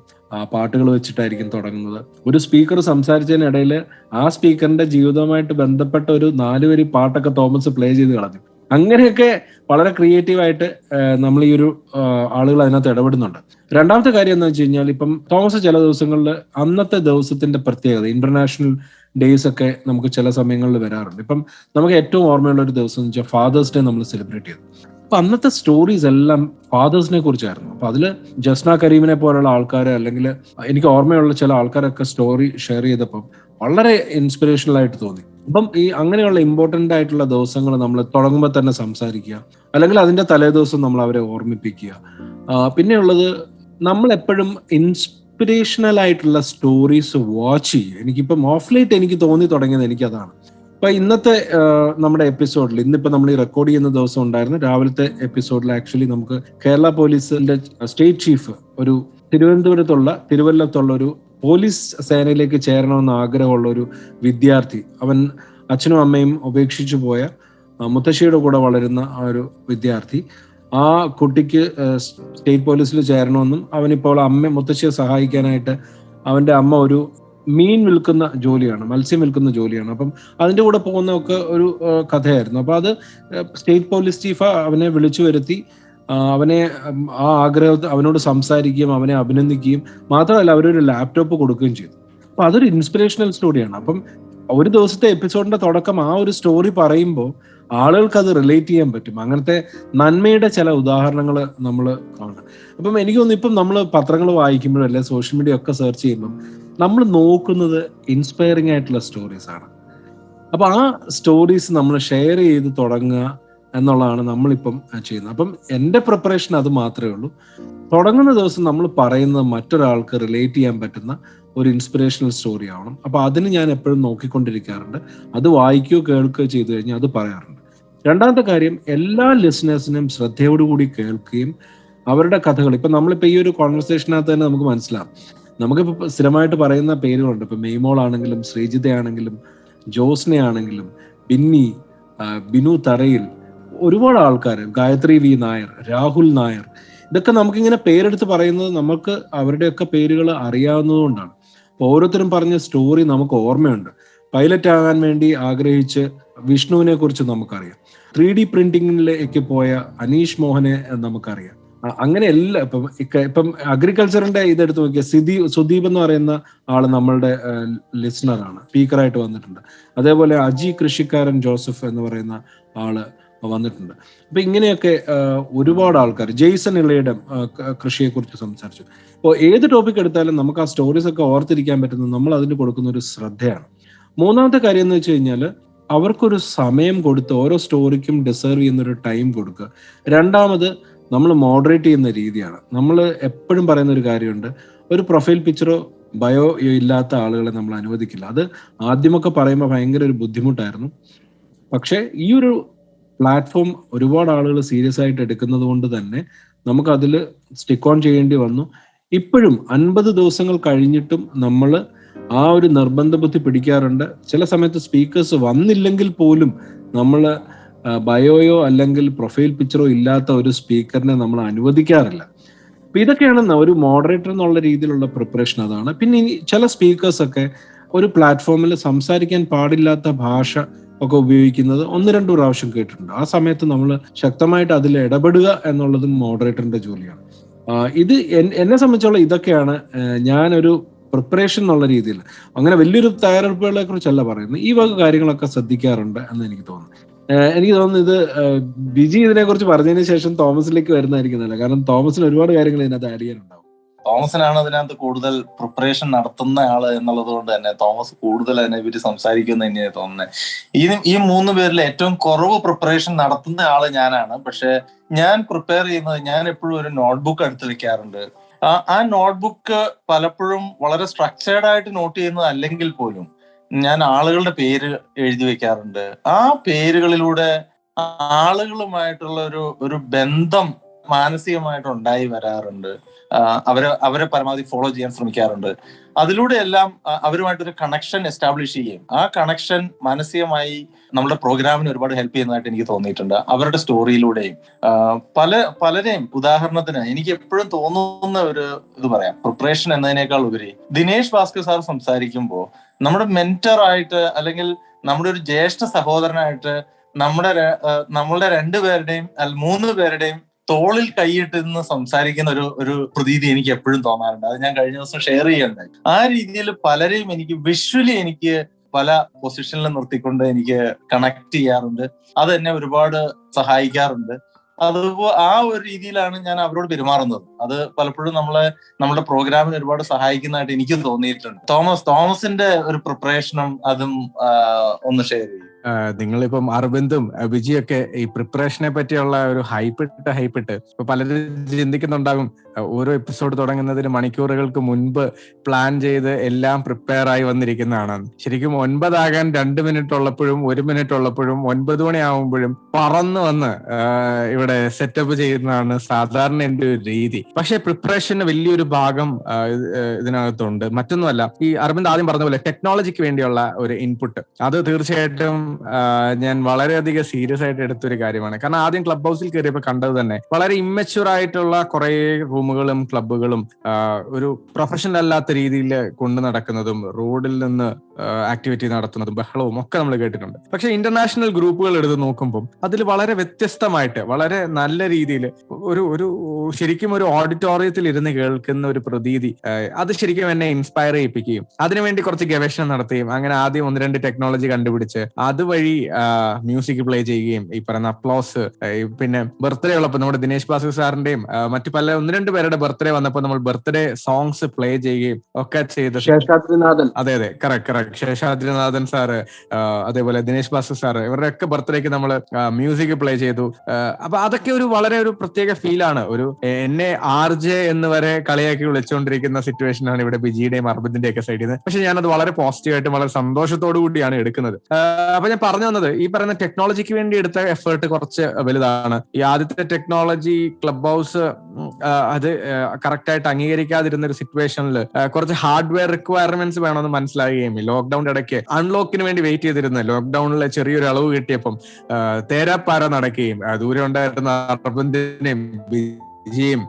പാട്ടുകൾ വെച്ചിട്ടായിരിക്കും തുടങ്ങുന്നത്. ഒരു സ്പീക്കർ സംസാരിച്ചതിനിടയിൽ ആ സ്പീക്കറിന്റെ ജീവിതവുമായിട്ട് ബന്ധപ്പെട്ട ഒരു 4 വരി പാട്ടൊക്കെ തോമസ് പ്ലേ ചെയ്ത് കളഞ്ഞു. അങ്ങനെയൊക്കെ വളരെ ക്രിയേറ്റീവായിട്ട് നമ്മൾ ഈ ഒരു ആളുകൾ അതിനകത്ത് ഇടപെടുന്നുണ്ട്. രണ്ടാമത്തെ കാര്യം എന്താ വെച്ച് കഴിഞ്ഞാൽ, ഇപ്പം തോമസ് ചില ദിവസങ്ങളിൽ അന്നത്തെ ദിവസത്തിന്റെ പ്രത്യേകത, ഇന്റർനാഷണൽ ഡേയ്സ് ഒക്കെ നമുക്ക് ചില സമയങ്ങളിൽ വരാറുണ്ട്. ഇപ്പം നമുക്ക് ഏറ്റവും ഓർമ്മയുള്ള ഒരു ദിവസം എന്ന് വെച്ചാൽ ഫാദേഴ്സ് ഡേ നമ്മൾ സെലിബ്രേറ്റ് ചെയ്തു. അപ്പൊ അന്നത്തെ സ്റ്റോറീസ് എല്ലാം ഫാദേഴ്സിനെ കുറിച്ചായിരുന്നു. അപ്പൊ അതില് ജസ്ന കരീമിനെ പോലുള്ള ആൾക്കാർ, അല്ലെങ്കിൽ എനിക്ക് ഓർമ്മയുള്ള ചില ആൾക്കാരൊക്കെ സ്റ്റോറി ഷെയർ ചെയ്തപ്പം വളരെ ഇൻസ്പിറേഷണൽ ആയിട്ട് തോന്നി. അപ്പം ഈ അങ്ങനെയുള്ള ഇമ്പോർട്ടൻ്റ് ആയിട്ടുള്ള ദിവസങ്ങൾ നമ്മൾ തുടങ്ങുമ്പോൾ തന്നെ സംസാരിക്കുക, അല്ലെങ്കിൽ അതിന്റെ തലേ ദിവസം നമ്മൾ അവരെ ഓർമ്മിപ്പിക്കുക. പിന്നെയുള്ളത്, നമ്മൾ എപ്പോഴും ഇൻസ്പിറേഷണൽ ആയിട്ടുള്ള സ്റ്റോറീസ് വാച്ച് ചെയ്യുക. എനിക്കിപ്പം ഓഫ് ലൈറ്റ് എനിക്ക് തോന്നി തുടങ്ങിയത് എനിക്കതാണ്. ഇപ്പൊ ഇന്നത്തെ നമ്മുടെ എപ്പിസോഡിൽ, ഇന്നിപ്പോ നമ്മൾ ഈ റെക്കോർഡ് ചെയ്യുന്ന ദിവസം ഉണ്ടായിരുന്നു, രാവിലത്തെ എപ്പിസോഡിൽ ആക്ച്വലി നമുക്ക് കേരള പോലീസിന്റെ സ്റ്റേറ്റ് ചീഫ്, ഒരു തിരുവല്ലത്തുള്ള ഒരു പോലീസ് സേനയിലേക്ക് ചേരണമെന്ന് ആഗ്രഹമുള്ള ഒരു വിദ്യാർത്ഥി, അവൻ അച്ഛനും അമ്മയും ഉപേക്ഷിച്ചു പോയ മുത്തശ്ശിയുടെ കൂടെ വളരുന്ന ആ ഒരു വിദ്യാർത്ഥി, ആ കുട്ടിക്ക് സ്റ്റേറ്റ് പോലീസിൽ ചേരണമെന്നും അവനിപ്പോൾ മുത്തശ്ശിയെ സഹായിക്കാനായിട്ട് അവന്റെ അമ്മ ഒരു മീൻ വിൽക്കുന്ന ജോലിയാണ്, മത്സ്യം വിൽക്കുന്ന ജോലിയാണ്. അപ്പം അതിന്റെ കൂടെ പോകുന്നതൊക്കെ ഒരു കഥയായിരുന്നു. അപ്പൊ അത് സ്റ്റേറ്റ് പോലീസ് ചീഫ് അവനെ വിളിച്ചു വരുത്തി, അവനെ ആ ആഗ്രഹത്തിൽ അവനോട് സംസാരിക്കുകയും അവനെ അഭിനന്ദിക്കുകയും മാത്രമല്ല അവരൊരു ലാപ്ടോപ്പ് കൊടുക്കുകയും ചെയ്തു. അപ്പൊ അതൊരു ഇൻസ്പിറേഷണൽ സ്റ്റോറിയാണ്. അപ്പം ഒരു ദിവസത്തെ എപ്പിസോഡിന്റെ തുടക്കം ആ ഒരു സ്റ്റോറി പറയുമ്പോൾ ആളുകൾക്ക് അത് റിലേറ്റ് ചെയ്യാൻ പറ്റും. അങ്ങനത്തെ നന്മയുടെ ചില ഉദാഹരണങ്ങൾ നമ്മൾ കാണും. അപ്പം എനിക്ക് തോന്നുന്നു, ഇപ്പം നമ്മൾ പത്രങ്ങൾ വായിക്കുമ്പോഴും അല്ലെ സോഷ്യൽ മീഡിയ ഒക്കെ സെർച്ച് ചെയ്യുമ്പം നമ്മൾ നോക്കുന്നത് ഇൻസ്പയറിംഗ് ആയിട്ടുള്ള സ്റ്റോറീസ് ആണ്. അപ്പൊ ആ സ്റ്റോറീസ് നമ്മൾ ഷെയർ ചെയ്ത് തുടങ്ങുക എന്നുള്ളതാണ് നമ്മളിപ്പം ചെയ്യുന്നത്. അപ്പം എൻ്റെ പ്രിപ്പറേഷൻ അത് മാത്രമേ ഉള്ളൂ. തുടങ്ങുന്ന ദിവസം നമ്മൾ പറയുന്നത് മറ്റൊരാൾക്ക് റിലേറ്റ് ചെയ്യാൻ പറ്റുന്ന ഒരു ഇൻസ്പിറേഷണൽ സ്റ്റോറി ആവണം. അപ്പൊ അതിന് ഞാൻ എപ്പോഴും നോക്കിക്കൊണ്ടിരിക്കാറുണ്ട്. അത് വായിക്കുകയോ കേൾക്കുകയോ ചെയ്തു കഴിഞ്ഞാൽ അത് പറയാറുണ്ട്. രണ്ടാമത്തെ കാര്യം, എല്ലാ ലിസണേഴ്സിനും ശ്രദ്ധയോടുകൂടി കേൾക്കുകയും അവരുടെ കഥകൾ, ഇപ്പൊ നമ്മളിപ്പോ ഈ ഒരു കോൺവെർസേഷനകത്ത് തന്നെ നമുക്ക് മനസ്സിലാവും, നമുക്കിപ്പോ സ്ഥിരമായിട്ട് പറയുന്ന പേരുകളുണ്ട്. ഇപ്പൊ മെയ്മോൾ ആണെങ്കിലും, ശ്രീജിതയാണെങ്കിലും, ജോസ്നയാണെങ്കിലും, ബിന്നി, ബിനു തറയിൽ, ഒരുപാട് ആൾക്കാർ, ഗായത്രി വി നായർ, രാഹുൽ നായർ, ഇതൊക്കെ നമുക്കിങ്ങനെ പേരെടുത്ത് പറയുന്നത് നമുക്ക് അവരുടെയൊക്കെ പേരുകൾ അറിയാവുന്നതുകൊണ്ടാണ്. ഓരോരുത്തരും പറഞ്ഞ സ്റ്റോറി നമുക്ക് ഓർമ്മയുണ്ട്. പൈലറ്റ് ആകാൻ വേണ്ടി ആഗ്രഹിച്ച് വിഷ്ണുവിനെ കുറിച്ച് നമുക്കറിയാം. 3D പ്രിന്റിങ്ങിലേക്ക് പോയ അനീഷ് മോഹനെ നമുക്കറിയാം. അങ്ങനെ എല്ലാം ഇപ്പം അഗ്രികൾച്ചറിന്റെ ഇതെടുത്ത് നോക്കിയ സുദീപ് എന്ന് പറയുന്ന ആള് നമ്മളുടെ ലിസണറാണ്, സ്പീക്കറായിട്ട് വന്നിട്ടുണ്ട്. അതേപോലെ അജി കൃഷിക്കാരൻ ജോസഫ് എന്ന് പറയുന്ന ആള് വന്നിട്ടുണ്ട്. അപ്പൊ ഇങ്ങനെയൊക്കെ ഒരുപാട് ആൾക്കാർ, ജെയ്സൺ ഇളയുടെ കൃഷിയെ കുറിച്ച് സംസാരിച്ചു. അപ്പോൾ ഏത് ടോപ്പിക് എടുത്താലും നമുക്ക് ആ സ്റ്റോറീസ് ഒക്കെ ഓർത്തിരിക്കാൻ പറ്റുന്നത് നമ്മൾ അതിന് കൊടുക്കുന്ന ഒരു ശ്രദ്ധയാണ്. മൂന്നാമത്തെ കാര്യം എന്ന് വെച്ച് കഴിഞ്ഞാൽ, അവർക്കൊരു സമയം കൊടുത്ത് ഓരോ സ്റ്റോറിക്കും ഡിസേർവ് ചെയ്യുന്ന ഒരു ടൈം കൊടുക്കുക. രണ്ടാമത്, നമ്മൾ മോഡറേറ്റ് ചെയ്യുന്ന രീതിയാണ്. നമ്മൾ എപ്പോഴും പറയുന്ന ഒരു കാര്യമുണ്ട്, ഒരു പ്രൊഫൈൽ പിക്ചറോ ബയോ ഇല്ലാത്ത ആളുകളെ നമ്മൾ അനുവദിക്കില്ല. അത് ആദ്യമൊക്കെ പറയുമ്പോൾ ഭയങ്കര ഒരു ബുദ്ധിമുട്ടായിരുന്നു. പക്ഷെ ഈ ഒരു പ്ലാറ്റ്ഫോം ഒരുപാട് ആളുകൾ സീരിയസ് ആയിട്ട് എടുക്കുന്നത് കൊണ്ട് തന്നെ നമുക്ക് അതിൽ സ്റ്റിക്ക് ഓൺ ചെയ്യേണ്ടി വന്നു. ഇപ്പോഴും 50 ദിവസങ്ങൾ കഴിഞ്ഞിട്ടും നമ്മൾ ആ ഒരു നിർബന്ധ ബുദ്ധി പിടിക്കാറുണ്ട്. ചില സമയത്ത് സ്പീക്കേഴ്സ് വന്നില്ലെങ്കിൽ പോലും നമ്മൾ ബയോയോ അല്ലെങ്കിൽ പ്രൊഫൈൽ പിക്ചറോ ഇല്ലാത്ത ഒരു സ്പീക്കറിനെ നമ്മൾ അനുവദിക്കാറില്ല. അപ്പൊ ഇതൊക്കെയാണ് ഒരു മോഡറേറ്റർ എന്നുള്ള രീതിയിലുള്ള പ്രിപ്പറേഷൻ. അതാണ്. പിന്നെ ചില സ്പീക്കേഴ്സ് ഒക്കെ ഒരു പ്ലാറ്റ്ഫോമിൽ സംസാരിക്കാൻ പാടില്ലാത്ത ഭാഷ ഒക്കെ ഉപയോഗിക്കുന്നത് 1-2 പ്രാവശ്യം കേട്ടിട്ടുണ്ട്. ആ സമയത്ത് നമ്മൾ ശക്തമായിട്ട് അതിൽ ഇടപെടുക എന്നുള്ളതും മോഡറേറ്ററിന്റെ ജോലിയാണ്. ഇത് എന്നെ സംബന്ധിച്ചോളം ഇതൊക്കെയാണ് ഞാനൊരു പ്രിപ്പറേഷൻ എന്നുള്ള രീതിയിൽ, അങ്ങനെ വലിയൊരു തയ്യാറെടുപ്പുകളെ കുറിച്ചല്ല പറയുന്നത്, ഈ വക കാര്യങ്ങളൊക്കെ ശ്രദ്ധിക്കാറുണ്ട് എന്ന് എനിക്ക് തോന്നുന്നു. എനിക്ക് തോന്നുന്നു ഇത് ബിജി ഇതിനെ കുറിച്ച് പറഞ്ഞതിന് ശേഷം തോമസിലേക്ക് വരുന്നതായിരിക്കും നല്ലത്. കാരണം തോമസിന് ഒരുപാട് കാര്യങ്ങൾ ഇതിനകത്ത് ആഡ് ചെയ്യാനുണ്ടാവും. തോമസിനാണ് അതിനകത്ത് കൂടുതൽ പ്രിപ്പറേഷൻ നടത്തുന്ന ആള് എന്നുള്ളത് കൊണ്ട് തന്നെ തോമസ് കൂടുതൽ അതിനെ പറ്റി സംസാരിക്കുന്ന തന്നെയാണ് തോന്നുന്നത്. ഈ 3 പേരിൽ ഏറ്റവും കുറവ് പ്രിപ്പറേഷൻ നടത്തുന്ന ആള് ഞാനാണ്. പക്ഷെ ഞാൻ പ്രിപ്പയർ ചെയ്യുന്നത്, ഞാൻ എപ്പോഴും ഒരു നോട്ട്ബുക്ക് എടുത്ത് വെക്കാറുണ്ട്. ആ നോട്ട്ബുക്ക് പലപ്പോഴും വളരെ സ്ട്രക്ചേർഡ് ആയിട്ട് നോട്ട് ചെയ്യുന്നത് അല്ലെങ്കിൽ പോലും ഞാൻ ആളുകളുടെ പേര് എഴുതി വെക്കാറുണ്ട്. ആ പേരുകളിലൂടെ ആളുകളുമായിട്ടുള്ള ഒരു ബന്ധം മാനസികമായിട്ട് ഉണ്ടായി വരാറുണ്ട്. അവരെ പരമാവധി ഫോളോ ചെയ്യാൻ ശ്രമിക്കാറുണ്ട്. അതിലൂടെ എല്ലാം അവരുമായിട്ടൊരു കണക്ഷൻ എസ്റ്റാബ്ലിഷ് ചെയ്യും. ആ കണക്ഷൻ മാനസികമായി നമ്മുടെ പ്രോഗ്രാമിന് ഒരുപാട് ഹെൽപ്പ് ചെയ്യുന്നതായിട്ട് എനിക്ക് തോന്നിയിട്ടുണ്ട്. അവരുടെ സ്റ്റോറിയിലൂടെയും പലരെയും, ഉദാഹരണത്തിന് എനിക്ക് എപ്പോഴും തോന്നുന്ന ഒരു ഇത് പറയാം, പ്രിപ്പറേഷൻ എന്നതിനേക്കാൾ ഉപരി ദിനേശ് ഭാസ്കർ സാർ സംസാരിക്കുമ്പോൾ നമ്മുടെ മെന്റർ ആയിട്ട് അല്ലെങ്കിൽ നമ്മുടെ ഒരു ജ്യേഷ്ഠ സഹോദരനായിട്ട് നമ്മളുടെ രണ്ടുപേരുടെയും മൂന്ന് പേരുടെയും തോളിൽ കൈയിട്ട് നിന്ന് സംസാരിക്കുന്ന ഒരു പ്രതീതി എനിക്ക് എപ്പോഴും തോന്നാറുണ്ട്. അത് ഞാൻ കഴിഞ്ഞ ദിവസം ഷെയർ ചെയ്യുന്നുണ്ടായി. ആ രീതിയിൽ പലരെയും എനിക്ക് വിഷ്വലി എനിക്ക് പല പൊസിഷനിൽ നിർത്തിക്കൊണ്ട് എനിക്ക് കണക്ട് ചെയ്യാറുണ്ട്. അത് എന്നെ ഒരുപാട് സഹായിക്കാറുണ്ട്. ആ ഒരു രീതിയിലാണ് ഞാൻ അവരോട് പെരുമാറുന്നത്. അത് പലപ്പോഴും നമ്മുടെ പ്രോഗ്രാമിന് ഒരുപാട് സഹായിക്കുന്നതായിട്ട് എനിക്ക് തോന്നിയിട്ടുണ്ട്. തോമസിന്റെ ഒരു പ്രിപ്പറേഷനും അതും ഒന്ന് ഷെയർ ചെയ്യും. നിങ്ങളിപ്പം അരവിന്ദും വിജിയൊക്കെ ഈ പ്രിപ്പറേഷനെ പറ്റിയുള്ള ഒരു ഹൈപ്പിട്ട് ഇപ്പൊ പലരും ചിന്തിക്കുന്നുണ്ടാകും, ഓരോ എപ്പിസോഡ് തുടങ്ങുന്നതിന് മണിക്കൂറുകൾക്ക് മുൻപ് പ്ലാൻ ചെയ്ത് എല്ലാം പ്രിപ്പയർ ആയി വന്നിരിക്കുന്നതാണ്. ശരിക്കും 9 ആകാൻ 2 മിനിറ്റ് ഉള്ളപ്പോഴും 1 മിനിറ്റ് ഉള്ളപ്പോഴും 9 മണി ആവുമ്പോഴും പറന്ന് വന്ന് ഇവിടെ സെറ്റപ്പ് ചെയ്യുന്നതാണ് സാധാരണ എന്റെ ഒരു രീതി. പക്ഷെ പ്രിപ്പറേഷന് വലിയൊരു ഭാഗം ഇതിനകത്തുണ്ട്. മറ്റൊന്നുമല്ല, ഈ അരവിന്ദ് ആദ്യം പറഞ്ഞ പോലെ ടെക്നോളജിക്ക് വേണ്ടിയുള്ള ഒരു ഇൻപുട്ട്, അത് തീർച്ചയായിട്ടും ഞാൻ വളരെയധികം സീരിയസ് ആയിട്ട് എടുത്തൊരു കാര്യമാണ്. കാരണം ആദ്യം ക്ലബ് ഹൗസിൽ കയറിയപ്പോൾ കണ്ടത് തന്നെ വളരെ ഇമ്മച്യൂർ ആയിട്ടുള്ള കുറെ റൂമുകളും ക്ലബുകളും ഒരു പ്രൊഫഷണൽ അല്ലാത്ത രീതിയിൽ കൊണ്ടു നടക്കുന്നതും റോഡിൽ നിന്ന് ആക്ടിവിറ്റി നടത്തുന്നതും ബഹളവും ഒക്കെ നമ്മൾ കേട്ടിട്ടുണ്ട്. പക്ഷെ ഇന്റർനാഷണൽ ഗ്രൂപ്പുകൾ എടുത്ത് നോക്കുമ്പോൾ അതിൽ വളരെ വ്യത്യസ്തമായിട്ട് വളരെ നല്ല രീതിയിൽ ഒരു ശരിക്കും ഒരു ഓഡിറ്റോറിയത്തിൽ ഇരുന്ന് കേൾക്കുന്ന ഒരു പ്രതീതി, അത് ശരിക്കും എന്നെ ഇൻസ്പയർ ചെയ്യിപ്പിക്കുകയും അതിനുവേണ്ടി കുറച്ച് ഗവേഷണം നടത്തുകയും അങ്ങനെ ആദ്യം 1-2 ടെക്നോളജി കണ്ടുപിടിച്ച് അതുവഴി മ്യൂസിക് പ്ലേ ചെയ്യുകയും ഈ പറയുന്ന അപ്ലോസ്, പിന്നെ ബർത്ത്ഡേ ഉള്ളപ്പോൾ നമ്മുടെ ദിനേശ് ബാസു സാറിന്റെയും മറ്റു പല 1-2 പേരുടെ ബർത്ത്ഡേ വന്നപ്പോൾ നമ്മൾ ബർത്ത്ഡേ സോങ്സ് പ്ലേ ചെയ്യുകയും ഒക്കെ ചെയ്ത്. അതെ കറക്റ്റ് ശേഷാദ്രിനാഥൻ സാറ്, അതേപോലെ ദിനേശ് ബാസു സാറ്, ഇവരുടെ ഒക്കെ ബർത്ത്ഡേക്ക് നമ്മൾ മ്യൂസിക് പ്ലേ ചെയ്തു. അപ്പൊ അതൊക്കെ വളരെ ഒരു പ്രത്യേക ഫീലാണ്. ഒരു എന്നെ RJ എന്ന് വരെ കളിയാക്കി വിളിച്ചുകൊണ്ടിരിക്കുന്ന സിറ്റുവേഷനാണ് ഇവിടെ ബിജിയുടെയും അർബിന്ദിന്റെ ഒക്കെ സൈഡിൽ നിന്ന്. പക്ഷെ ഞാനത് വളരെ പോസിറ്റീവായിട്ട് വളരെ സന്തോഷത്തോടു കൂടിയാണ് എടുക്കുന്നത്. അപ്പൊ ഞാൻ പറഞ്ഞു വന്നത്, ഈ പറയുന്ന ടെക്നോളജിക്ക് വേണ്ടി എടുത്ത എഫേർട്ട് കുറച്ച് വലുതാണ്. ഈ ആദ്യത്തെ ടെക്നോളജി ക്ലബ് ഹൗസ് അത് കറക്റ്റ് ആയിട്ട് അംഗീകരിക്കാതിരുന്ന ഒരു സിറ്റുവേഷനിൽ കുറച്ച് ഹാർഡ്വെയർ റിക്വയർമെന്റ്സ് വേണമെന്ന് മനസ്സിലാകുകയും ലോക്ക്ഡൌണിന്റെ ഇടയ്ക്ക് അൺലോക്കിന് വേണ്ടി വെയിറ്റ് ചെയ്തിരുന്ന ലോക്ക്ഡൌണിൽ ചെറിയൊരു അളവ് കിട്ടിയപ്പം തേരാപ്പാര നടക്കുകയും ദൂരെ ഉണ്ടായിരുന്ന അർബിന്ദിനെയും വിജയും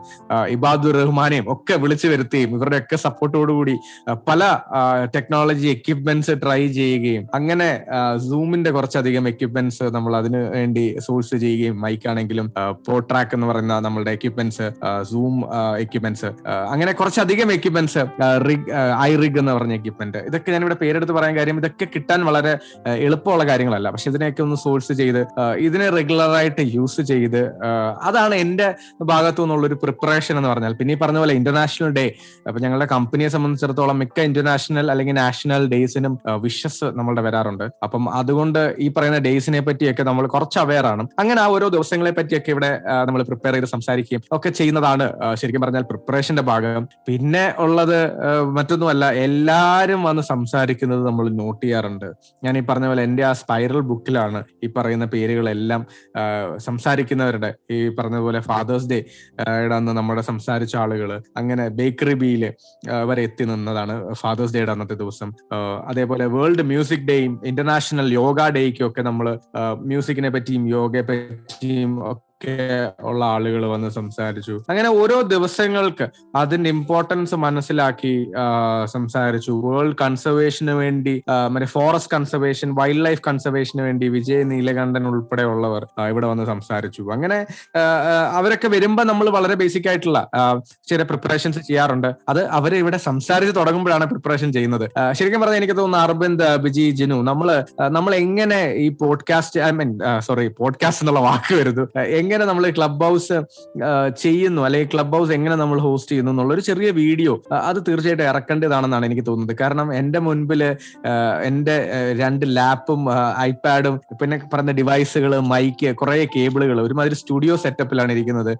ഇബാദുർ റഹ്മാനെയും ഒക്കെ വിളിച്ചു വരുത്തുകയും ഇവരുടെയൊക്കെ സപ്പോർട്ടോടുകൂടി പല ടെക്നോളജി എക്യുപ്മെന്റ്സ് ട്രൈ ചെയ്യുകയും അങ്ങനെ സൂമിന്റെ കുറച്ചധികം എക്യുപ്മെന്റ്സ് നമ്മൾ അതിന് വേണ്ടി സോഴ്സ് ചെയ്യുകയും, മൈക്കാണെങ്കിലും പോട്രാക്ക് എന്ന് പറയുന്ന നമ്മളുടെ എക്യുപ്മെന്റ്സ്, സൂം എക്യുപ്മെന്റ്സ്, അങ്ങനെ കുറച്ചധികം എക്യുപ്മെന്റ്സ്, ഐറിഗ് എന്ന് പറഞ്ഞ എക്യുപ്മെന്റ്, ഇതൊക്കെ ഞാനിവിടെ പേരെടുത്ത് പറയാൻ കാര്യം ഇതൊക്കെ കിട്ടാൻ വളരെ എളുപ്പമുള്ള കാര്യങ്ങളല്ല. പക്ഷെ ഇതിനെയൊക്കെ ഒന്ന് സോഴ്സ് ചെയ്ത് ഇതിനെ റെഗുലറായിട്ട് യൂസ് ചെയ്ത് അതാണ് എന്റെ ഭാഗത്തു നിന്നുള്ളൊരു പ്രിപ്പറേഷൻ എന്ന് പറഞ്ഞാൽ. പിന്നെ ഈ പറഞ്ഞ പോലെ ഇന്റർനാഷണൽ ഡേ, അപ്പൊ ഞങ്ങളുടെ കമ്പനിയെ സംബന്ധിച്ചിടത്തോളം മിക്ക ഇന്റർനാഷണൽ അല്ലെങ്കിൽ നാഷണൽ ഡേയ്സിനും വിഷസ് നമ്മളുടെ വരാറുണ്ട്. അപ്പം അതുകൊണ്ട് ഈ പറയുന്ന ഡേയ്സിനെ പറ്റിയൊക്കെ നമ്മൾ കുറച്ച് അവെയർ ആണ്. അങ്ങനെ ആ ഓരോ ദിവസങ്ങളെ പറ്റിയൊക്കെ ഇവിടെ നമ്മൾ പ്രിപ്പയർ ചെയ്ത് സംസാരിക്കുകയും ഒക്കെ ചെയ്യുന്നതാണ് ശരിക്കും പറഞ്ഞാൽ പ്രിപ്പറേഷന്റെ ഭാഗം. പിന്നെ ഉള്ളത് മറ്റൊന്നുമല്ല, എല്ലാരും വന്ന് സംസാരിക്കുന്നത് നമ്മൾ നോട്ട് ചെയ്യാറുണ്ട്. ഞാൻ ഈ പറഞ്ഞ പോലെ എന്റെ ആ സ്പൈറൽ ബുക്കിലാണ് ഈ പറയുന്ന പേരുകളെല്ലാം സംസാരിക്കുന്നവരുടെ, ഈ പറഞ്ഞ പോലെ ഫാദേഴ്സ് ഡേ അന്ന് നമ്മുടെ സംസാരിച്ച ആളുകൾ അങ്ങനെ ബേക്കറി ബിയില് വരെ എത്തി നിന്നതാണ് ഫാദേഴ്സ് ഡേയുടെ അന്നത്തെ ദിവസം. അതേപോലെ വേൾഡ് മ്യൂസിക് ഡേയും ഇന്റർനാഷണൽ യോഗ ഡേയ്ക്കും ഒക്കെ നമ്മൾ മ്യൂസിക്കിനെ പറ്റിയും യോഗയെ പറ്റിയും ഒക്കെ ഉള്ള ആളുകൾ വന്ന് സംസാരിച്ചു. അങ്ങനെ ഓരോ ദിവസങ്ങൾക്ക് അതിന്റെ ഇമ്പോർട്ടൻസ് മനസ്സിലാക്കി സംസാരിച്ചു. വേൾഡ് കൺസർവേഷന് വേണ്ടി, മറ്റേ ഫോറസ്റ്റ് കൺസർവേഷൻ, വൈൽഡ് ലൈഫ് കൺസർവേഷന് വേണ്ടി വിജയ് നീലകണ്ഠൻ ഉൾപ്പെടെ ഉള്ളവർ ഇവിടെ വന്ന് സംസാരിച്ചു. അങ്ങനെ അവരൊക്കെ വരുമ്പോൾ നമ്മൾ വളരെ ബേസിക് ആയിട്ടുള്ള ചില പ്രിപ്പറേഷൻസ് ചെയ്യാറുണ്ട്. അത് അവർ ഇവിടെ സംസാരിച്ച് തുടങ്ങുമ്പോഴാണ് പ്രിപ്പറേഷൻ ചെയ്യുന്നത്. ശരിക്കും പറഞ്ഞാൽ എനിക്ക് തോന്നുന്നു അരവിന്ദ്, ബിജി, ജിനു, നമ്മൾ എങ്ങനെ ഈ പോഡ്കാസ്റ്റ് എന്നുള്ള വാക്ക് വരുന്നു, എങ്ങനെ നമ്മൾ ക്ലബ് ഹൗസ് ചെയ്യുന്നു അല്ലെങ്കിൽ ക്ലബ് ഹൗസ് എങ്ങനെ നമ്മൾ ഹോസ്റ്റ് ചെയ്യുന്നു എന്നുള്ളൊരു ചെറിയ വീഡിയോ അത് തീർച്ചയായിട്ടും ഇറക്കേണ്ടതാണെന്നാണ് എനിക്ക് തോന്നുന്നത്. കാരണം എന്റെ മുൻപില് എന്റെ 2 ലാപ്പും ഐപാഡും പിന്നെ പറഞ്ഞ ഡിവൈസുകൾ, മൈക്ക്, കുറെ കേബിളുകൾ, ഒരുമാതിരി സ്റ്റുഡിയോ സെറ്റപ്പിലാണ് ഇരിക്കുന്നത്.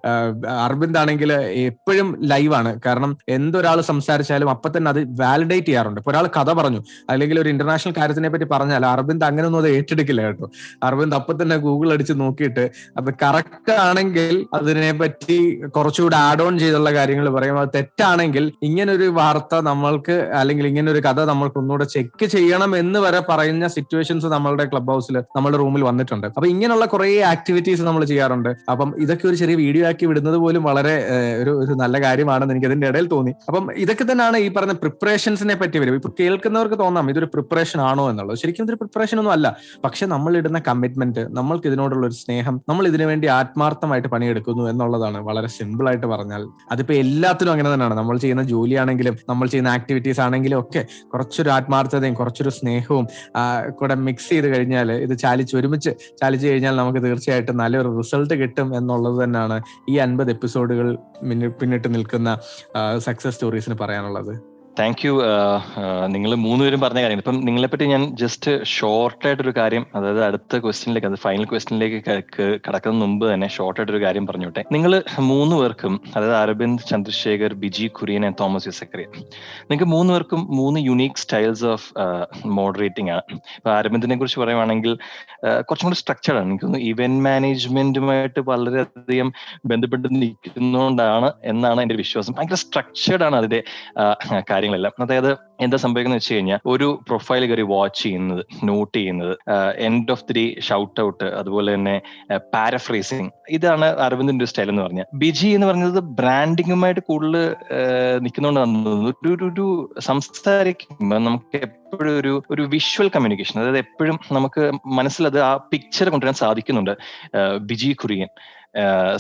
അരവിന്ദ് ആണെങ്കിൽ എപ്പോഴും ലൈവാണ്. കാരണം എന്തൊരാൾ സംസാരിച്ചാലും അപ്പൊ തന്നെ അത് വാലിഡേറ്റ് ചെയ്യാറുണ്ട്. ഇപ്പൊ ഒരാൾ കഥ പറഞ്ഞു അല്ലെങ്കിൽ ഒരു ഇന്റർനാഷണൽ കാര്യത്തിനെ പറ്റി പറഞ്ഞാൽ അരവിന്ദ് അങ്ങനെയൊന്നും അത് ഏറ്റെടുക്കില്ല കേട്ടോ. അരവിന്ദ് അപ്പൊ തന്നെ ഗൂഗിൾ അടിച്ച് നോക്കിയിട്ട് അത് കറക്റ്റ് കറക്റ്റ് ആണെങ്കിൽ അതിനെ പറ്റി കുറച്ചുകൂടി ആഡ് ഓൺ ചെയ്തുള്ള കാര്യങ്ങൾ പറയും. അത് തെറ്റാണെങ്കിൽ ഇങ്ങനൊരു വാർത്ത നമ്മൾക്ക് അല്ലെങ്കിൽ ഇങ്ങനൊരു കഥ നമ്മൾക്ക് ഒന്നുകൂടെ ചെക്ക് ചെയ്യണം എന്ന് വരെ പറയുന്ന സിറ്റുവേഷൻസ് നമ്മളുടെ ക്ലബ് ഹൗസിൽ നമ്മുടെ റൂമിൽ വന്നിട്ടുണ്ട്. അപ്പൊ ഇങ്ങനെയുള്ള കുറെ ആക്ടിവിറ്റീസ് നമ്മൾ ചെയ്യാറുണ്ട്. അപ്പം ഇതൊക്കെ ഒരു ചെറിയ വീഡിയോ ആക്കി വിടുന്നത് പോലും വളരെ ഒരു നല്ല കാര്യമാണെന്ന് എനിക്ക് അതിന്റെ ഇടയിൽ തോന്നി. അപ്പം ഇതൊക്കെ തന്നെയാണ് ഈ പറഞ്ഞ പ്രിപ്പറേഷൻസിനെ പറ്റി വരും. ഇപ്പൊ കേൾക്കുന്നവർക്ക് തോന്നാം ഇതൊരു പ്രിപ്പറേഷൻ ആണോ എന്നുള്ളത്. ശരിക്കും ഇതൊരു പ്രിപ്പറേഷൻ ഒന്നും അല്ല. പക്ഷെ നമ്മൾ ഇടുന്ന കമ്മിറ്റ്മെന്റ്, നമ്മൾക്ക് ഇതിനോടുള്ള ഒരു സ്നേഹം, നമ്മൾ ഇതിനു വേണ്ടി ആത്മാർത്ഥമായിട്ട് പണിയെടുക്കുന്നു എന്നുള്ളതാണ്. വളരെ സിമ്പിൾ ആയിട്ട് പറഞ്ഞാൽ അതിപ്പോ എല്ലാത്തിനും അങ്ങനെ തന്നെയാണ്. നമ്മൾ ചെയ്യുന്ന ജോലിയാണെങ്കിലും നമ്മൾ ചെയ്യുന്ന ആക്ടിവിറ്റീസ് ആണെങ്കിലും ഒക്കെ കുറച്ചൊരു ആത്മാർത്ഥതയും കുറച്ചൊരു സ്നേഹവും കൂടെ മിക്സ് ചെയ്ത് കഴിഞ്ഞാൽ, ഇത് ഒരുമിച്ച് ചാലിച്ചു കഴിഞ്ഞാൽ നമുക്ക് തീർച്ചയായിട്ടും നല്ലൊരു റിസൾട്ട് കിട്ടും എന്നുള്ളത് തന്നെയാണ് ഈ 50 എപ്പിസോഡുകൾ പിന്നിട്ട് നിൽക്കുന്ന സക്സസ് സ്റ്റോറീസിന് പറയാനുള്ളത്. Thank you. നിങ്ങൾ മൂന്നുപേരും പറഞ്ഞ കാര്യം, ഇപ്പം നിങ്ങളെപ്പറ്റി ഞാൻ ജസ്റ്റ് ഷോർട്ടായിട്ടൊരു കാര്യം, അതായത് അടുത്ത ക്വസ്റ്റ്യനിലേക്ക്, അത് ഫൈനൽ ക്വസ്റ്റ്യനിലേക്ക് കടക്കുന്നതിന് മുമ്പ് തന്നെ ഷോർട്ടായിട്ടൊരു കാര്യം പറഞ്ഞോട്ടെ. നിങ്ങൾ 3 പേർക്കും, അതായത് അരവിന്ദ്, ചന്ദ്രശേഖർ, ബിജി കുര്യൻ ആൻഡ് തോമസ് യൂസക്കറിയ, നിങ്ങൾക്ക് 3 പേർക്കും 3 യുണീക് സ്റ്റൈൽസ് ഓഫ് മോഡറേറ്റിംഗ് ആണ്. ഇപ്പൊ അരവിന്ദിനെ കുറിച്ച് പറയുവാണെങ്കിൽ കുറച്ചും കൂടി സ്ട്രക്ചർഡ് ആണ്. എനിക്കൊന്ന് ഇവന്റ് മാനേജ്മെന്റുമായിട്ട് വളരെയധികം ബന്ധപ്പെട്ട് നിൽക്കുന്നതുകൊണ്ടാണ് എന്നാണ് എന്റെ വിശ്വാസം. ഭയങ്കര സ്ട്രക്ചർഡ് ആണ് അതിന്റെ കാര്യങ്ങളെല്ലാം. അതായത് എന്താ സംഭവിക്കുന്നത് വെച്ച് കഴിഞ്ഞാൽ, ഒരു പ്രൊഫൈൽ കയറി വാച്ച് ചെയ്യുന്നത്, നോട്ട് ചെയ്യുന്നത്, end of the day shout out, അതുപോലെ തന്നെ പാരഫ്രേസിങ്, ഇതാണ് അരവിന്ദിന്റെ ഒരു സ്റ്റൈൽ എന്ന് പറഞ്ഞാൽ. ബിജി എന്ന് പറഞ്ഞത് ബ്രാൻഡിങ്ങുമായിട്ട് കൂടുതൽ നിൽക്കുന്നതുകൊണ്ട് ഒരു സംസാരിക്കുമ്പോൾ നമുക്ക് എപ്പോഴും ഒരു വിഷ്വൽ കമ്മ്യൂണിക്കേഷൻ, അതായത് എപ്പോഴും നമുക്ക് മനസ്സിലത് ആ പിക്ചർ കൊണ്ടുവരാൻ സാധിക്കുന്നുണ്ട് ബിജി കുര്യൻ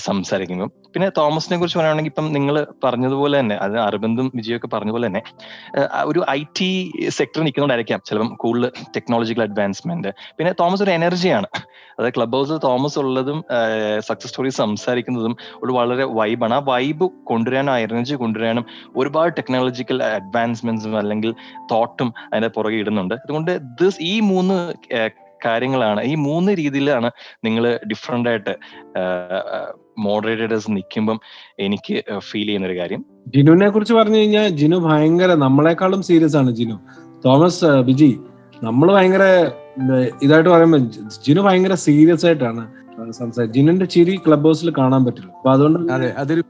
സംസാരിക്കുമ്പോൾ. പിന്നെ തോമസിനെ കുറിച്ച് പറയുകയാണെങ്കിൽ, ഇപ്പം നിങ്ങൾ പറഞ്ഞതുപോലെ തന്നെ, അത് അരവിന്ദും വിജയൊക്കെ പറഞ്ഞതുപോലെ തന്നെ ഒരു IT സെക്ടർ നിൽക്കുന്നതുകൊണ്ടായിരിക്കാം ചിലപ്പം കൂടുതൽ ടെക്നോളജിക്കൽ അഡ്വാൻസ്മെന്റ്. പിന്നെ തോമസ് ഒരു എനർജിയാണ്. അതായത് ക്ലബ് ഹൗസിൽ തോമസ് ഉള്ളതും സക്സസ് സ്റ്റോറീസ് സംസാരിക്കുന്നതും ഒരു വളരെ വൈബാണ്. ആ വൈബ് കൊണ്ടുവരാനും ആ എനർജി കൊണ്ടുവരാനും ഒരുപാട് ടെക്നോളജിക്കൽ അഡ്വാൻസ്മെന്റ്സും അല്ലെങ്കിൽ തോട്ടും അതിന്റെ പുറകെ ഇടുന്നുണ്ട്. അതുകൊണ്ട് ഈ 3 കാര്യങ്ങളാണ്, ഈ 3 രീതിയിലാണ് നിങ്ങൾ ഡിഫറെന്റ് ആയിട്ട് മോഡറേറ്റേഴ്സ് നിൽക്കുമ്പം എനിക്ക് ഫീൽ ചെയ്യുന്ന ഒരു കാര്യം. ജിനുവിനെ കുറിച്ച് പറഞ്ഞു കഴിഞ്ഞാൽ, ജിനു ഭയങ്കര നമ്മളെക്കാളും സീരിയസ് ആണ് ജിനു. തോമസ്, ബിജി, നമ്മൾ ഭയങ്കര ഇതായിട്ട് പറയുമ്പോൾ ജിനു ഭയങ്കര സീരിയസ് ആയിട്ടാണ് സംസാരിച്ചത്. ജിനുവിന്റെ ചിരി ക്ലബ് ഹൗസിൽ കാണാൻ പറ്റില്ല. അപ്പൊ അതുകൊണ്ട് അതെ, അതൊരു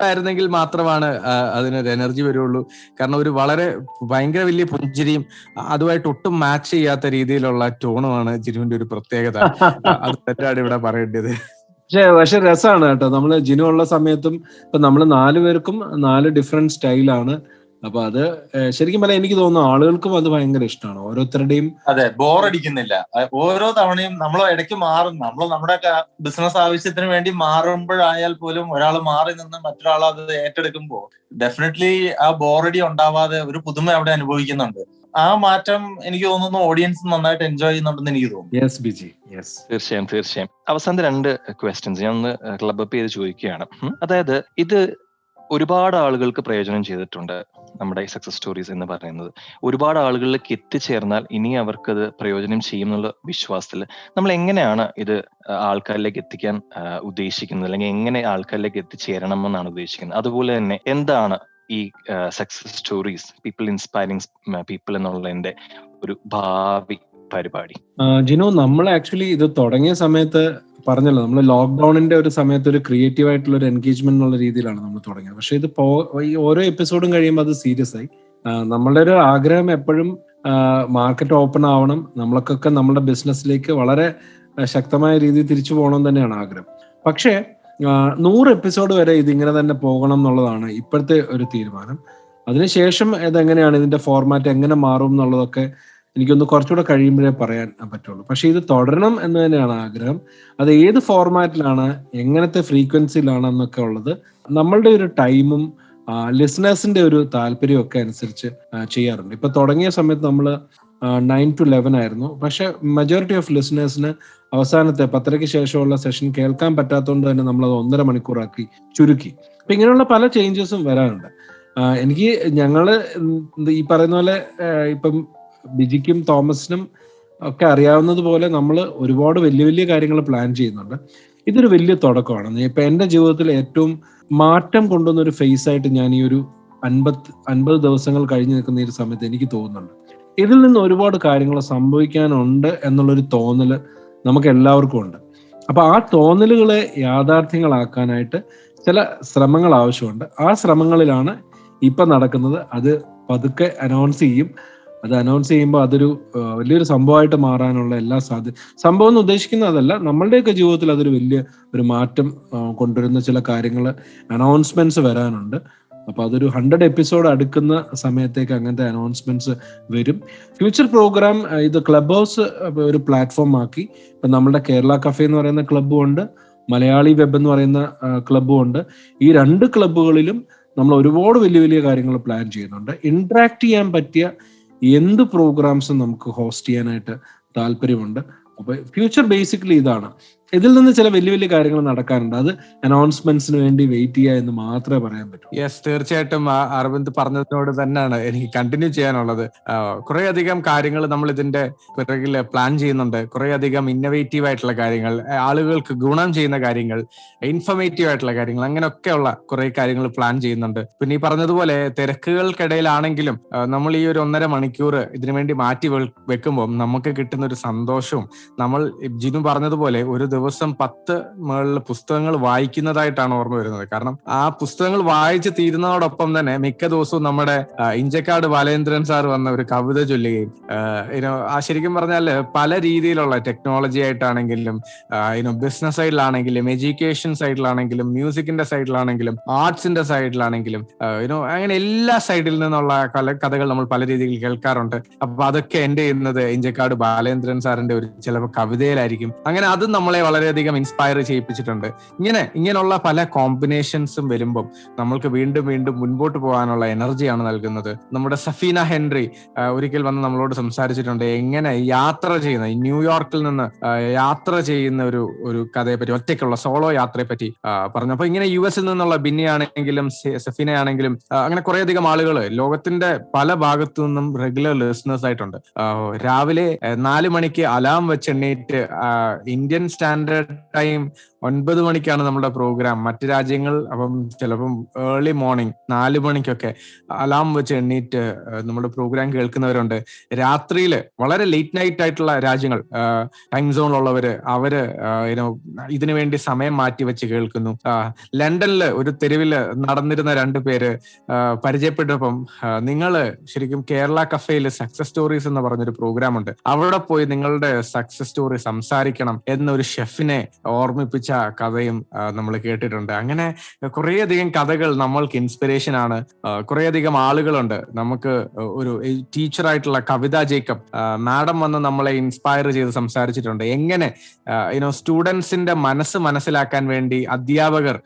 ആയിരുന്നെങ്കിൽ മാത്രമാണ് അതിനൊരു എനർജി വരുള്ളൂ. കാരണം ഒരു വളരെ ഭയങ്കര വലിയ പുഞ്ചിരിയും അതുമായിട്ട് ഒട്ടും മാച്ച് ചെയ്യാത്ത രീതിയിലുള്ള ടോണുമാണ് ജിനുവിന്റെ ഒരു പ്രത്യേകത. അത് തെറ്റാണ് ഇവിടെ പറയേണ്ടത്. പക്ഷെ രസമാണ് കേട്ടോ. നമ്മള് ജിനു ഉള്ള സമയത്തും ഇപ്പൊ നമ്മള് 4 പേർക്കും 4 ഡിഫറെന്റ് സ്റ്റൈലാണ്. അപ്പൊ അത് ശരിക്കും പറയാൻ എനിക്ക് തോന്നുന്നു ആളുകൾക്കും അത് ഭയങ്കര ഇഷ്ടമാണ്. ഓരോരുത്തരുടെയും അതെ, ബോറടിക്കുന്നില്ല. ഓരോ തവണയും നമ്മൾ ഇടയ്ക്ക് മാറും. നമ്മൾ നമ്മുടെ ബിസിനസ് ആവശ്യത്തിന് വേണ്ടി മാറുമ്പോഴായാൽ പോലും ഒരാൾ മാറി നിന്ന് മറ്റൊരാൾ അത് ഏറ്റെടുക്കുമ്പോൾ ഡെഫിനറ്റ്ലി ആ ബോറടി ഉണ്ടാവാതെ ഒരു പുതുമ അവിടെ അനുഭവിക്കുന്നുണ്ട്. ആ മാറ്റം എനിക്ക് തോന്നുന്നു ഓഡിയൻസ് നന്നായിട്ട് എൻജോയ് ചെയ്യുന്നുണ്ടെന്ന് എനിക്ക് തോന്നുന്നു. തീർച്ചയായും. അവസാനത്തെ 2 ക്വസ്റ്റ്യൻസ് ഞാൻ ഒന്ന് ക്ലബ് അപ്പ് ചെയ്ത് ചോദിക്കുകയാണ്. അതായത് ഇത് ഒരുപാട് ആളുകൾക്ക് പ്രയോജനം ചെയ്തിട്ടുണ്ട്. നമ്മുടെ സക്സസ് സ്റ്റോറീസ് എന്ന് പറയുന്നത് ഒരുപാട് ആളുകളിലേക്ക് എത്തിച്ചേർന്നാൽ ഇനി അവർക്കത് പ്രയോജനം ചെയ്യും എന്നുള്ള വിശ്വാസത്തിൽ നമ്മൾ എങ്ങനെയാണ് ഇത് ആൾക്കാരിലേക്ക് എത്തിക്കാൻ ഉദ്ദേശിക്കുന്നത്, അല്ലെങ്കിൽ എങ്ങനെ ആൾക്കാരിലേക്ക് എത്തിച്ചേരണം എന്നാണ് ഉദ്ദേശിക്കുന്നത്? അതുപോലെ തന്നെ എന്താണ് ഈ സക്സസ് സ്റ്റോറീസ്, ഇൻസ്പയറിംഗ് പീപ്പിൾ എന്നുള്ളതിന്റെ ഒരു ഭാവി പരിപാടി? ജിനു, നമ്മൾ ആക്ച്വലി ഇത് തുടങ്ങിയ സമയത്ത് പറഞ്ഞല്ലോ, നമ്മൾ ലോക്ക്ഡൌണിന്റെ ഒരു സമയത്ത് ഒരു ക്രിയേറ്റീവ് ആയിട്ടുള്ള ഒരു എൻഗേജ്മെന്റ് എന്നുള്ള രീതിയിലാണ് നമ്മൾ തുടങ്ങിയത്. പക്ഷെ ഇത് ഈ ഓരോ എപ്പിസോഡും കഴിയുമ്പോൾ അത് സീരിയസ് ആയി. നമ്മളുടെ ഒരു ആഗ്രഹം എപ്പോഴും മാർക്കറ്റ് ഓപ്പൺ ആവണം, നമ്മളൊക്കെ നമ്മുടെ ബിസിനസ്സിലേക്ക് വളരെ ശക്തമായ രീതിയിൽ തിരിച്ചു പോകണം തന്നെയാണ് ആഗ്രഹം. പക്ഷേ 100 എപ്പിസോഡ് വരെ ഇതിങ്ങനെ തന്നെ പോകണം എന്നുള്ളതാണ് ഇപ്പോഴത്തെ ഒരു തീരുമാനം. അതിനുശേഷം ഇതെങ്ങനെയാണ്, ഇതിന്റെ ഫോർമാറ്റ് എങ്ങനെ മാറും എന്നുള്ളതൊക്കെ എനിക്കൊന്ന് കുറച്ചുകൂടെ കഴിയുമ്പോഴേ പറയാൻ പറ്റുള്ളൂ. പക്ഷെ ഇത് തുടരണം എന്ന് തന്നെയാണ് ആഗ്രഹം. അത് ഏത് ഫോർമാറ്റിലാണ്, എങ്ങനത്തെ ഫ്രീക്വൻസിയിലാണ് എന്നൊക്കെ ഉള്ളത് നമ്മളുടെ ഒരു ടൈമും ലിസണേഴ്സിന്റെ ഒരു താല്പര്യവും ഒക്കെ അനുസരിച്ച് ചെയ്യാറുണ്ട്. ഇപ്പൊ തുടങ്ങിയ സമയത്ത് നമ്മൾ 9 to 11 ആയിരുന്നു. പക്ഷെ മെജോറിറ്റി ഓഫ് ലിസണേഴ്സിന് അവസാനത്തെ 10:30 ശേഷമുള്ള സെഷൻ കേൾക്കാൻ പറ്റാത്തതുകൊണ്ട് തന്നെ നമ്മളത് 1.5 മണിക്കൂറാക്കി ചുരുക്കി. അപ്പൊ ഇങ്ങനെയുള്ള പല ചേഞ്ചസും വരാറുണ്ട്. ഞങ്ങള് ഈ പറയുന്ന പോലെ ഇപ്പം ബിജിക്കും തോമസിനും ഒക്കെ അറിയാവുന്നതുപോലെ നമ്മൾ ഒരുപാട് വലിയ വലിയ കാര്യങ്ങൾ പ്ലാൻ ചെയ്യുന്നുണ്ട്. ഇതൊരു വലിയ തുടക്കമാണ്. ഇപ്പൊ എന്റെ ജീവിതത്തിൽ ഏറ്റവും മാറ്റം കൊണ്ടുവന്ന ഒരു ഫേസ് ആയിട്ട് ഞാൻ ഈ ഒരു 50 ദിവസങ്ങൾ കഴിഞ്ഞ് നിൽക്കുന്ന ഈ സമയത്ത് എനിക്ക് തോന്നുന്നുണ്ട് ഇതിൽ നിന്ന് ഒരുപാട് കാര്യങ്ങൾ സംഭവിക്കാനുണ്ട് എന്നുള്ളൊരു തോന്നല് നമുക്ക് എല്ലാവർക്കും ഉണ്ട്. അപ്പൊ ആ തോന്നലുകളെ യാഥാർത്ഥ്യങ്ങളാക്കാനായിട്ട് ചില ശ്രമങ്ങൾ ആവശ്യമുണ്ട്. ആ ശ്രമങ്ങളിലാണ് ഇപ്പൊ നടക്കുന്നത്. അത് പതുക്കെ അനൗൺസ് ചെയ്യും. അത് അനൗൺസ് ചെയ്യുമ്പോൾ അതൊരു വലിയൊരു സംഭവമായിട്ട് മാറാനുള്ള എല്ലാ സംഭവം എന്ന് ഉദ്ദേശിക്കുന്നതല്ല, നമ്മളുടെയൊക്കെ ജീവിതത്തിൽ അതൊരു വലിയ ഒരു മാറ്റം കൊണ്ടുവരുന്ന ചില കാര്യങ്ങൾ, അനൗൺസ്മെന്റ്സ് വരാനുണ്ട്. അപ്പൊ അതൊരു 100 എപ്പിസോഡ് അടുക്കുന്ന സമയത്തേക്ക് അങ്ങനത്തെ അനൗൺസ്മെന്റ്സ് വരും. ഫ്യൂച്ചർ പ്രോഗ്രാം ഇത് ക്ലബ് ഹൗസ് ഒരു പ്ലാറ്റ്ഫോം ആക്കി. ഇപ്പൊ നമ്മുടെ കേരള കഫേ എന്ന് പറയുന്ന ക്ലബ്ബും ഉണ്ട്, മലയാളി വെബ് എന്ന് പറയുന്ന ക്ലബ്ബും ഉണ്ട്. ഈ 2 ക്ലബ്ബുകളിലും നമ്മൾ ഒരുപാട് വലിയ വലിയ കാര്യങ്ങൾ പ്ലാൻ ചെയ്യുന്നുണ്ട്. ഇന്ററാക്ട് ചെയ്യാൻ പറ്റിയ എന്ത് പ്രോഗ്രാംസും നമുക്ക് ഹോസ്റ്റ് ചെയ്യാനായിട്ട് താല്പര്യമുണ്ട്. അപ്പൊ ഫ്യൂച്ചർ ബേസിക്കലി ഇതാണ്. ഇതിൽ നിന്ന് ചില വലിയ വലിയ കാര്യങ്ങൾ നടക്കാനുണ്ട്. അത് അനൗൺസ്മെന്റ്സിന് വേണ്ടി വെയിറ്റ് ചെയ്യുക എന്ന് മാത്രമേ പറയാൻ പറ്റൂ. യെസ്, തീർച്ചയായിട്ടും അരവിന്ദ് പറഞ്ഞതിനോട് തന്നെയാണ് എനിക്ക് കണ്ടിന്യൂ ചെയ്യാനുള്ളത്. കുറെ അധികം കാര്യങ്ങൾ നമ്മൾ ഇതിന്റെ പിറകിൽ പ്ലാൻ ചെയ്യുന്നുണ്ട്. കുറെ അധികം ഇന്നോവേറ്റീവ് ആയിട്ടുള്ള കാര്യങ്ങൾ, ആളുകൾക്ക് ഗുണം ചെയ്യുന്ന കാര്യങ്ങൾ, ഇൻഫർമേറ്റീവ് ആയിട്ടുള്ള കാര്യങ്ങൾ, അങ്ങനെയൊക്കെയുള്ള കുറെ കാര്യങ്ങൾ പ്ലാൻ ചെയ്യുന്നുണ്ട്. പിന്നെ ഈ പറഞ്ഞതുപോലെ തിരക്കുകൾക്കിടയിലാണെങ്കിലും നമ്മൾ ഈ ഒരു 1.5 മണിക്കൂർ ഇതിനു വേണ്ടി മാറ്റി വെക്കുമ്പോൾ നമുക്ക് കിട്ടുന്ന ഒരു സന്തോഷവും, നമ്മൾ ജിനു പറഞ്ഞതുപോലെ ഒരു ദിവസം 10 മുകളിൽ പുസ്തകങ്ങൾ വായിക്കുന്നതായിട്ടാണ് ഓർമ്മ വരുന്നത്. കാരണം ആ പുസ്തകങ്ങൾ വായിച്ച് തീരുന്നതോടൊപ്പം തന്നെ മിക്ക ദിവസവും നമ്മുടെ ഇഞ്ചക്കാട് ബാലേന്ദ്രൻ സാർ വന്ന ഒരു കവിത ചൊല്ലുകയും, ശരിക്കും പറഞ്ഞാൽ പല രീതിയിലുള്ള ടെക്നോളജി ആയിട്ടാണെങ്കിലും, ബിസിനസ് സൈഡിലാണെങ്കിലും, എഡ്യൂക്കേഷൻ സൈഡിലാണെങ്കിലും, മ്യൂസിക്കിന്റെ സൈഡിലാണെങ്കിലും, ആർട്സിന്റെ സൈഡിലാണെങ്കിലും, അങ്ങനെ എല്ലാ സൈഡിൽ നിന്നുള്ള കഥകൾ നമ്മൾ പല രീതിയിൽ കേൾക്കാറുണ്ട്. അപ്പൊ അതൊക്കെ എൻഡ് ചെയ്യുന്നത് ഇഞ്ചക്കാട് ബാലേന്ദ്രൻ സാറിന്റെ ഒരു ചിലപ്പോൾ കവിതയിലായിരിക്കും. അങ്ങനെ അത് നമ്മളെ വളരെയധികം ഇൻസ്പയർ ചെയ്യിപ്പിച്ചിട്ടുണ്ട്. ഇങ്ങനെയുള്ള പല കോമ്പിനേഷൻസും വരുമ്പം നമ്മൾക്ക് വീണ്ടും വീണ്ടും മുൻപോട്ട് പോകാനുള്ള എനർജിയാണ് നൽകുന്നത്. നമ്മുടെ സഫീന ഹെൻറി ഒരിക്കൽ വന്ന് നമ്മളോട് സംസാരിച്ചിട്ടുണ്ട്, എങ്ങനെ യാത്ര ചെയ്യുന്ന, ന്യൂയോർക്കിൽ നിന്ന് യാത്ര ചെയ്യുന്ന ഒരു കഥയെ പറ്റി, ഒറ്റയ്ക്കുള്ള സോളോ യാത്രയെ പറ്റി പറഞ്ഞു. അപ്പൊ ഇങ്ങനെ US നിന്നുള്ള ബിന്നിയാണെങ്കിലും സഫീന ആണെങ്കിലും അങ്ങനെ കുറെ അധികം ആളുകൾ ലോകത്തിന്റെ പല ഭാഗത്തു നിന്നും റെഗുലർ ലിസണേഴ്സ് ആയിട്ടുണ്ട്. രാവിലെ 4 മണിക്ക് അലാം വെച്ചെണ്ണീറ്റ് ഇന്ത്യൻ സ്റ്റാൻഡേർഡ് ടൈം 9 മണിക്കാണ് നമ്മുടെ പ്രോഗ്രാം. മറ്റു രാജ്യങ്ങൾ അപ്പം ചിലപ്പം ഏർലി മോർണിംഗ് 4 മണിക്കൊക്കെ അലാം വെച്ച് എണ്ണീറ്റ് നമ്മുടെ പ്രോഗ്രാം കേൾക്കുന്നവരുണ്ട്. രാത്രിയിൽ വളരെ ലേറ്റ് നൈറ്റ് ആയിട്ടുള്ള രാജ്യങ്ങൾ, ടൈം സോണിലുള്ളവര്, അവര് ഇതിനു വേണ്ടി സമയം മാറ്റി വെച്ച് കേൾക്കുന്നു. ലണ്ടനിൽ ഒരു തെരുവിൽ നടന്നിരുന്ന 2 പേര് പരിചയപ്പെട്ടപ്പം, നിങ്ങള് ശരിക്കും കേരള കഫേയിൽ സക്സസ് സ്റ്റോറീസ് എന്ന് പറഞ്ഞൊരു പ്രോഗ്രാം ഉണ്ട്, അവിടെ പോയി നിങ്ങളുടെ സക്സസ് സ്റ്റോറി സംസാരിക്കണം എന്നൊരു ഷെഫിനെ ഓർമ്മിപ്പിച്ച കഥയും നമ്മൾ കേട്ടിട്ടുണ്ട്. അങ്ങനെ കുറേയധികം കഥകൾ നമ്മൾക്ക് ഇൻസ്പിറേഷൻ ആണ്. കുറേയധികം ആളുകളുണ്ട്. നമുക്ക് ഒരു ടീച്ചറായിട്ടുള്ള കവിത ജേക്കബ് മാഡം വന്ന് നമ്മളെ ഇൻസ്പയർ ചെയ്ത് സംസാരിച്ചിട്ടുണ്ട്. എങ്ങനെ സ്റ്റുഡൻസിന്റെ മനസ്സിലാക്കാൻ വേണ്ടി അധ്യാപകർ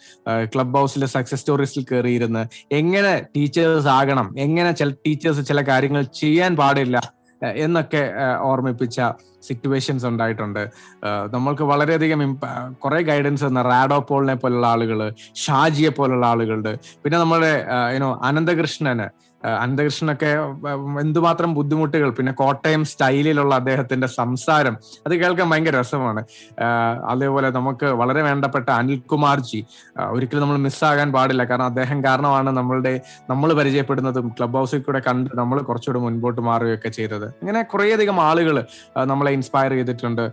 ക്ലബ് ഹൗസിലെ സക്സസ് സ്റ്റോറീസിൽ കയറിയിരുന്ന് എങ്ങനെ ടീച്ചേഴ്സ് ആകണം, എങ്ങനെ ചില ടീച്ചേഴ്സ് ചില കാര്യങ്ങൾ ചെയ്യാൻ പാടില്ല എന്നൊക്കെ ഓർമ്മിപ്പിച്ച സിറ്റുവേഷൻസ് ഉണ്ടായിട്ടുണ്ട്. നമ്മൾക്ക് വളരെയധികം കുറെ ഗൈഡൻസ് തന്ന റാഡോ പോളിനെ പോലുള്ള ആളുകൾ, ഷാജിയെ പോലുള്ള ആളുകളുണ്ട്. പിന്നെ നമ്മുടെ അനന്തകൃഷ്ണനൊക്കെ എന്തുമാത്രം ബുദ്ധിമുട്ടുകൾ, പിന്നെ കോട്ടയം സ്റ്റൈലിലുള്ള അദ്ദേഹത്തിന്റെ സംസാരം, അത് കേൾക്കാൻ ഭയങ്കര രസമാണ്. അതേപോലെ നമുക്ക് വളരെ വേണ്ടപ്പെട്ട അനിൽകുമാർജി, ഒരിക്കലും നമ്മൾ മിസ്സാകാൻ പാടില്ല. കാരണം അദ്ദേഹം കാരണമാണ് നമ്മൾ പരിചയപ്പെടുന്നതും ക്ലബ് ഹൗസിൽ കൂടെ കണ്ട് നമ്മൾ കുറച്ചുകൂടെ മുൻപോട്ട് മാറുകയൊക്കെ ചെയ്തത്. അങ്ങനെ കുറേയധികം ആളുകൾ നമ്മളെ ഇൻസ്പയർ ചെയ്തിട്ടുണ്ട്.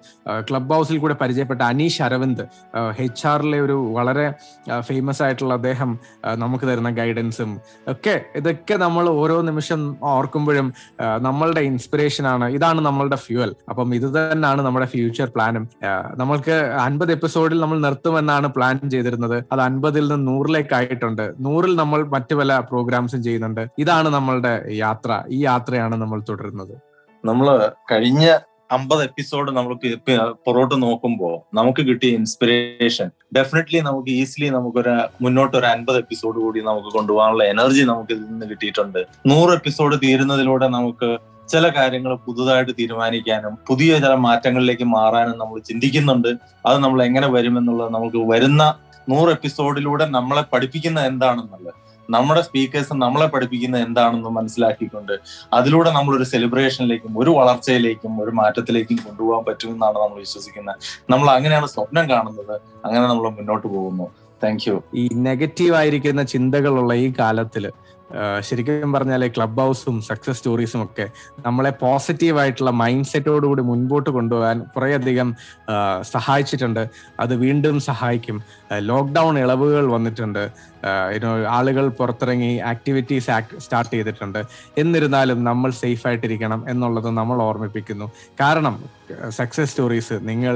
ക്ലബ് ഹൗസിൽ കൂടെ പരിചയപ്പെട്ട അനീഷ് അരവിന്ദ്, HR ഒരു വളരെ ഫേമസ് ആയിട്ടുള്ള അദ്ദേഹം നമുക്ക് തരുന്ന ഗൈഡൻസും ഒക്കെ, ഇതൊക്കെ നമ്മൾ ഓരോ നിമിഷം ഓർക്കുമ്പോഴും നമ്മളുടെ ഇൻസ്പിറേഷൻ ആണ്. ഇതാണ് നമ്മളുടെ ഫ്യൂവൽ. അപ്പം ഇത് തന്നെയാണ് നമ്മുടെ ഫ്യൂച്ചർ പ്ലാനും. നമ്മൾക്ക് 50 എപ്പിസോഡിൽ നമ്മൾ നിർത്തുമെന്നാണ് പ്ലാൻ ചെയ്തിരുന്നത്. അത് 50-ൽ നിന്ന് 100-ലേക്ക് ആയിട്ടുണ്ട്. 100-ൽ നമ്മൾ മറ്റു പല പ്രോഗ്രാംസും ചെയ്യുന്നുണ്ട്. ഇതാണ് നമ്മളുടെ യാത്ര. ഈ യാത്രയാണ് നമ്മൾ തുടരുന്നത്. നമ്മള് കഴിഞ്ഞ 50 എപ്പിസോഡ് നമ്മൾക്ക് പുറകോട്ട് നോക്കുമ്പോൾ നമുക്ക് കിട്ടിയ ഇൻസ്പിറേഷൻ ഡെഫിനറ്റ്ലി നമുക്ക് ഈസിലി നമുക്കൊരു മുന്നോട്ട് ഒരു 50 എപ്പിസോഡ് കൂടി നമുക്ക് കൊണ്ടുപോകാനുള്ള എനർജി നമുക്ക് ഇതിൽ നിന്ന് കിട്ടിയിട്ടുണ്ട്. 100 എപ്പിസോഡ് തീരുന്നതിലൂടെ നമുക്ക് ചില കാര്യങ്ങൾ പുതുതായിട്ട് തീരുമാനിക്കാനും പുതിയ ചില മാറ്റങ്ങളിലേക്ക് മാറാനും നമ്മൾ ചിന്തിക്കുന്നുണ്ട്. അത് നമ്മൾ എങ്ങനെ വരുമെന്നുള്ളത് നമുക്ക് വരുന്ന 100 എപ്പിസോഡിലൂടെ നമ്മളെ പഠിപ്പിക്കുന്ന എന്താണെന്നുള്ളത്, നമ്മുടെ സ്പീക്കേഴ്സ് നമ്മളെ പഠിപ്പിക്കുന്ന എന്താണെന്ന് മനസ്സിലാക്കിക്കൊണ്ട് അതിലൂടെ നമ്മളൊരു സെലിബ്രേഷനിലേക്കും ഒരു വളർച്ചയിലേക്കും ഒരു മാറ്റത്തിലേക്കും കൊണ്ടുപോകാൻ പറ്റുമെന്നാണ് നമ്മൾ വിശ്വസിക്കുന്നത്. നമ്മൾ അങ്ങനെയാണ് സ്വപ്നം കാണുന്നത്. അങ്ങനെ നമ്മൾ മുന്നോട്ട് പോകുന്നു. Thank you. ഈ നെഗറ്റീവ് ആയിരിക്കുന്ന ചിന്തകളുള്ള ഈ കാലത്തില് ശരിക്കും പറഞ്ഞാൽ ക്ലബ് ഹൗസും സക്സസ് സ്റ്റോറീസും ഒക്കെ നമ്മളെ പോസിറ്റീവായിട്ടുള്ള മൈൻഡ് സെറ്റോടുകൂടി മുൻപോട്ട് കൊണ്ടുപോകാൻ കുറേയധികം സഹായിച്ചിട്ടുണ്ട്. അത് വീണ്ടും സഹായിക്കും. ലോക്ക്ഡൗൺ ഇളവുകൾ വന്നിട്ടുണ്ട്, ആളുകൾ പുറത്തിറങ്ങി ആക്ടിവിറ്റീസ് സ്റ്റാർട്ട് ചെയ്തിട്ടുണ്ട്. എന്നിരുന്നാലും നമ്മൾ സേഫ് ആയിട്ടിരിക്കണം എന്നുള്ളത് നമ്മൾ ഓർമ്മിപ്പിക്കുന്നു. കാരണം സക്സസ് സ്റ്റോറീസ് നിങ്ങൾ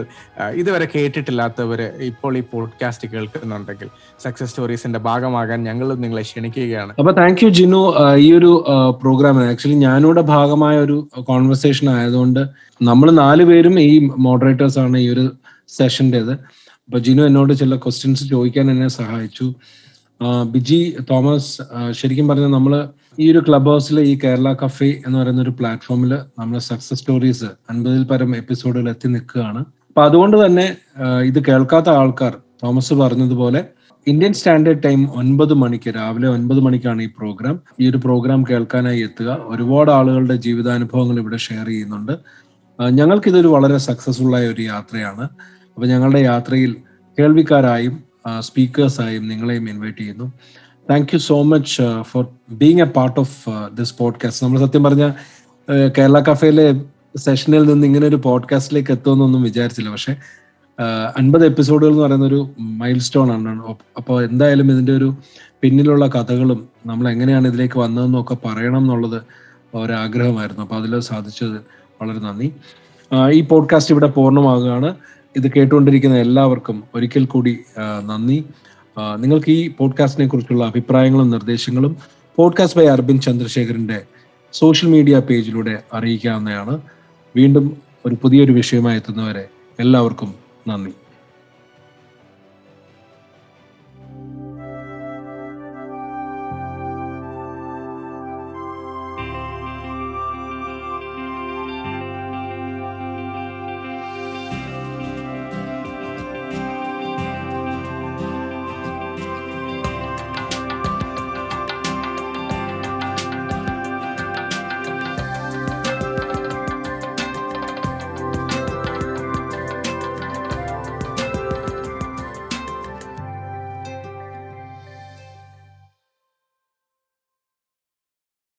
ഇതുവരെ കേട്ടിട്ടില്ലാത്തവര് ഇപ്പോൾ ഈ പോഡ്കാസ്റ്റ് കേൾക്കുന്നുണ്ടെങ്കിൽ സക്സസ് സ്റ്റോറീസിന്റെ ഭാഗമാകാൻ ഞങ്ങളും നിങ്ങളെ ക്ഷണിക്കുകയാണ്. അപ്പൊ താങ്ക് യു ജിനു. ഈ ഒരു പ്രോഗ്രാമിന് ആക്ച്വലി ഞാനിവിടെ ഭാഗമായ ഒരു കോൺവെർസേഷൻ ആയതുകൊണ്ട് നമ്മൾ 4 പേരും ഈ മോഡറേറ്റേഴ്സ് ആണ് ഈ ഒരു സെഷൻ്റെത്. അപ്പൊ ജിനു എന്നോട് ചില ക്വസ്റ്റ്യൻസ് ചോദിക്കാൻ എന്നെ സഹായിച്ചു. ബിജി തോമസ്, ശരിക്കും പറഞ്ഞാൽ നമ്മൾ ഈ ഒരു ക്ലബ് ഹൗസിൽ ഈ കേരള കഫേ എന്ന് പറയുന്ന ഒരു പ്ലാറ്റ്ഫോമിൽ നമ്മൾ സക്സസ് സ്റ്റോറീസ് 50-ൽ പരം എപ്പിസോഡുകൾ എത്തി നിൽക്കുകയാണ്. അപ്പൊ അതുകൊണ്ട് തന്നെ ഇത് കേൾക്കാത്ത ആൾക്കാർ തോമസ് പറഞ്ഞതുപോലെ ഇന്ത്യൻ സ്റ്റാൻഡേർഡ് ടൈം 9 മണിക്ക്, രാവിലെ 9 മണിക്കാണ് ഈ പ്രോഗ്രാം. ഈ ഒരു പ്രോഗ്രാം കേൾക്കാനായി എത്തുക. ഒരുപാട് ആളുകളുടെ ജീവിതാനുഭവങ്ങൾ ഇവിടെ ഷെയർ ചെയ്യുന്നുണ്ട്. ഞങ്ങൾക്കിതൊരു വളരെ സക്സസ്ഫുൾ ആയ ഒരു യാത്രയാണ്. അപ്പൊ ഞങ്ങളുടെ യാത്രയിൽ കേൾവിക്കാരായും സ്പീക്കേഴ്സായും നിങ്ങളെയും ഇൻവൈറ്റ് ചെയ്യുന്നു. Thank you so much for being A part of this podcast. നമ്മൾ സത്യം പറഞ്ഞ കേരള കഫേയിലെ സെഷനിൽ നിന്ന് ഇങ്ങനെ ഒരു പോഡ്കാസ്റ്റിലേക്ക് എത്തുമെന്നൊന്നും വിചാരിച്ചില്ല. പക്ഷെ 50 എപ്പിസോഡുകൾ എന്ന് പറയുന്ന ഒരു മൈൽ സ്റ്റോൺ ആണ്. അപ്പോൾ എന്തായാലും ഇതിൻ്റെ ഒരു പിന്നിലുള്ള കഥകളും നമ്മൾ എങ്ങനെയാണ് ഇതിലേക്ക് വന്നതെന്നും ഒക്കെ പറയണം എന്നുള്ളത് ഒരാഗ്രഹമായിരുന്നു. അപ്പോൾ അതിൽ സാധിച്ചത് വളരെ നന്ദി. ഈ പോഡ്കാസ്റ്റ് ഇവിടെ പൂർണ്ണമാകുകയാണ്. ഇത് കേട്ടുകൊണ്ടിരിക്കുന്ന എല്ലാവർക്കും ഒരിക്കൽ കൂടി നന്ദി. നിങ്ങൾക്ക് ഈ പോഡ്കാസ്റ്റിനെ കുറിച്ചുള്ള അഭിപ്രായങ്ങളും നിർദ്ദേശങ്ങളും പോഡ്കാസ്റ്റ് ബൈ അരവിന്ദ് ചന്ദ്രശേഖറിന്റെ സോഷ്യൽ മീഡിയ പേജിലൂടെ അറിയിക്കാവുന്നതാണ്. വീണ്ടും ഒരു പുതിയൊരു വിഷയമായി എത്തുന്നവരെ എല്ലാവർക്കും നന്ദി.